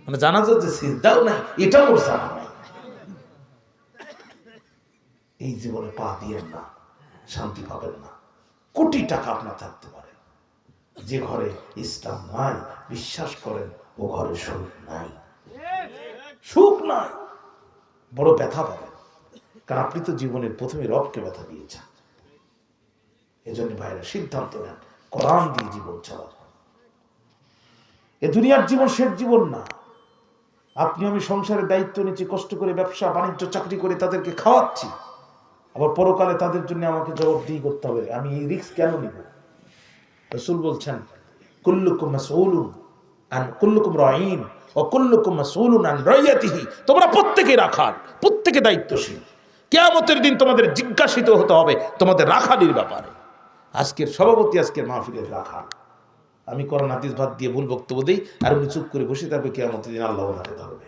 মানে জানাজার যে সিজদাও নাই, এটাও ওর জানা নাই। এই জীবনে পা দিয়েন না, শান্তি পাবেন না। কোটি টাকা আপনার থাকতে পারে, যে ঘরে ইসলাম নাই, বিশ্বাস করেন ও ঘরে সুখ নাই, সুখ নাই, বড় ব্যথা পাবেন। কারণ আপনি তো জীবনের প্রথমে রবকে ব্যথা দিয়েছেন। এজন্য ভাইরা সিদ্ধান্ত নেন কোরআন দিয়ে জীবন চালান। এ দুনিয়ার জীবন শেষ জীবন না। আপনি আমি সংসারের দায়িত্ব নিচ্ছি, কষ্ট করে ব্যবসা বাণিজ্য চাকরি করে তাদেরকে খাওয়াচ্ছি, আবার পরকালে তাদের জন্য আমাকে জবাবদিহি করতে হবে। আমি এই রিস্ক কেন নিব? রাসূল বলছেন কুল্লুকুম মাসউলুন আন কুল্লুকুম রাঈন ওয়া কুল্লুকুম মাসউলুন আন রাইয়াতিহি। তোমরা প্রত্যেকে রাখাল, প্রত্যেকে দায়িত্বশীল। কিয়ামতের দিন তোমাদের জিজ্ঞাসিত হতে হবে তোমাদের রাখালির ব্যাপারে। আজকের সভাপতি, আজকের মাহফিলের রাখাল, আমি কোরআন হাদিস বাদ দিয়ে ভুল বক্তব্য দিই আর উনি চুপ করে বসে থাকবে, কিয়ামতের দিন আল্লাহ ওনাকে ধরবে।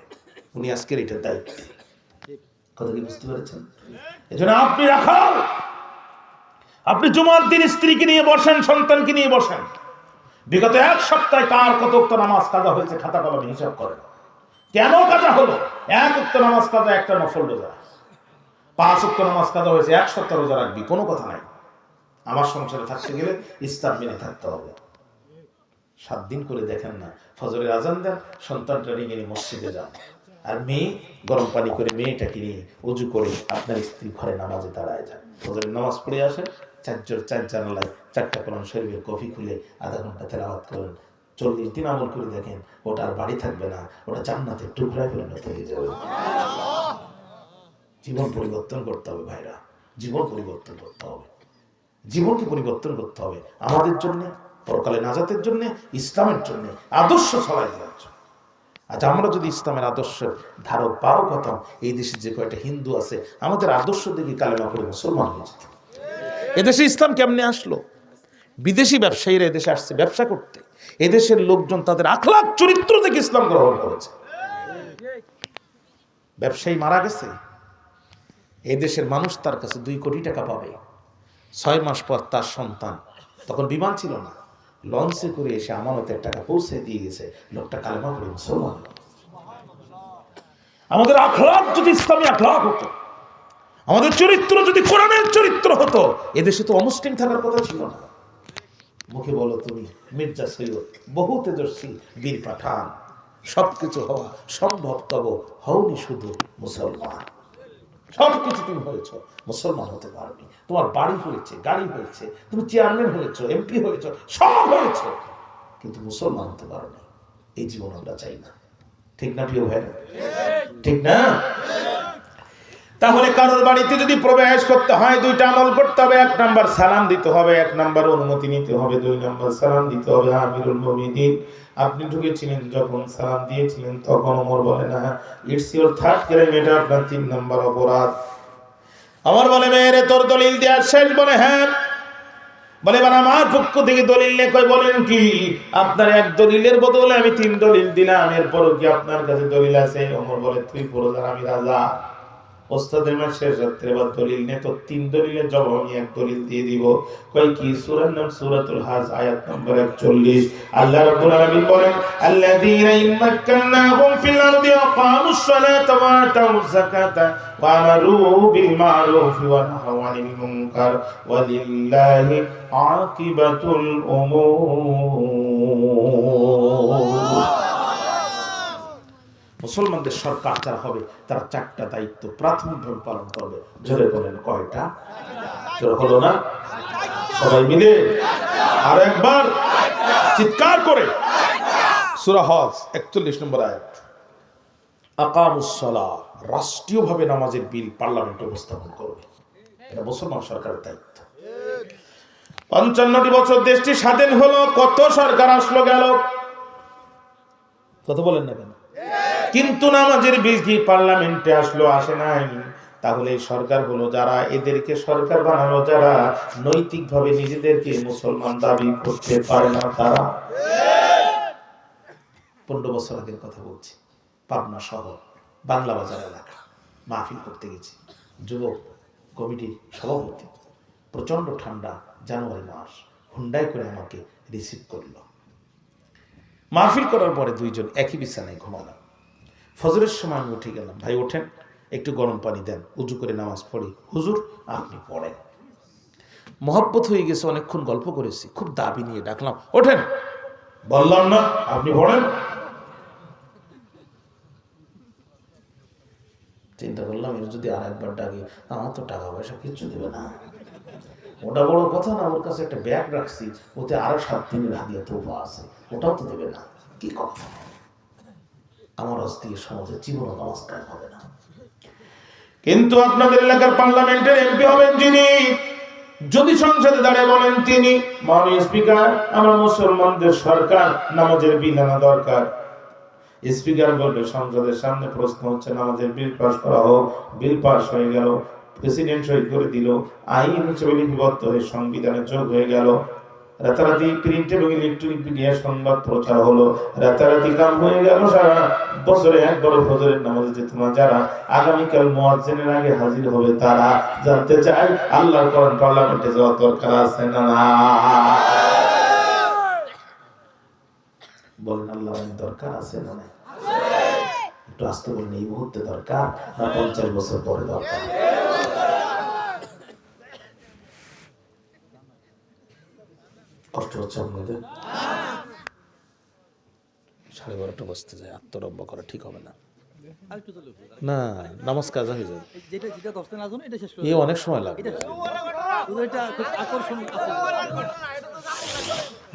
উনি আজকের এটার দায়িত্ব। কথা কি বুঝতে পেরেছেন? এজন্য আপনি রাখাল, আপনি জুমার দিন স্ত্রীকে নিয়ে বসেন, সন্তানকে নিয়ে বসেন, বিগত এক সপ্তাহে কার কত ওয়াক্ত নামাজ কাজা হয়েছে খাতা কলমে হিসাব করেন। কেন কাজা হলো? এক ওয়াক্ত নামাজ কাজা, একটা নফল রোজা। 5 ওয়াক্ত নামাজ কাজা হয়েছে, 1 সপ্তাহ রোজা রাখবি, কোনো কথা নাই। আমার সংসারে থাকতে গেলে ইসলাম মেনে থাকতে হবে। 7 দিন করে দেখেন না, ফজরের আজান দেন, সন্তানটা নিয়ে মসজিদে যান, আর মেয়ে গরম পানি করে মেয়েটাকে নিয়ে উজু করে আপনার স্ত্রী ঘরে নামাজে দাঁড়ায় যান। ফজরের নামাজ পড়ে আসেন, 4 জানালায় 4টা কোরআন শরীফের কফি খুলে আধা ঘন্টা তেলাওয়াত করেন। 40 দিন আমল করে দেখেন, ওটা আর বাড়ি থাকবে না, ওটা জান্নাতের টুকরায় পরিণত হয়ে যাবে। জীবন পরিবর্তন করতে হবে ভাইরা, জীবন পরিবর্তন করতে হবে, জীবনকে পরিবর্তন করতে হবে আমাদের জন্য, পরকালে নাজাতের জন্য, ইসলামের জন্য, আদর্শ ছড়াই দেওয়ার জন্য। আচ্ছা, আমরা যদি ইসলামের আদর্শ ধারক বারক হতাম, এই দেশে যে কয়টা হিন্দু আছে আমাদের আদর্শ দেখে কালেমা করে মুসলমান হয়ে যেত। এদেশে ইসলাম কেমনে আসলো? বিদেশি ব্যবসায়ীরা এদেশে আসছে ব্যবসা করতে, এদেশের লোকজন তাদের আখলাক চরিত্র থেকে ইসলাম গ্রহণ করেছে। ব্যবসায়ী মারা গেছে, এদেশের মানুষ তার কাছে 2 কোটি টাকা পাবে। 6 মাস পর তার সন্তান, তখন বিমান ছিল না, লঞ্চে করে এসে আমানতের টাকা পৌঁছে দিয়ে গেছে, লোকটা কালেমা করে মুসলমান। আমাদের আখলাক যদি ইসলামী আখলাক হতো, আমাদের চরিত্র যদি কোরআনের চরিত্র হতো, এদেশে তো অমুসলিম থাকার কথা ছিল না। মুখে বলো তুমি মির্জা সৈয়দ, বহু তেজস্বী বীর পাঠান, সবকিছু হওয়া সম্ভব, তব হওনি শুধু মুসলমান। সবকিছু তুমি হয়েছ, মুসলমান হতে পারবি। তোমার বাড়ি হয়েছে, গাড়ি হয়েছে, তুমি চেয়ারম্যান হয়েছো, এমপি হয়েছ, সব হয়েছে, কিন্তু মুসলমান হতে পারোনি। এই জীবন আমরা চাই না, ঠিক না প্রিয় ভাই? ঠিক না? তাহলে কারোর বাড়িতে যদি প্রবেশ করতে হয় 2টা আমল করতে হবে। 1 নাম্বার সালাম দিতে হবে, 1 নাম্বার অনুমতি নিতে হবে, 2 নাম্বার সালাম দিতে হবে। আমিরুল মুমিনিন, আপনি ঢুকেছিলেন যখন সালাম দিয়েছিলেন তখন ওমর বলে না, ইটস ইওর 3rd ক্রাইম, এটা আপনার 3 নাম্বার অপরাধ। ওমর বলে, মেরে তোর দলিল দেয়া শেষ? বলে হ্যাঁ। বলে এবার আমার পক্ষ থেকে দলিল নে। কই বলেন কি? আপনার 1 দলিলের বদলে আমি 3 দলিল দিলাম, এরপরও কি আপনার কাছে দলিল আছে? ওমর বলে, তুই ফৌজদার, আমি রাজা। ওস্তাদের মাঝে শেষ রাত্রে এবার দলিল নে, তো 3 দলিলের জবাব আমি 1 দলিল দিয়ে দিব। কই কি? সূরার নাম সূরাতুল হাজ, আয়াত নম্বর 41। আল্লাহ রাব্বুল আলামিন বলেন, আল্লাযীনা ইম্মাক্কানাহুম ফিল আরদি আকামুস সালাতা ওয়া আতাউয যাকাতা ওয়া আমারু বিল মা'রুফি ওয়া নাহাউ আনিল মুনকার ওয়া লিল্লাহি আকিবাতুল উমুর। মুসলমানদের সরকার যারা হবে তারা 4টা দায়িত্ব প্রাথমিকভাবে পালন করবে। জোরে বলেন কয়টা? জোরে হলো না? সবাই মিলে আর একবার চিৎকার করে। সূরা হজ 41 নম্বর আয়াত। আকামুস সালাহ, রাষ্ট্রীয়ভাবে নামাজের বিল পার্লামেন্টে উপস্থাপন করবে। এটা মুসলমান সরকারের দায়িত্ব। 55টি বছর দেশটি স্বাধীন হলো, কত সরকার আসলো গেল, কত বলেন না কেন? কিন্তু নামাজের বিল কি পার্লামেন্টে আসলো? আসে নাই। তাহলে এই সরকার হলো যারা, এদেরকে সরকার বানালো যারা নৈতিকভাবে নিজেদেরকে মুসলমান দাবি করতে পারে না, তারা। 15 বছর আগের কথা বলছি, পাবনা শহর বাংলা বাজার এলাকা মাহফিল করতে গেছি, যুবক কমিটির সভাপতি, প্রচন্ড ঠান্ডা, জানুয়ারি মাস, হুন্ডাই করে আমাকে রিসিভ করলো। মাহফিল করার পরে 2 জন একই বিছানায় ঘুমালাম। ফজরের সময় আমি উঠে গেলাম, ভাই ওঠেন, একটু গরম পানি দেন, উজু করে নামাজ পড়ি। হুজুর আপনি পড়েন। মহব্বত হয়ে গেছে, অনেকক্ষণ গল্প করেছি, খুব দাবি নিয়ে ডাকলাম, ওঠেন। বললাম না আপনি পড়েন। চিন্তা করলাম, এর যদি আর একবার ডাকি, আমার তো টাকা পয়সা কিচ্ছু দেবে না। ওটা বড় কথা না, ওর কাছে একটা ব্যাগ রাখছি, ওতে আরো 7 দিনের হাদিয়া তোফা আছে, ওটাও তো দেবে না। কি কথা? আমার অস্তির সমাজে জীবনও নামাজ কায়েম হবে না। কিন্তু আপনাদের এলাকার পার্লামেন্টের এমপি হবেন যিনি, যদি সংসদে দাঁড়িয়ে বলেন তিনি, মাননীয় স্পিকার, আমরা মুসলমানদের সরকার, নামাজের বিল আনা দরকার। স্পিকার বলবে, সংসদের সামনে প্রশ্ন হচ্ছে, নামাজের বিল পাস করা হোক। বিল পাস হয়ে গেল, প্রেসিডেন্ট সই করে দিল, আইন হিসেবে লিপিবদ্ধ হয়ে সংবিধানে যোগ হয়ে গেল। রাতারাতি প্রিন্ট এবং ইলেকট্রনিক মিডিয়া সংবাদ প্রচার হলো, রাতারাতি কাম হয়ে গেল। সারা বছরে একবার ফজরের নামাজে যেত না যারা, আগামীকাল মুয়াজ্জিনের আগে হাজির হবে তারা। জানতে চাই আল্লাহর কোরআন পার্লামেন্টে যাওয়ার দরকার আছে না? বলেন আল্লাহর দরকার আছে না? একটু আস্তে বলেন, এই মুহূর্তে দরকার না 50 বছর পরে দরকার? কষ্ট হচ্ছে আপনাদের? 12:30 বাজতে যায়, আত্মরব্য করা ঠিক হবে না। না, নামাজ কাজা হয়ে যাবে, এই অনেক সময় লাগবে।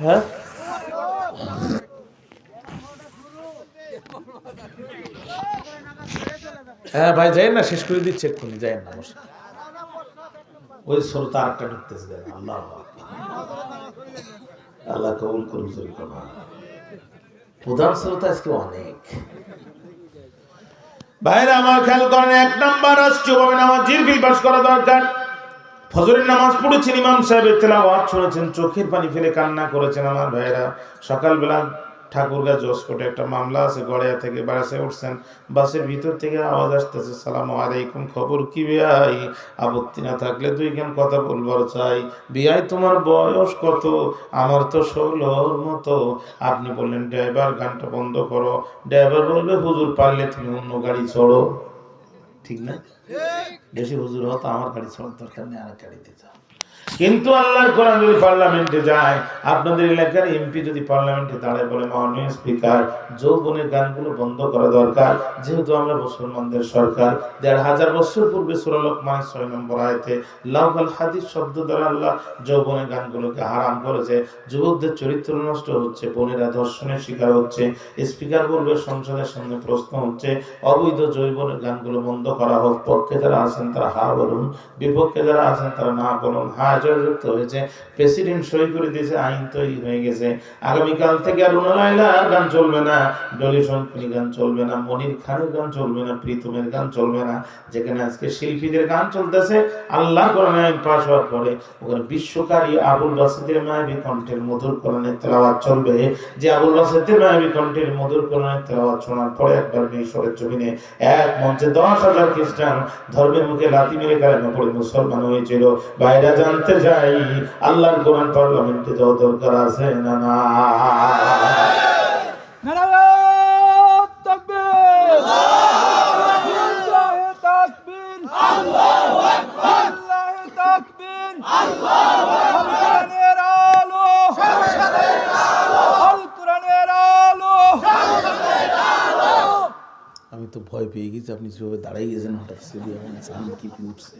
হ্যাঁ, হ্যাঁ ভাই যাই না, শেষ করে দিচ্ছে এক্ষুনি, যাই না বসে। ওই শ্রোতা আরেকটা ঢুকতেছে। আল্লাহ আল্লাহ কবুল করুন। প্রধান শ্রোতা আজকে অনেক। ভাইরা আমার খেয়াল করেন, 1 নাম্বার রাষ্ট্রীয়ভাবে নামাজ জিরবিল পাস করা দরকার। ফজরের নামাজ পড়েছেন, ইমাম সাহেবের তেলাওয়াত শুনেছেন, চোখের পানি ফেলে কান্না করেছেন। আমার ভাইরা সকালবেলা ঠাকুরগাঁ জসকোটে একটা মামলা আছে, গড়িয়া থেকে বাসে উঠছেন, বাসের ভিতর থেকে আওয়াজ আসতেছে, সালাম আলাইকুম, খবর কি বিয়াই? আপত্তি না থাকলে 2 গান কথা বলবার চাই। বিয়াই তোমার বয়স কত? আমার তো 16-র মতো। আপনি বললেন ড্রাইভার গানটা বন্ধ করো। ড্রাইভার বলবে হুজুর পারলে তুমি অন্য গাড়ি চড়ো। ঠিক না? বেশি হুজুর হতো আমার গাড়ি চড়ার দরকার নেই, আর গাড়িতে যাও। কিন্তু আল্লাহর কোরআন যদি পার্লামেন্টে যায়, আপনাদের এলাকার এমপি যদি পার্লামেন্টে দাঁড়ায় বলে, মাননীয় স্পিকার যৌবনের গানগুলো বন্ধ করা দরকার, যেহেতু আমরা মুসলমানদের সরকার। 1500 বছর পূর্বে সূরা লোকমানের 6 নম্বর আয়াতে লাউল হাদিস শব্দ দ্বারা আল্লাহ যৌবনের গানগুলোকে হারাম করেছে। যুবকদের চরিত্র নষ্ট হচ্ছে, বোনেরা ধর্ষণের শিকার হচ্ছে। স্পিকার বলবে, সংসদের সামনে প্রশ্ন হচ্ছে, অবৈধ যৌবনের গানগুলো বন্ধ করা হোক। পক্ষে যারা আছেন তারা হা বলুন, বিপক্ষে যারা আছেন তারা না বলুন। যুক্ত হয়েছে, প্রেসিডেন্ট সই করে দিয়েছে, আইন তৈরি হয়ে গেছে। আগামীকাল থেকে আর রুনালাইলার গান চলবে না, ডলি শঙ্করী গান চলবে না, মনির খানের গান চলবে না, প্রীতমের গান চলবে না। যেখানে আজকে শিল্পীদের গান চলতেছে, আল্লাহ কোরআন আইন পাস হওয়ার পরে ওখানে বিশ্বকারী আবুল বাসিতের মায়াবী কণ্ঠের মধুর কোরআনের তেলাওয়াত চলবে। যে আবুল বাসিতের মায়াবী কণ্ঠের মধুর কোরআনের তেলাওয়াত শোনার পরে একবার মিশরের জমিনে এক মঞ্চে 10,000 খ্রিস্টান ধর্মের মুখে লাথি মেরে কালেমা পড়ে মুসলমান হয়েছিল। বাইরে জানতে চাই আল্লাহর কোরআন পার্লামেন্টে যাওয়া দরকার আছে না? আমি তো ভয় পেয়ে গেছি, আপনি যেভাবে দাঁড়াই গেছেন হঠাৎ কি উঠছে।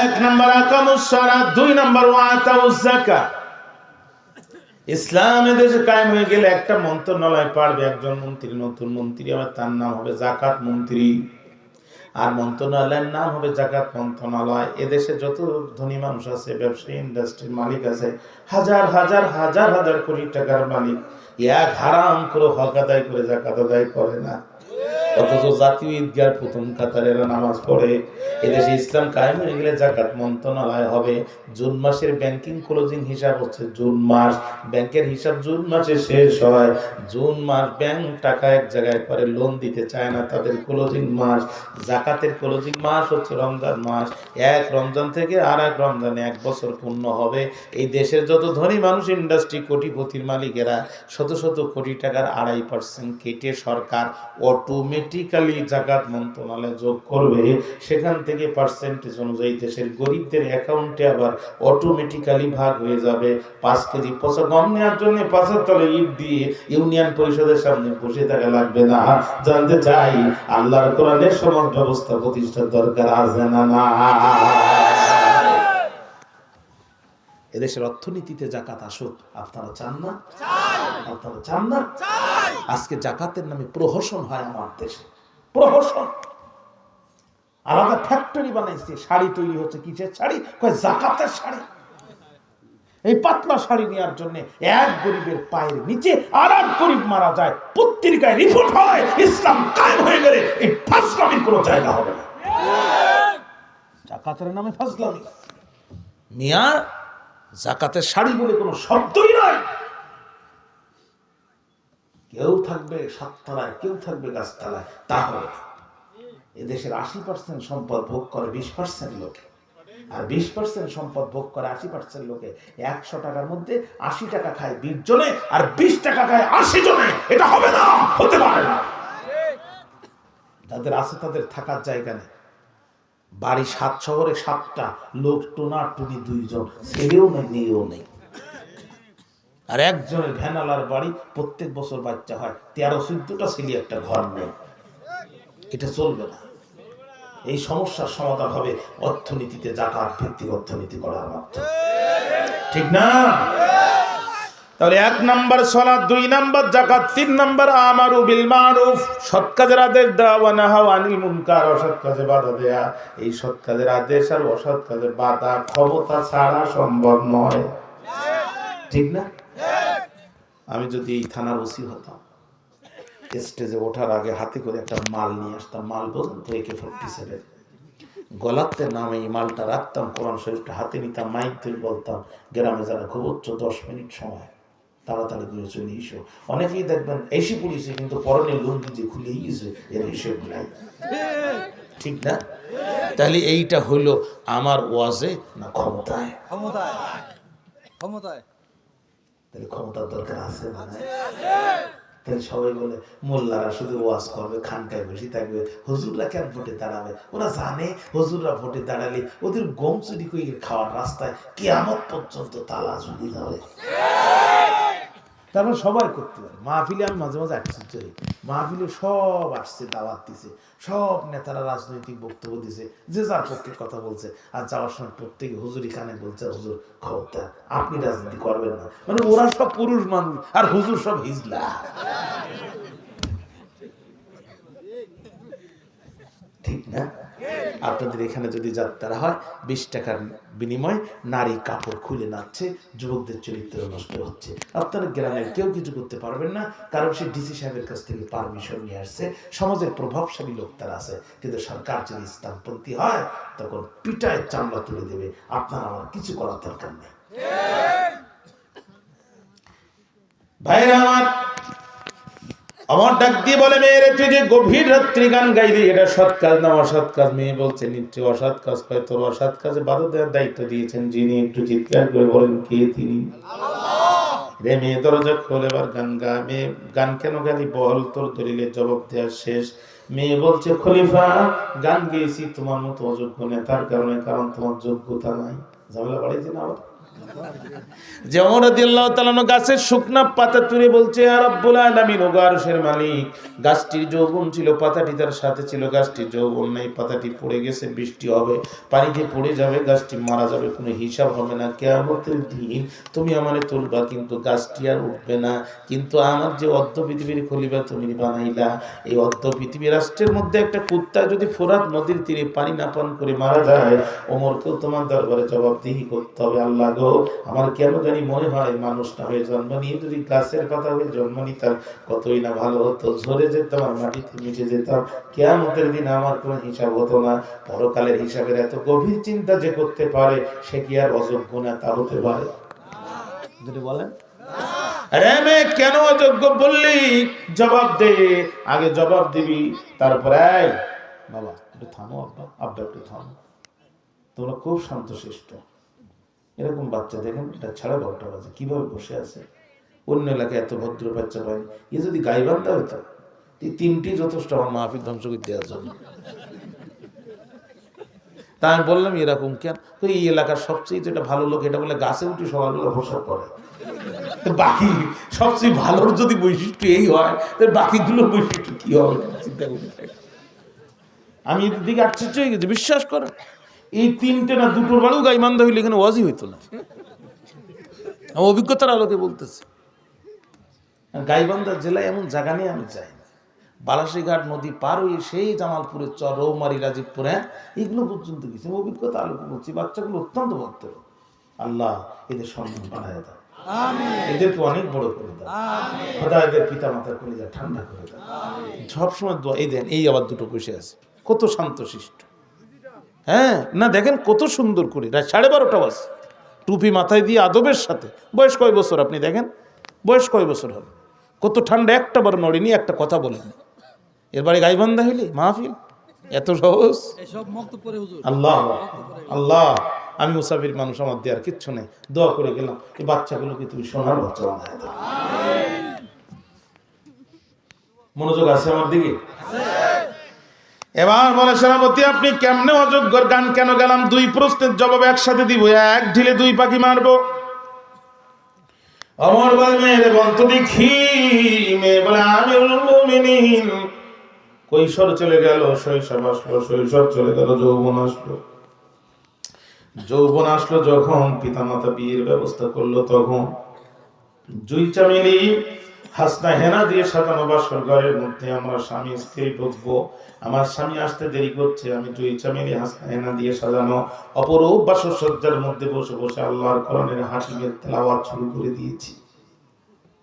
1 নম্বর আকামুস সালাত, 2 নম্বর ওয়াতাউজ যাকাত। ইসলাম দেশে কায়েম হয়ে গেলে একটা মন্ত্রণালয় পারবে একজন মন্ত্রী, নতুন মন্ত্রী, আবার তার নাম হবে যাকাত মন্ত্রী। আর মন্ত্রণালয়ের নাম হবে যাকাত মন্ত্রণালয়। এদেশে যত ধনী মানুষ আছে, ব্যবসায়ী, ইন্ডাস্ট্রির মালিক আছে, হাজার হাজার হাজার হাজার কোটি টাকার মালিক, এক হারাম করে হক আদায় করে যাকাত আদায় করে না। অথচ জাতীয় ঈদগার প্রথম কাতারে নামাজ পড়ে। এদেশে ইসলাম কায়েম হয়ে গেলে যাকাত মন্ত্রণালয় হবে। জুন মাসের ব্যাংকিং ক্লোজিং হিসাব হচ্ছে জুন মাস, ব্যাংকের হিসাব জুন মাসে শেষ হয়। জুন মাস ব্যাংক টাকা এক জায়গায় করে লোন দিতে চায় না, তাদের ক্লোজিং মাস। যাকাতের ক্লোজিং মাস হচ্ছে রমজান মাস। এক রমজান থেকে আর এক রমজানে 1 বছর পূর্ণ হবে। এই দেশের যত ধনী মানুষ, ইন্ডাস্ট্রি, কোটিপতির মালিকেরা শত শত কোটি টাকার 2.5% কেটে সরকার অটোমেটিক্যালি যাকাত মন্ত্রণালয় যোগ করবে। সেখান থেকে পার্সেন্টেজ অনুযায়ী দেশের গরিবদের অ্যাকাউন্টে আবার অটোমেটিক্যালি ভাগ হয়ে যাবে। 5 কেজি পচা গম নেওয়ার জন্য 5 তলে ইট দিয়ে ইউনিয়ন পরিষদের সামনে বসে থাকা লাগবে না। জানতে চাই আল্লাহর কোরআনের সমাজ ব্যবস্থা প্রতিষ্ঠার দরকার আছে না? এদেশের অর্থনীতিতে যাকাত আসুক, আপনারা চান না? আপনারা চান না? আজকে যাকাতের নামে প্রহসন হয় আমার দেশে, প্রহসন। আলাদা ফ্যাক্টরি বানাইছে, শাড়ি তৈরি হচ্ছে। কিসের শাড়ি? কয় যাকাতের শাড়ি। এই পাতলা শাড়ি নেওয়ার জন্য এক গরিবের পায়ের নিচে আর এক গরিব মারা যায়। পত্রিকায় রিপোর্ট হয়, ইসলাম কায়েম হয়ে গেলে এই ফাজলামির কোনো জায়গা হবে না। যাকাতের নামে ফাজলামি। মিয়া জাকাতের শাড়ি বলে কোনো শব্দই নাই। কেউ থাকবে সাততলায়, কেউ থাকবে গাছতলায়, তা হবে না। এদেশের 80% সম্পদ ভোগ করে 20% লোকে, আর 20% সম্পদ ভোগ করে 80% লোকে। 100 টাকার মধ্যে 80 টাকা খায় 20 জনে, আর 20 টাকা খায় 80 জনে। এটা হবে না, হতে পারে না। যাদের আছে তাদের থাকার জায়গা নেই। বাড়ি 7 শহরে 7টা, লোক টোনা টুনি 2 জন, ছেলেও নেই মেয়েও নেই। আর একজনের ভ্যানালার বাড়ি, প্রত্যেক বছর বাচ্চা হয়, 13-14টা ছেলে, একটা ঘর নেই। এটা চলবে না। এই সমস্যার সমাধান হবে অর্থনীতিতে জাকাত ভিত্তিক অর্থনীতি করার মাধ্যমে, ঠিক না? তাহলে 1 নাম্বার সালাত, 2 নাম্বার জাকাত, 3 নাম্বার আমারু বিল মারুফ, সৎ কাজের আদেশ দেওয়া, ওয়া নাহাউ আনিল মুনকার, অসৎ কাজে বাধা দেয়া। এই সৎ কাজের আদেশ আর অসৎ কাজের বাধা ক্ষমতা ছাড়া সম্ভব নয়, ঠিক না? আমি যদি এই থানার ওসি হতাম, স্টেজে ওঠার আগে হাতে করে একটা মাল নিয়ে আসতাম। মাল বলতাম তো AK-47, গলাতে নামে এই মালটা রাখতাম, কোরআন শরীফটা হাতে নিতাম, মাইক ধরে বলতাম, গ্রামে যারা ঘুমোচ্ছ 10 মিনিট সময়, তাড়াতাড়ি করে চলে এসো। অনেকেই দেখবেন এসে পড়েছে, কিন্তু পরনে লুঙ্গি যে খুলেই গেছে, এর হিসেব নাই, ঠিক না? তাহলে এইটা হইল আমার ওয়াজে না ক্ষমতায়? ক্ষমতায়। তাহলে ক্ষমতার দরকার আছে না? তাহলে সবাই বলে মোল্লারা শুধু ওয়াজ করবে, খানকায় বসে থাকবে, হুজুররা কেন ভোটে দাঁড়াবে? ওরা জানে হুজুররা ভোটে দাঁড়ালে ওদের গম চুরি করে খাওয়ার রাস্তায় কিয়ামত পর্যন্ত তালা ঝুলি যাবে। তারপর সবাই করতে পারে। মাহফিলে আমি মাঝে মাঝে আশ্চর্য হই, মাহফিলে সব আসছে, দাওয়াত দিছে, সব নেতারা রাজনৈতিক বক্তব্য দিছে, যে যার পক্ষে কথা বলছে, আর যাওয়ার সময় প্রত্যেকে হুজুরি খানে বলছে, হুজুর খবরদার আপনি রাজনীতি করবেন না। মানে ওরা সব পুরুষ মানুষ আর হুজুর সব হিজলা, ঠিক না? আপনাদের এখানে যদি যাত্রা হয়, 20 টাকার বিনিময়ে নারী কাপড় খুলে নাচছে, যুবকদের চরিত্র নষ্ট হচ্ছে। আপনারা গ্রামের কেউ কিছু করতে পারবেন না, কারণ সে ডিসি সাহেবের কাছ থেকে পারমিশন নিয়ে আসছে। সমাজের প্রভাবশালী লোক তারা আছে, কিন্তু সরকার যদি ইসলামপন্থী হয়, তখন পিটায় চামড়া তুলে দেবে। আপনার আমার কিছু করার দরকার নেই। ভাইরা আমার ডাক দিয়ে বলে, মেয়েরে তুই যে গভীর রাত্রি গান গাইলি, এটা সৎ কাজ না অসৎ কাজ? মেয়ে বলছে, নিশ্চয় অসৎ কাজ। পায় তোর অসৎ কাজে বাধা দেওয়ার দায়িত্ব দিয়েছেন যিনি, একটু চিৎকার করে বলেন কে তিনি? রে মেয়ে দরজা খোল, এবার গান গা। মেয়ে, গান কেন গালি বল, তোর দলিলের জবাব দেওয়ার শেষ। মেয়ে বলছে, খলিফা গান গেয়েছি তোমার মতো অযোগ্য নেতার কারণে, কারণ তোমার যোগ্যতা নাই। ঝামেলা বাড়াইছে না আবার? যে ওমর রাদিয়াল্লাহু তাআলা গাছের শুকনা পাতা তুলে বলছে, ইয়া রাব্বুল আলামিন, ও আরশের মালিক, গাছটির যৌবন ছিল, পাতাটি তার সাথে ছিল, গাছটির যৌবন নাই, পাতাটি পড়ে গেছে, বৃষ্টি হবে, পানিতে পড়ে যাবে, গাছটি মারা যাবে, কোনো হিসাব হবে না। কিয়ামতের দিন তুমি আমারে তুলবা, কিন্তু গাছটি আর উঠবে না। কিন্তু আমার যে অর্ধ পৃথিবীর খলিফা তুমি বানাইলা, এই অর্ধ পৃথিবী রাষ্ট্রের মধ্যে একটা কুত্তা যদি ফোরাত নদীর তীরে পানি না পান করে মারা যায়, ওমরকেও তোমার দরবারে জবাবদিহি করতে হবে। আল্লাহ গো, আমার কেন জানি মনে হয় মানুষটা হয়ে জন্ম নিয়ে যদি গাছের পাতা হয়ে জন্ম নিতাম, কতই না ভালো হতো। ঝরে যেতাম আর মাটিতে মিশে যেতাম, কিয়ামতের দিন আমার কোনো হিসাব হতো না। পরকালের হিসাবের এত গভীর চিন্তা যে করতে পারে, সে কি আর অযোগ্য নেতা হতে পারে? যদি বলেন, আরে মেয়ে কেন অযোগ্য বললি, জবাব দে, আগে জবাব দিবি, তারপরে বাবা একটু থামো, আব্বা আব্বা একটু থামো, তোমরা খুব শান্তশিষ্ট। এরকম বাচ্চা দেখেন, এটা 12:30 বাজে কিভাবে বসে আছে। অন্য এলাকায় এত ভদ্র বাচ্চা পাই, এ যদি গাইবান্ধা হইতো, এই 3টি যথেষ্ট আমার মাহফিল ধ্বংস করে দেওয়ার জন্য। তা আমি বললাম, এরকম কেন? তো এই এলাকার সবচেয়ে যেটা ভালো লোক, এটা বলে গাছে উঠে সকালবেলা ভরসা করে। বাকি সবচেয়ে ভালোর যদি বৈশিষ্ট্য এই হয়, তাহলে বাকিগুলো বৈশিষ্ট্য কি হবে চিন্তা করি। আমি এর দিকে আশ্চর্য হয়ে গেছি। বিশ্বাস করেন, এই 3টে না 2টোর বেলাও গাইবান্ধা হইলে এখানে ওয়াজই হইতো না। আমার অভিজ্ঞতার আলোকে বলতেছি। গাইবান্ধা জেলায় এমন জায়গা নিয়ে আমি যাই না। বালাসীঘাট নদী পার হয়ে সেই জামালপুরের চর, রৌমারি, রাজীবপুর, এগুলো পর্যন্ত গেছি। অভিজ্ঞতা আলোকে বলছি, বাচ্চাগুলো অত্যন্ত ভক্ত। আল্লাহ এদের সম্মান বাড়ায় দাও, এদেরকে অনেক বড় করে দাও, খোদা এদের পিতা মাতার কলিজা ঠান্ডা করে দাও। সবসময় দোয়া। এই দেন, এই আবার 2টো বসে আছে, কত শান্তশিষ্ট। হ্যাঁ না, দেখেন কত সুন্দর করে, রাত 12:30 বাজে। টুপি মাথায় দিয়ে আদবের সাথে। বয়স কয় বছর আপনি দেখেন, বয়স কয় বছর হবে? কত ঠান্ডা, একটা বার নড়েনি, একটা কথা বলেনি। এর বাড়ি গাইবান্ধা হইলি মাহফিল এত সহজ? আল্লাহ আল্লাহ, আমি মুসাফির মানুষ, আমার দেওয়ার কিচ্ছু নেই, দোয়া করে গেলাম এই বাচ্চাগুলোকে তুমি সোনার বাচ্চা বানায় দাও। মনোযোগ আছে আমার দিকে? এবার বলে সেনাপতি আপনি কেমনে অযোগ্যর গান কেন গেলাম? 2 প্রশ্নের জবাব একসাথে দিব, এক ঢিলে 2 পাখি মারবো। অমর বলে মেয়েরে বলতো দেখি, মেয়ে বলে আমিরুল মুমিনিন। কৈশোর চলে গেল, শৈশব আসলো, শৈশব চলে গেল, যৌবন আসলো। যৌবন আসলো যখন, পিতামাতা বিয়ের ব্যবস্থা করলো তখন জুই চামেলি হাসনা হেনা দিয়ে সাজানো বাসর ঘরের মধ্যে আমরা স্বামী স্ত্রী ঢুকবো। আমার স্বামী আসতে দেরি করছে, আমি জুই চামেলি হাসনা হেনা দিয়ে সাজানো অপরূপ বাসর সজ্জার মধ্যে বসে বসে আল্লাহর কোরআনের হাকিমের তেলাওয়াত শুরু করে দিয়েছি।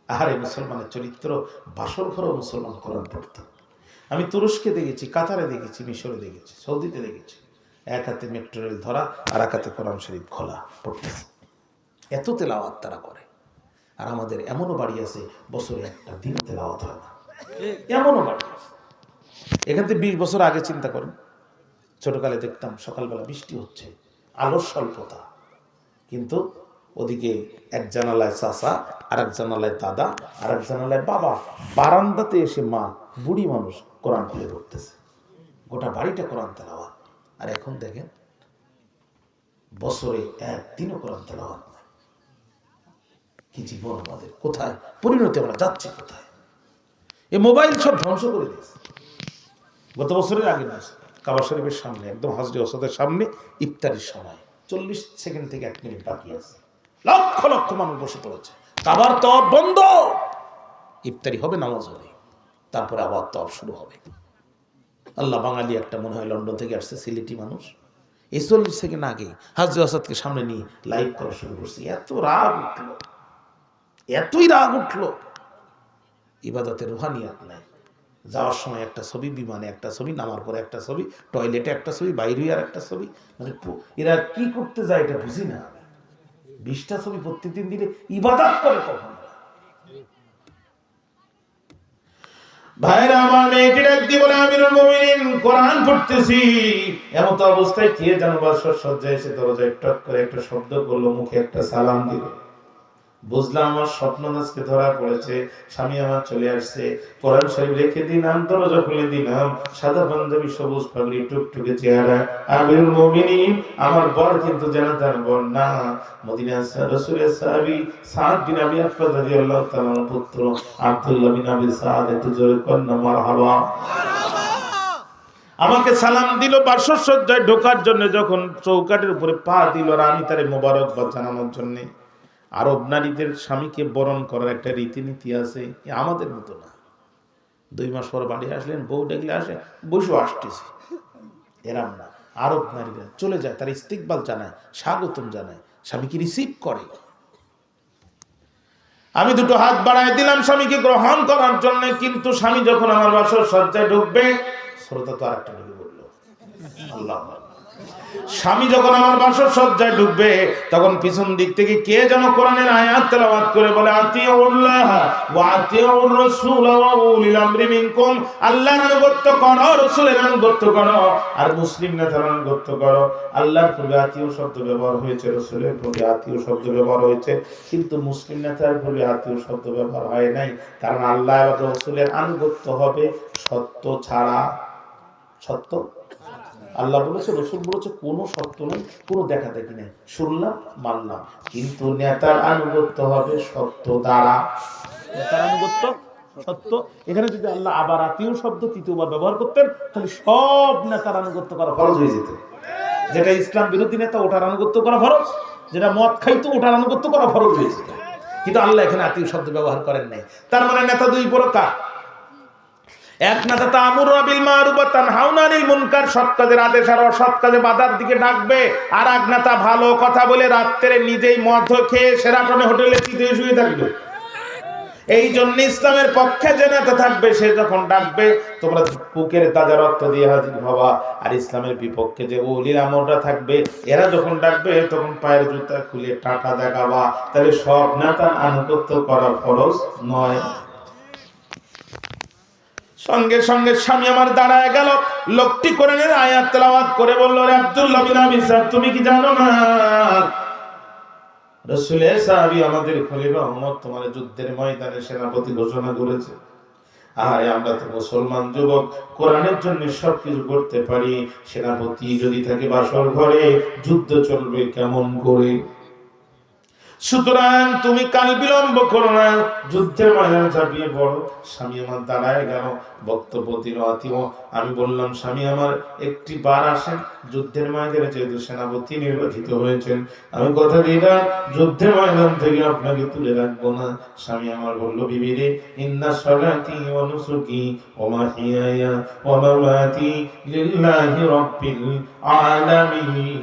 আহারে মুসলমানের চরিত্র, বাসর ঘরেও মুসলমান কোরআন পড়তো। আমি তুরস্কে দেখেছি, কাতারে দেখেছি, মিশরে দেখেছি, সৌদিতে দেখেছি, এক হাতে মেট্রো রেল ধরা আর এক হাতে কোরআন শরীফ খোলা পড়তেছে। এত তেলাওয়াত তারা করে। আর আমাদের এমনও বাড়ি আছে বছরে একটা দিন তেলাওয়াত হয় না, এমনও বাড়ি আছে। এখান থেকে 20 বছর আগে চিন্তা করেন, ছোটকালে দেখতাম সকালবেলা বৃষ্টি হচ্ছে, আলোর স্বল্পতা, কিন্তু ওদিকে এক জানালায় চাচা, আর এক জানালায় দাদা, আর এক জানালায় বাবা, বারান্দাতে এসে মা বুড়ি মানুষ কোরআন খুলে পড়তেছে, গোটা বাড়িটা কোরআন তেলাওয়াত। আর এখন দেখেন বছরে একদিনও কোরআন তেলাওয়াত নাই। কি জীবন আমাদের, কোথায় পরিণতি আমরা যাচ্ছি, কোথায়? এই মোবাইল সব ধ্বংস করে দিয়েছে। গত বছরের আগে মাস কাবা শরীফের সামনে, একদম হাজরে ওসাদের সামনে ইফতারির সময় 40 সেকেন্ড থেকে 1 মিনিট বাকি আছে, লক্ষ লক্ষ মানুষ বসে পড়েছে, কাবার তওয়াফ বন্ধ, ইফতারি হবে, নামাজ হবে, তারপরে আবার তওয়াফ শুরু হবে। আল্লাহ, বাঙালি একটা মনে হয় লন্ডন থেকে আসছে, সিলেটি মানুষ, এই 40 সেকেন্ড আগে হাজরে ওসাদকে সামনে নিয়ে লাইভ করা শুরু করছে। এত রাগ উঠলো, এতই রাগ উঠলো, ইবাদতের রুহানিয়াত নাই। যাওয়ার সময় একটা ছবি, বিমানে একটা ছবি, নামার পরে একটা ছবি, টয়লেটে একটা ছবি, বাইরে আর একটা ছবি, মানে এরা কি করতে যায় এটা বুঝি না। 20টা ছবি প্রত্যেকদিন দিলে ইবাদত করে কখন? ভাইরা আমার, মেয়েটির একদিন বলে আমিরুল মুমিনিন কোরআন পড়তেছি, এমন তো অবস্থায় কে যেন বাসর সজ্জায় এসে দরজায় টক করে একটা শব্দ করলো, মুখে একটা সালাম দিল। বুঝলাম আমার স্বপ্ন আজকে ধরা পড়েছে, স্বামী আমার চলে আসছে, কোরআন শরীফ রেখে দিলাম, দরজা খুলে দিলাম, সাদা পাঞ্জাবি, সবুজ পাগড়ি, টুকটুকে চেহারা, আমিরুল মুমিনিন আমার বর, কিন্তু জানাতার বর না, মদিনার রাসূলের সাহাবী সাদ বিন আবি ওয়াক্কাস রাদিয়াল্লাহু তাআলার পুত্র আব্দুল্লাহ বিন আবি সাদ। একটু জোরে করেন না মারহাবা। আমাকে সালাম দিল বাসর সজ্জায় ঢোকার জন্য, যখন চৌকাঠের উপরে পা দিল, আর আমি তারে মোবারকবাদ জানানোর জন্য। আরব নারীদের স্বামীকে বরণ করার একটা রীতিনীতি আছে, আমাদের মতো না। 2 মাস পর বাড়ি আসলেন, বউ দেখলে আসে, বসে আসতেছে, এরাম না। আরব নারীরা চলে যায়, তার ইস্তিকবাল জানায়, স্বাগতম জানায়, স্বামীকে রিসিভ করে। আমি 2টো হাত বাড়াই দিলাম স্বামীকে গ্রহণ করার জন্য, কিন্তু স্বামী যখন আমার বাসর সজ্জায় ঢুকবে, শ্রোতা তো আরেকটা ঢুকে বললো, আল্লাহ, স্বামী যখন আমার বাসর সজ্জায় ঢুকবে, তখন পিছন দিক থেকে কে যেন কোরআনের আয়াত তেলাওয়াত করে বলে, আতিউল্লাহ ওয়া আতিউর রাসূল ওয়া উলিল আমরি মিনকুম, আল্লাহর আনুগত্য করো, রাসূলের আনুগত্য করো, আর মুসলিম নেতার আনুগত্য করো। আল্লাহর পূর্বে আতিউ শব্দ ব্যবহার হয়েছে, রাসূলের পূর্বে আতিউ শব্দ ব্যবহার হয়েছে, কিন্তু মুসলিম নেতার পূর্বে আতিউ শব্দ ব্যবহার হয় নাই, কারণ আল্লাহ এবং রাসূলের আনুগত্য হবে সত্য ছাড়া। সত্য আল্লাহ বলেছে, রসুল বলেছে, কোনো সত্য নেই, কোনো দেখা দেখি নেই, শুনলাম মানলাম, কিন্তু নেতার আনুগত্য হবে সত্য দ্বারা। নেতার আনুগত্য সত্য। এখানে যদি আল্লাহ আবার আত্মীয় শব্দ 3য়বার ব্যবহার করতেন, তাহলে সব নেতার আনুগত্য করা ফরজ হয়ে যেত। যেটা ইসলাম বিরোধী নেতা, ওটার আনুগত্য করা ফরজ, যেটা মদ খাইতো ওটার আনুগত্য করা ফরজ হয়ে যেত। কিন্তু আল্লাহ এখানে আত্মীয় শব্দ ব্যবহার করেন নাই। তার মানে নেতা 2 প্রকার। এক নেতা তা'মুরু বিল মা'রুফ ওয়া তানহাউনা আনিল মুনকার, সৎ কাজের আদেশ আর অসৎ কাজে বাধার দিকে ডাকবে। আর এক নেতা ভালো কথা বলে রাত্রে নিজেই মদ খেয়ে সেরাটনে হোটেলে চিতে শুয়ে থাকবে। এই জন্য ইসলামের পক্ষে যে নেতা থাকবে সে যখন ডাকবে তোমরা বুকের তাজা রক্ত দিয়ে হাজির হবা, আর ইসলামের বিপক্ষে যে ওলির আমলরা থাকবে এরা যখন ডাকবে তখন পায়ের জুতা খুলে টাকা দেখাবা। তাহলে সব নেতার আনুগত্য করা ফরজ নয়। সঙ্গে সঙ্গে স্বামী আমার দাঁড়ায় গেল, লোকটি কোরআনের আয়াত তেলাওয়াত করে বলল, রে আব্দুল্লাহ বিন আবি সাদ, তুমি কি জানো না রাসূলের সাহাবী আমাদের খলিফা ওমর তোমার যুদ্ধের ময়দানে সেনাপতি ঘোষণা করেছে। আরে আমরা তো মুসলমান যুবক, কোরআনের জন্য সবকিছু করতে পারি, সেনাপতি যদি থাকে বাসর ঘরে যুদ্ধ চলবে কেমন করে? সুতরাং তুমি কাল বিলম্ব করো না, যুদ্ধের ময়দানে ঝাঁপিয়ে পড়ো। স্বামী আমার দাঁড়ায় গেল, বক্তব্য দিল আতিও। আমি বললাম, স্বামী আমার একটি বার আসেন, যুদ্ধের ময়দানে যেহেতু সেনাপতি নির্বাচিত হয়েছেন, আমি কথা দিলাম যুদ্ধের ময়দান থেকে আপনাকে তুলে রাখবো না। স্বামী আমার বলল, বিবি রে, ইন্না সলাতি ওয়া নুসুকি ওয়া মাহিয়ায়া ওয়া মামাতি লিল্লাহি রাব্বিল আলামিন।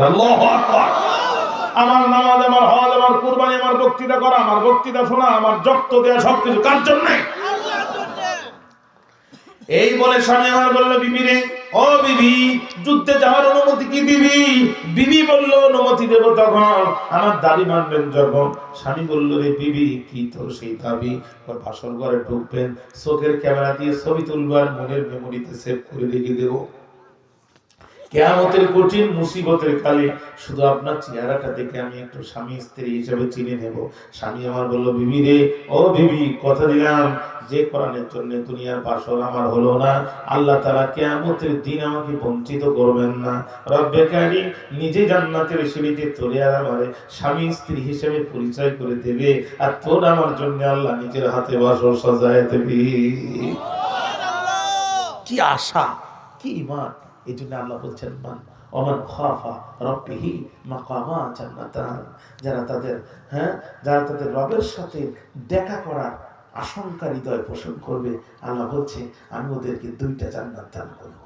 আল্লাহু আকবার। আমার নামাজ, আমার হজ, আমার কুরবানি, আমার বক্তৃতা করা, আমার বক্তৃতা শোনা, আমার যক্ত দেয়া সবকিছু কার জন্য? এই বলে স্বামী আমার বলল, বিবি রে, ও বিবি, যুদ্ধে যাওয়ার অনুমতি কি দিবি? বিবি বলল, অনুমতি দেব তখন আমার দাবি মানবেন যখন। স্বামী বলল, রে বিবি, কি তোর সেই দাবি? বাসর ঘরে ঢুকবেন, চোখের ক্যামেরা দিয়ে ছবি তুলবার, মনের মেমোরিতে সেভ করে রেখে দেবো। কিয়ামতের কঠিন মুসিবতের কালে শুধু আপনার চেহারাটা দেখে আমি একটু স্বামী স্ত্রী হিসেবে চিনে নেব। স্বামী আমার বলল, বিবি রে, ও বিবি, কথা দিলাম যে কোরআনের জন্য দুনিয়ার বাসর আমার হলো না, আল্লাহ তাআলা কিয়ামতের দিন আমাকে বঞ্চিত করবেন না। রব্বে কারীম নিজে জান্নাতের সিঁড়িতে তোরে আর আমারে স্বামী স্ত্রী হিসেবে পরিচয় করে দেবে, আর তোর আমার জন্য আল্লাহ নিজের হাতে বাসর সাজায় দেবে। কি আশা, কি ঈমান! এই জন্য আল্লাহ বলছেন, মান ওমান খাফা রাব্বিহি মাকামা জান্নাতান, যারা তাদের রবের সাথে দেখা করার আশঙ্কা হৃদয় পোষণ করবে, আল্লাহ বলছে আমি ওদেরকে 2টা জান্নাত দান করব।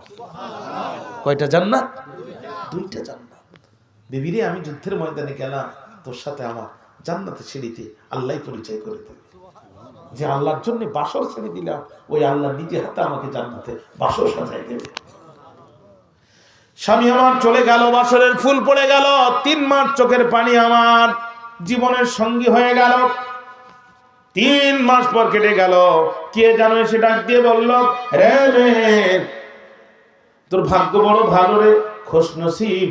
কয়টা জান্নাত? 2টা জান্নাত। বিবিরে, আমি যুদ্ধের ময়দানে গেলাম, তোর সাথে আমার জান্নাতের সিঁড়িতে আল্লাহই পরিচয় করে দেবে। যে আল্লাহর জন্য বাসর ছেড়ে দিলাম, ওই আল্লাহ নিজে হাতে আমাকে জান্নাতে বাসর সাজাই দেবে। স্বামী আমার চলে গেল, বাসরের ফুল পড়ে গেল, 3 মাস চোখের পানি আমার জীবনের সঙ্গী হয়ে গেল। 3 মাস পর কেটে গেল, কে জানো এসে ডাক দিয়ে বলল, রে রে, তোর ভাগ্য বড় ভালো রে, খোশ নসিব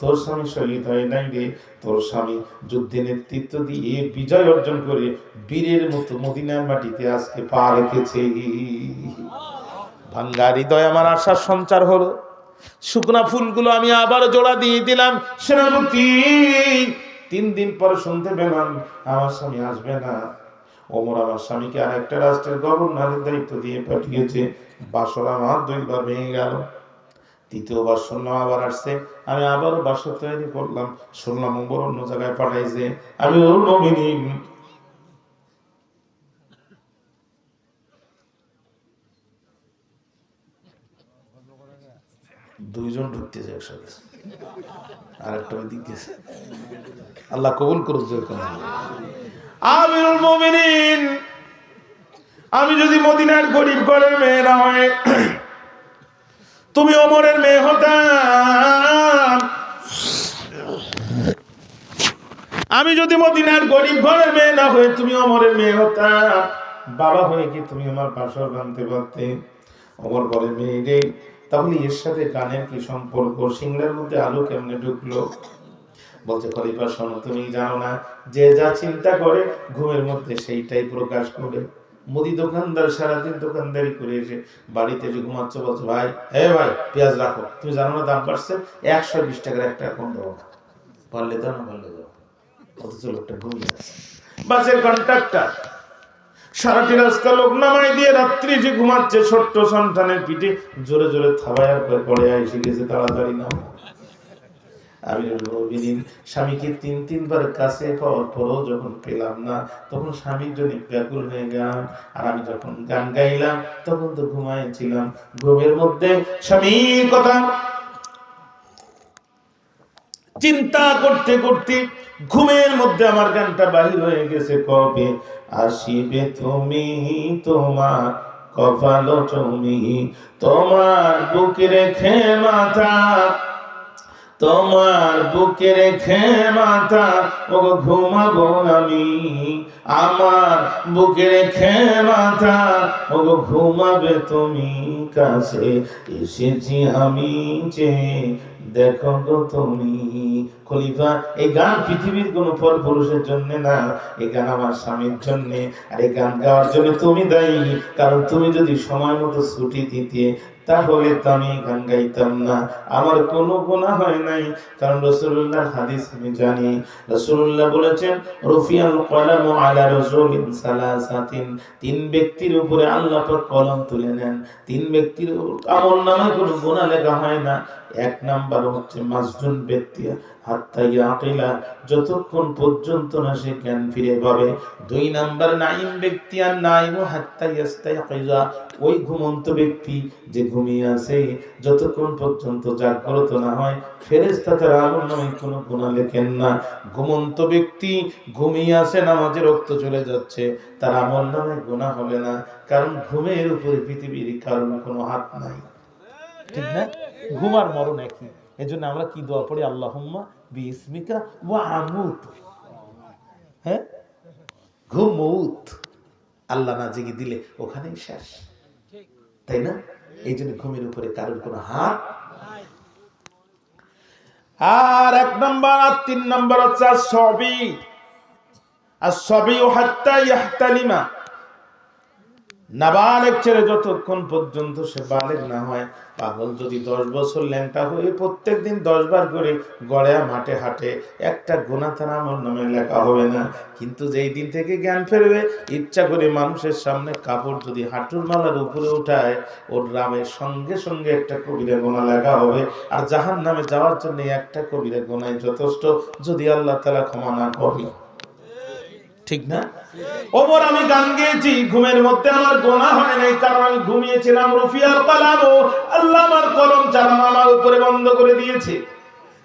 তোর স্বামী শহীদ হয় নাই রে। তোর স্বামী যুদ্ধে নেতৃত্ব দিয়ে বিজয় অর্জন করে বীরের মতো মদিনার মাটিতে আজকে পা রেখেছে। ভাঙ্গা হৃদয় আমার আশার সঞ্চার হলো। শুকনা ফুলগুলো আমি আবার জোড়া দিয়ে দিলাম। সেনাপতি 3 দিন পরে শুনতে পেলাম আমার স্বামী আসবে না। ওমর আমার স্বামীকে আরেকটা রাষ্ট্রের গভর্নরের দায়িত্ব দিয়ে পাঠিয়েছে। বাসর আমার 2 বার ভেঙে গেল। 3য়বার শুনলাম আবার আসছে, আমি আবারও বাসর তৈরি করলাম। শুনলাম ওমর অন্য জায়গায় পাঠাইছে। আমি ওর মুমিনিন, দুইজন ঢুকতেছে একসাথে, আরেকটা ওই দিক গেছে। আল্লাহ কবুল করুক। আমিরুল মুমিনিন, আমি যদি মদিনার গরিব ঘরের মেয়ে না হয়, তুমি ওমরের মেয়ে হতাম। আমি যদি মদিনার গরিব ঘরের মেয়ে না হয়ে তুমি ওমরের মেয়ে হতাম, বাবা হয়ে কি তুমি আমার বাসর ভাঙতে পারতে? ওমর বলে, মেয়ে রে, তাহলে এর সাথে গানের কি সম্পর্ক? সিংড়ার মধ্যে আলো কেমনে ঢুকলো? বলছে, খলিফা শোনো, তুমি জানো না যে যা চিন্তা করে ঘুমের মধ্যে সেইটাই প্রকাশ করে। মুদি দোকানদার সারাদিন দোকানদারি করে এসে বাড়িতে যে ঘুমাচ্ছে, বলছে, ভাই, ভাই, পেঁয়াজ রাখো, তুমি জানো না দাম বাড়ছে, 120 টাকার 1 টাকা কম দেবো না, পারলে দাও, না পারলে দাও। অথচ লোকটা ঘুমিয়ে আছে। বাসের কন্ট্রাক্টর সারাটি রাস্তা লোক নামাই দিয়ে রাত্রি যে ঘুমাচ্ছে, ছোট্ট সন্তানের পিঠে জোরে জোরে থাবায়ার পরে এসে গেছে, তাড়াতাড়ি নাও। আমি স্বামীকে 3 বার কাছে পাওয়ার পরও যখন পেলাম না, তখন স্বামীর জন্য ব্যাকুল হয়ে গেলাম। আর আমি যখন গান গাইলাম তখন তো ঘুমাইছিলাম। ঘুমের মধ্যে স্বামীর কথা চিন্তা করতে করতে ঘুমের মধ্যে আমার গানটা বাহির হয়ে গেছে, কবে আসিবে তুমি তোমার কপাল তুমি, তোমার বুকে রেখে মাথা, তোমার বুকে রেখে মাথা ও ঘুমাবো আমি, আমার বুকে রেখে মাথা ও ঘুমাবে তুমি, কাছে এসেছি আমি যে দেখো গো তুমি। খলিফা, এই গান পৃথিবীর কোন পরপুরুষের জন্য না, এই গান আমার স্বামীর জন্য। আর এই গান গাওয়ার জন্য তুমি দায়ী, কারণ তুমি যদি সময় মতো ছুটি দিতে তাহলে তো আমি গান গাইতাম না। আমার কোনো গুনাহ হয় নাই, কারণ রাসূলুল্লাহর হাদিস আমি জানি। রাসূলুল্লাহ বলেছেন, রফিয়াল কলামু আলা রাজুলিন সালাসাতিন, তিন ব্যক্তির উপরে আল্লাহ পাক কলম তুলে নেন, তিন ব্যক্তির আমলনামায় কোনো গুনাহ লেখা হয় না। এক নাম্বার হচ্ছে মাসজুন ব্যক্তি, হাত্তা ইয়াকিলা, যতক্ষণ পর্যন্ত না সে জ্ঞান ফিরে পাবে। দুই নাম্বার নাইম ব্যক্তি, আর নাইমু হাত্তা ইয়াস্তাইকিজা, ওই ঘুমন্ত ব্যক্তি যে ঘুমিয়ে আছে যতক্ষণ পর্যন্ত জাগ্রত না হয় ফেরেশতা তার আমলনামায় কোনো গুনাহ লেখেন না। ঘুমন্ত ব্যক্তি ঘুমিয়ে আছে, নামাজে রক্ত চলে যাচ্ছে, তার আমলনামায় গুনাহ হবে না, কারণ ঘুমের উপরে পৃথিবীর কারণ কোনো হাত নাই। ঠিক না? ঘুম আর মরণ একই। এজন্য আমরা কি দোয়া পড়ি? আল্লাহুম্মা বিইসমিকা ওয়া আমুত। হ্যাঁ, ঘুম মউত, আল্লাহ না জেগে দিলে ওখানেই শেষ, তাই না? এই জন্য ঘুমের উপরে কারোর কোনো হাত। আর এক নম্বর আর তিন নম্বর হচ্ছে সবই, আর সবই হাত্তা ইয়াহতালিমা, নাবালেগ ছেলে যতক্ষণ পর্যন্ত সে বালেগ না হয়। পাগল যদি 10 বছর ল্যাংটা হয়ে প্রত্যেকদিন 10 বার করে গড়া মাঠে হাঁটে, একটা গুনাহ তার আমলনামে লেখা হবে না। কিন্তু যেই দিন থেকে জ্ঞান ফেরবে, ইচ্ছা করে মানুষের সামনে কাপড় যদি হাঁটুর মালার উপরে উঠায়, ওর নামের সঙ্গে সঙ্গে একটা কবিরা গুনাহ লেখা হবে। আর জাহান্নামে যাওয়ার জন্য একটা কবিরা গুনাহ যথেষ্ট, যদি আল্লাহ তাআলা ক্ষমা না করে। ঠিক না? ওমর, আমি গান গেয়েছি ঘুমের মধ্যে, আমার গুনাহ হয় নাই, কারণ আমি ঘুমিয়েছিলাম। রফিয়াল কলাম, আল্লাহ আমার কলম চালানো আমার উপরে বন্ধ করে দিয়েছে।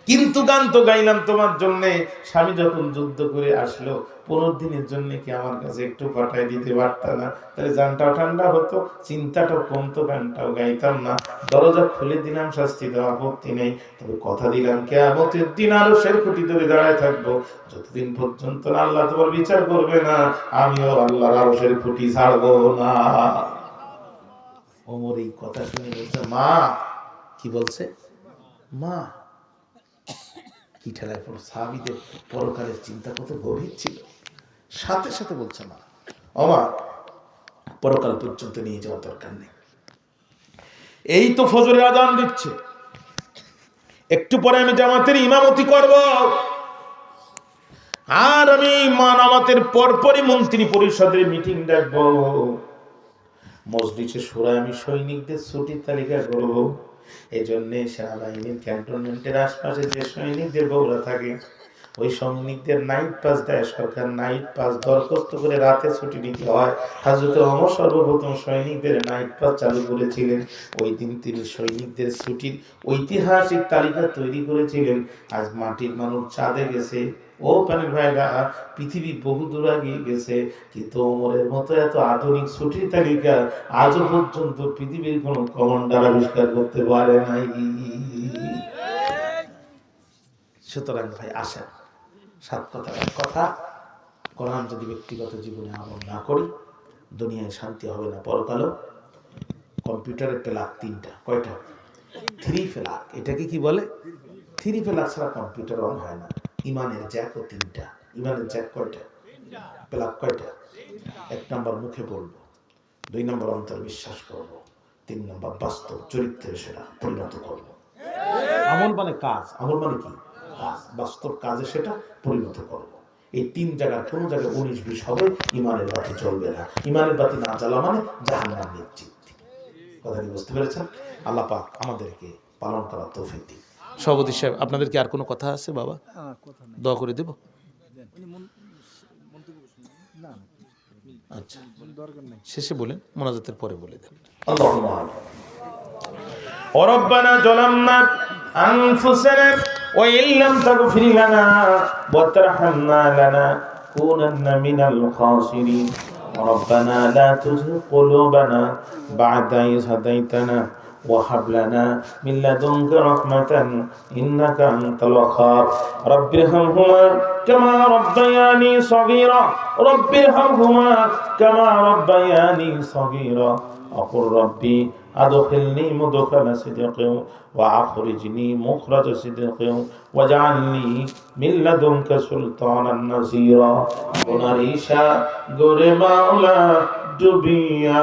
কিন্তু গান তো গাইলাম তোমার জন্য। স্বামী যখন যুদ্ধ করে আসলো 15 দিনের জন্য কি আমার কাছে একটু পাঠাই দিতে পারত না? তাহলে জানটাও ঠান্ডা হতো, চিন্তাটাও কমতো, গানটাও গাইতাম না। দরজা খুলে দিলাম, শাস্তি দেওয়া আপত্তি নেই, তবে কথা দিলাম কিয়ামতের দিন আরশের খুঁটি ধরে দাঁড়ায় থাকবো। যতদিন পর্যন্ত আল্লাহ তোমার বিচার করবে না, আমিও আল্লাহর আরশের খুঁটি ছাড়বো না। ওমর এই কথা শুনে বলছে, মা। কি বলছে? মা। কি ঠেলায় পড়ো! সাহাবীদের পরকালের চিন্তা কত গভীর ছিল। সাথে সাথে বলছে, মা, ওমা, পরকাল পর্যন্ত নিয়ে যাওয়ার দরকার নেই। এই তো ফজরের আযান দিচ্ছে, একটু পরে আমি জামাতের ইমামতি করব, আর আমি নামাজের পরপরই মন্ত্রী পরিষদের মিটিং ডাকবো। মজলিসে শুরায় আমি সৈনিকদের ছুটির তালিকা করব। এই জন্যে সেনাবাহিনীর ক্যান্টনমেন্টের আশপাশে যে সৈনিকদের বউরা থাকে, ওই সৈনিকদের নাইট পাস দেয় সরকার। নাইট পাস দরখাস্ত করে রাতে ছুটি নিতে হয়। হযরত ওমর সর্বপ্রথম সৈনিকদের নাইট পাস চালু করেছিলেন। ওই দিন তিনি সৈনিকদের ছুটির ঐতিহাসিক তালিকা তৈরি করেছিলেন। আজ মাটির মানুষ চাঁদে গেছে, ও পানির ভাইরা, পৃথিবী বহু দূর এগিয়ে গেছে, কিন্তু ওমরের মতো এত আধুনিক ছুটির তালিকা আজও পর্যন্ত পৃথিবীর কোন কমান্ডার আবিষ্কার করতে পারে নাই। সুতরাং ভাই আসেন, 7 কথা, এক কথা, কোরআন যদি ব্যক্তিগত জীবনে আমল না করি, দুনিয়ায় শান্তি হবে না, পরকালেও। কম্পিউটারের প্লাগ 3টা, কয়টা? 3 প্লাগ। এটাকে কি বলে? 3 প্লাগ ছাড়া কম্পিউটার অন হয় না। ইমানের জ্যাকও 3টা। ইমানের জ্যাক কয়টা? প্লাগ কয়টা? 1 নম্বর মুখে বলবো, 2 নম্বর অন্তর বিশ্বাস করবো, 3 নম্বর বাস্তব চরিত্রে সেটা পরিণত করবো। আমল মানে কাজ, আমল মানে কি? কাজ। বাস্তব কাজে সেটা পরিণত করবো। এই 3 জায়গার কোন জায়গায় 19-20 হবে, ইমানের বাতি জ্বলবে না। ইমানের বাতি না জ্বালা মানে জাহান্নাম নিশ্চিত। কথা কি বুঝতে পেরেছেন? আল্লাহ পাক আমাদেরকে পালন করার তৌফিক দিন। সভাপতি সাহেব, আপনাদের কি আর কোনো কথা আছে? বাবা, দোয়া করে দেব। আচ্ছা, শেষে বলেন, মোনাজাতের পরে বলে দেন। আল্লাহুম্মা রব্বানা যালামনা আনফুসানা وإن لم تغفر لنا وترحمنا لنكونن من الخاسرين ربنا لا تزغ قلوبنا بعد إذ هديتنا وهب لنا من لدنك رحمة إنك أنت الوهاب رب ارحمهما كما ربياني صغيرا رب ارحمهما كما ربياني صغيرا أقول ربي أدخلني مدخل صدق وأخرجني مخرج صدق واجعلني من لدنك سلطانا نصيرا গুনারিশা গোরে মাওলা ডুবিয়া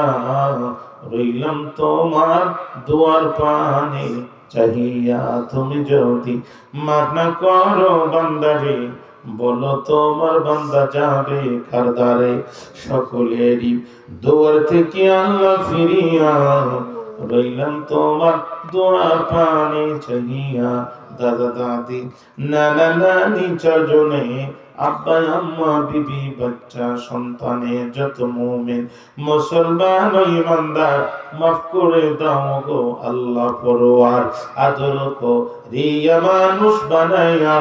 রইলাম তোমার দুয়ার পানে চাহিয়া তুমি যদি মাফ না করো বান্দারে বলো তোমার বান্দা যাবে কার দ্বারে সকলেরই দুয়ার থেকে আল্লাহ ফিরিয়া রইলাম তোমার দুয়ার পানে চাহিয়া দাদা দাদি নানা নানি চারজনে আব্বা আম্মা বিবি বাচ্চা সন্তানের যত মুমিন মুসলমান ও ইমানদার মাফ করে দাও গো আল্লাহ পরওয়ার আদর কো রিয়া মানুষ বানায়া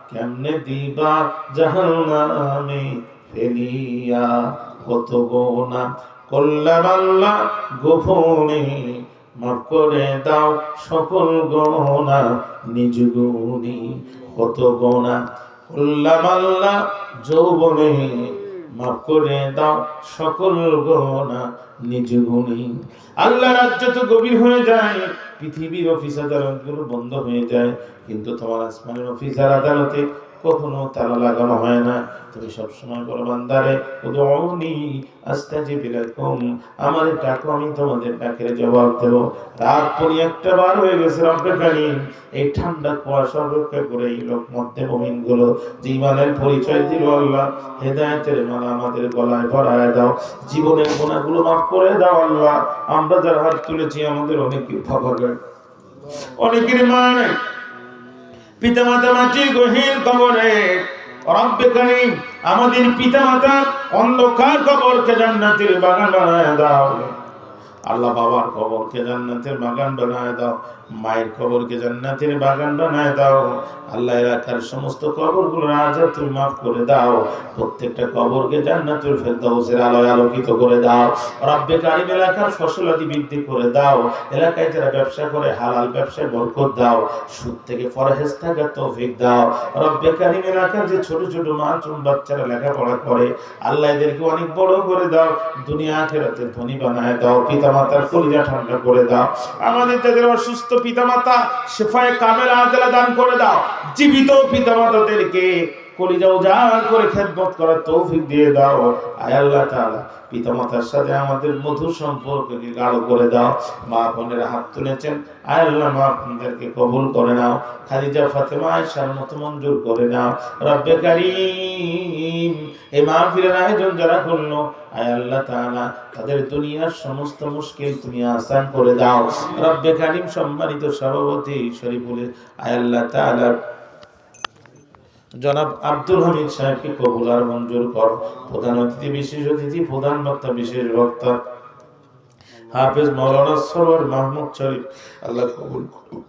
কেমনে দিবা জাহান্নামে ফেলিয়া কত গোনা করলাম আল্লাহ গোপনে মাফ করে দাও সকল গোনা নিজ গুণী কত গোনা করলাম আল্লাহ যৌবনে মাফ করে দাও সকল গোনা নিজ গুণী আল্লাহ রাজ্য তো গভীর হয়ে যায় পৃথিবীর অফিস আদালতগুলো বন্ধ হয়ে যায় কিন্তু তোমার আসমানের অফিসার আদালতে কখনো তালা লাগানো হয় না তুমি সবসময় বলো বান্দারে উদউনি আস্তাজিব লাকুম আমার ডাকো আমি তোমাদের ডাকের জবাব দেব রাত পরি একটা বার হয়ে গেছে রব্বে কারীম এই ঠান্ডা কুয়াশা রক্ষা করে এই লোক মধ্যে মুমিনগুলো যে ঈমানের পরিচয় দিল আল্লাহ হেদায়েতের মালা আমাদের গলায় পরায় দাও জীবনের গুনাহগুলো মাফ করে দাও আল্লাহ আমরা যারা হাত তুলেছি আমাদের অনেকের ভাবাগে অনেকের মা নাই পিতামাতা মাটি গহীন কবরে রব্বে কারীম আমাদের পিতামাতা অন্ধকার কবরকে জান্নাতের বাগান বানায় দাও আল্লাহ বাবার কবরকে জান্নাতের বাগান বানায় দাও মায়ের কবরকে জান্নাতের বাগান বানায় দাও আল্লাহ এলাকার সমস্ত কবরগুলো আযাব তুমি মাফ করে দাও প্রত্যেকটা কবরকে জান্নাতুল ফেরদাউসের আলোয় আলোকিত করে দাও রব্বে কারীম এলাকার ফসলাদি বৃদ্ধি করে দাও এলাকায় যারা ব্যবসা করে হালাল ব্যবসায় বরকত দাও সুদ থেকে পরহেজ থাকার তৌফিক দাও রব্বে কারীম এলাকার যে ছোট ছোট মাসুম বাচ্চারা লেখাপড়া করে আল্লাহ এদেরকে অনেক বড় করে দাও দুনিয়া আখিরাতে ধনী বানায় দাও পিতামাতার কলিজা ঠান্ডা করে দাও আমাদের যাদের অসুস্থ পিতামাতা শিফায়ে কামেলা আজলা দান করে দাও জীবিত পিতামাতাদেরকে কলিজা উজাড় করে খেদমত করার তৌফিক দিয়ে দাও আয় আল্লাহ তাআলা পিতামাতার সাথে আমাদের মধুর সম্পর্ককে গাঢ় করে দাও মা বোনেরা হাত তুলেছেন আয় আল্লাহ মা বোনদেরকে কবুল করে নাও খাদিজা ফাতেমা আয়েশার মত মঞ্জুর করে নাও রব্বে কারীম এই মাহফিলের আয়োজন যারা করলো আয় আল্লাহ তাআলা তাদের দুনিয়ার সমস্ত মুশকিল তুমি আসান করে দাও রব্বে কারীম সম্মানিত সভাপতি শরীফুল আয় আল্লাহ তাআলা জনাব আব্দুল হামিদ সাহেবকে কবুল আর মঞ্জুর কর প্রধান অতিথি বিশেষ অতিথি প্রধান বক্তা বিশেষ বক্তা হাফেজ মাওলানা সরওয়ার মাহমুদ শরীফ আল্লাহ কবুল করুন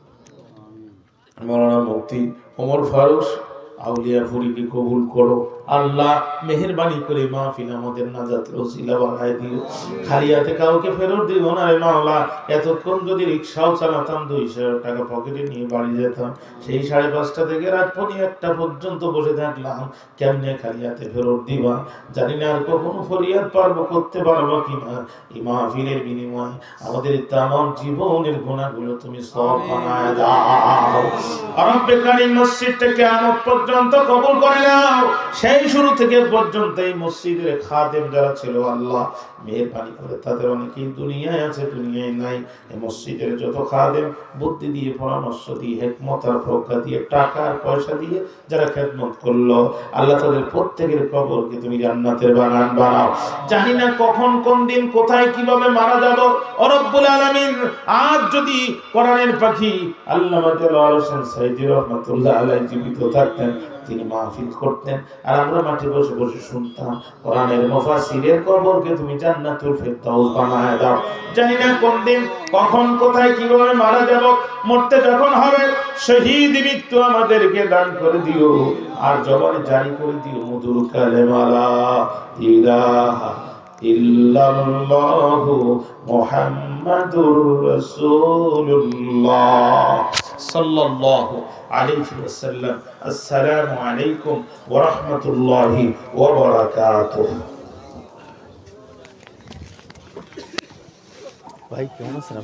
মাওলানা মুফতি ওমর ফারুক আউলিয়া ফুরিকে কবুল করো আল্লাহ মেহেরবানি করে মাহফিল আমাদের নাজাতের ওসিলা বানায় দিও খালি হাতে কাউকে ফেরত দিও না রে মাওলা এতক্ষণ যদি রিকশাও চালাতাম 200 টাকা পকেটে নিয়ে বাড়ি যেতাম সেই 5:30 থেকে রাত 1 পর্যন্ত বসে থাকলাম কেমনে খালি হাতে ফেরত দিবা জানি না আর কখনো ফরিয়াদ পারবো করতে পারবো কিনা এই মাহফিলের বিনিময়ে আমাদের তামাম জীবনের গুনাহগুলো তুমি সওয়াব বানায় দাও রব্বে কারীম মসজিদটাকে কিয়ামত পর্যন্ত কবুল করে নাও সেই শুরু থেকে পর্যন্ত এই মসজিদের খাদেম যারা ছিল আল্লাহ মেহেরবানি করে তাদের অনেকেই দুনিয়ায় আছে দুনিয়ায় নাই এই মসজিদের যত খাদেম বুদ্ধি দিয়ে পরামর্শ দিয়ে হিকমত আর প্রজ্ঞা দিয়ে টাকা আর পয়সা দিয়ে যারা খেদমত করলো আল্লাহ তাদের প্রত্যেকের কবরকে তুমি জান্নাতের বাগান বানাও জানি না কখন কোন দিন কোথায় কিভাবে মারা যাব ও রব্বুল আলামিন আজ যদি কোরআনের পাখি আল্লামা দেলোয়ার হোসেন সাইদি রহমাতুল্লাহ আলাইহি জীবিত থাকতেন তিনি মাহফিল করতেন আর আমরা মাঠে বসে বসে শুনতাম। কোরআনের মুফাসসিরের কবরকে তুমি জান্নাতুল ফেরদাউস বানায় দাও। জানি না কোন দিন কখন কোথায় কিভাবে মারা যাব, মরতে যখন হবে শহীদ মৃত্যু আমাদেরকে দান করে দিও আর জবানে জারি করে দিও মধুর কালেমা লা ইলাহা ইল্লাল্লাহু মুহাম্মাদুর রাসূলুল্লাহ সাল্লাল্লাহু আলাইহি ওয়াসাল্লাম। আসসালামু আলাইকুম ওয়া রাহমাতুল্লাহি ওয়া বারাকাতুহু। ভাই কেমন আছেন?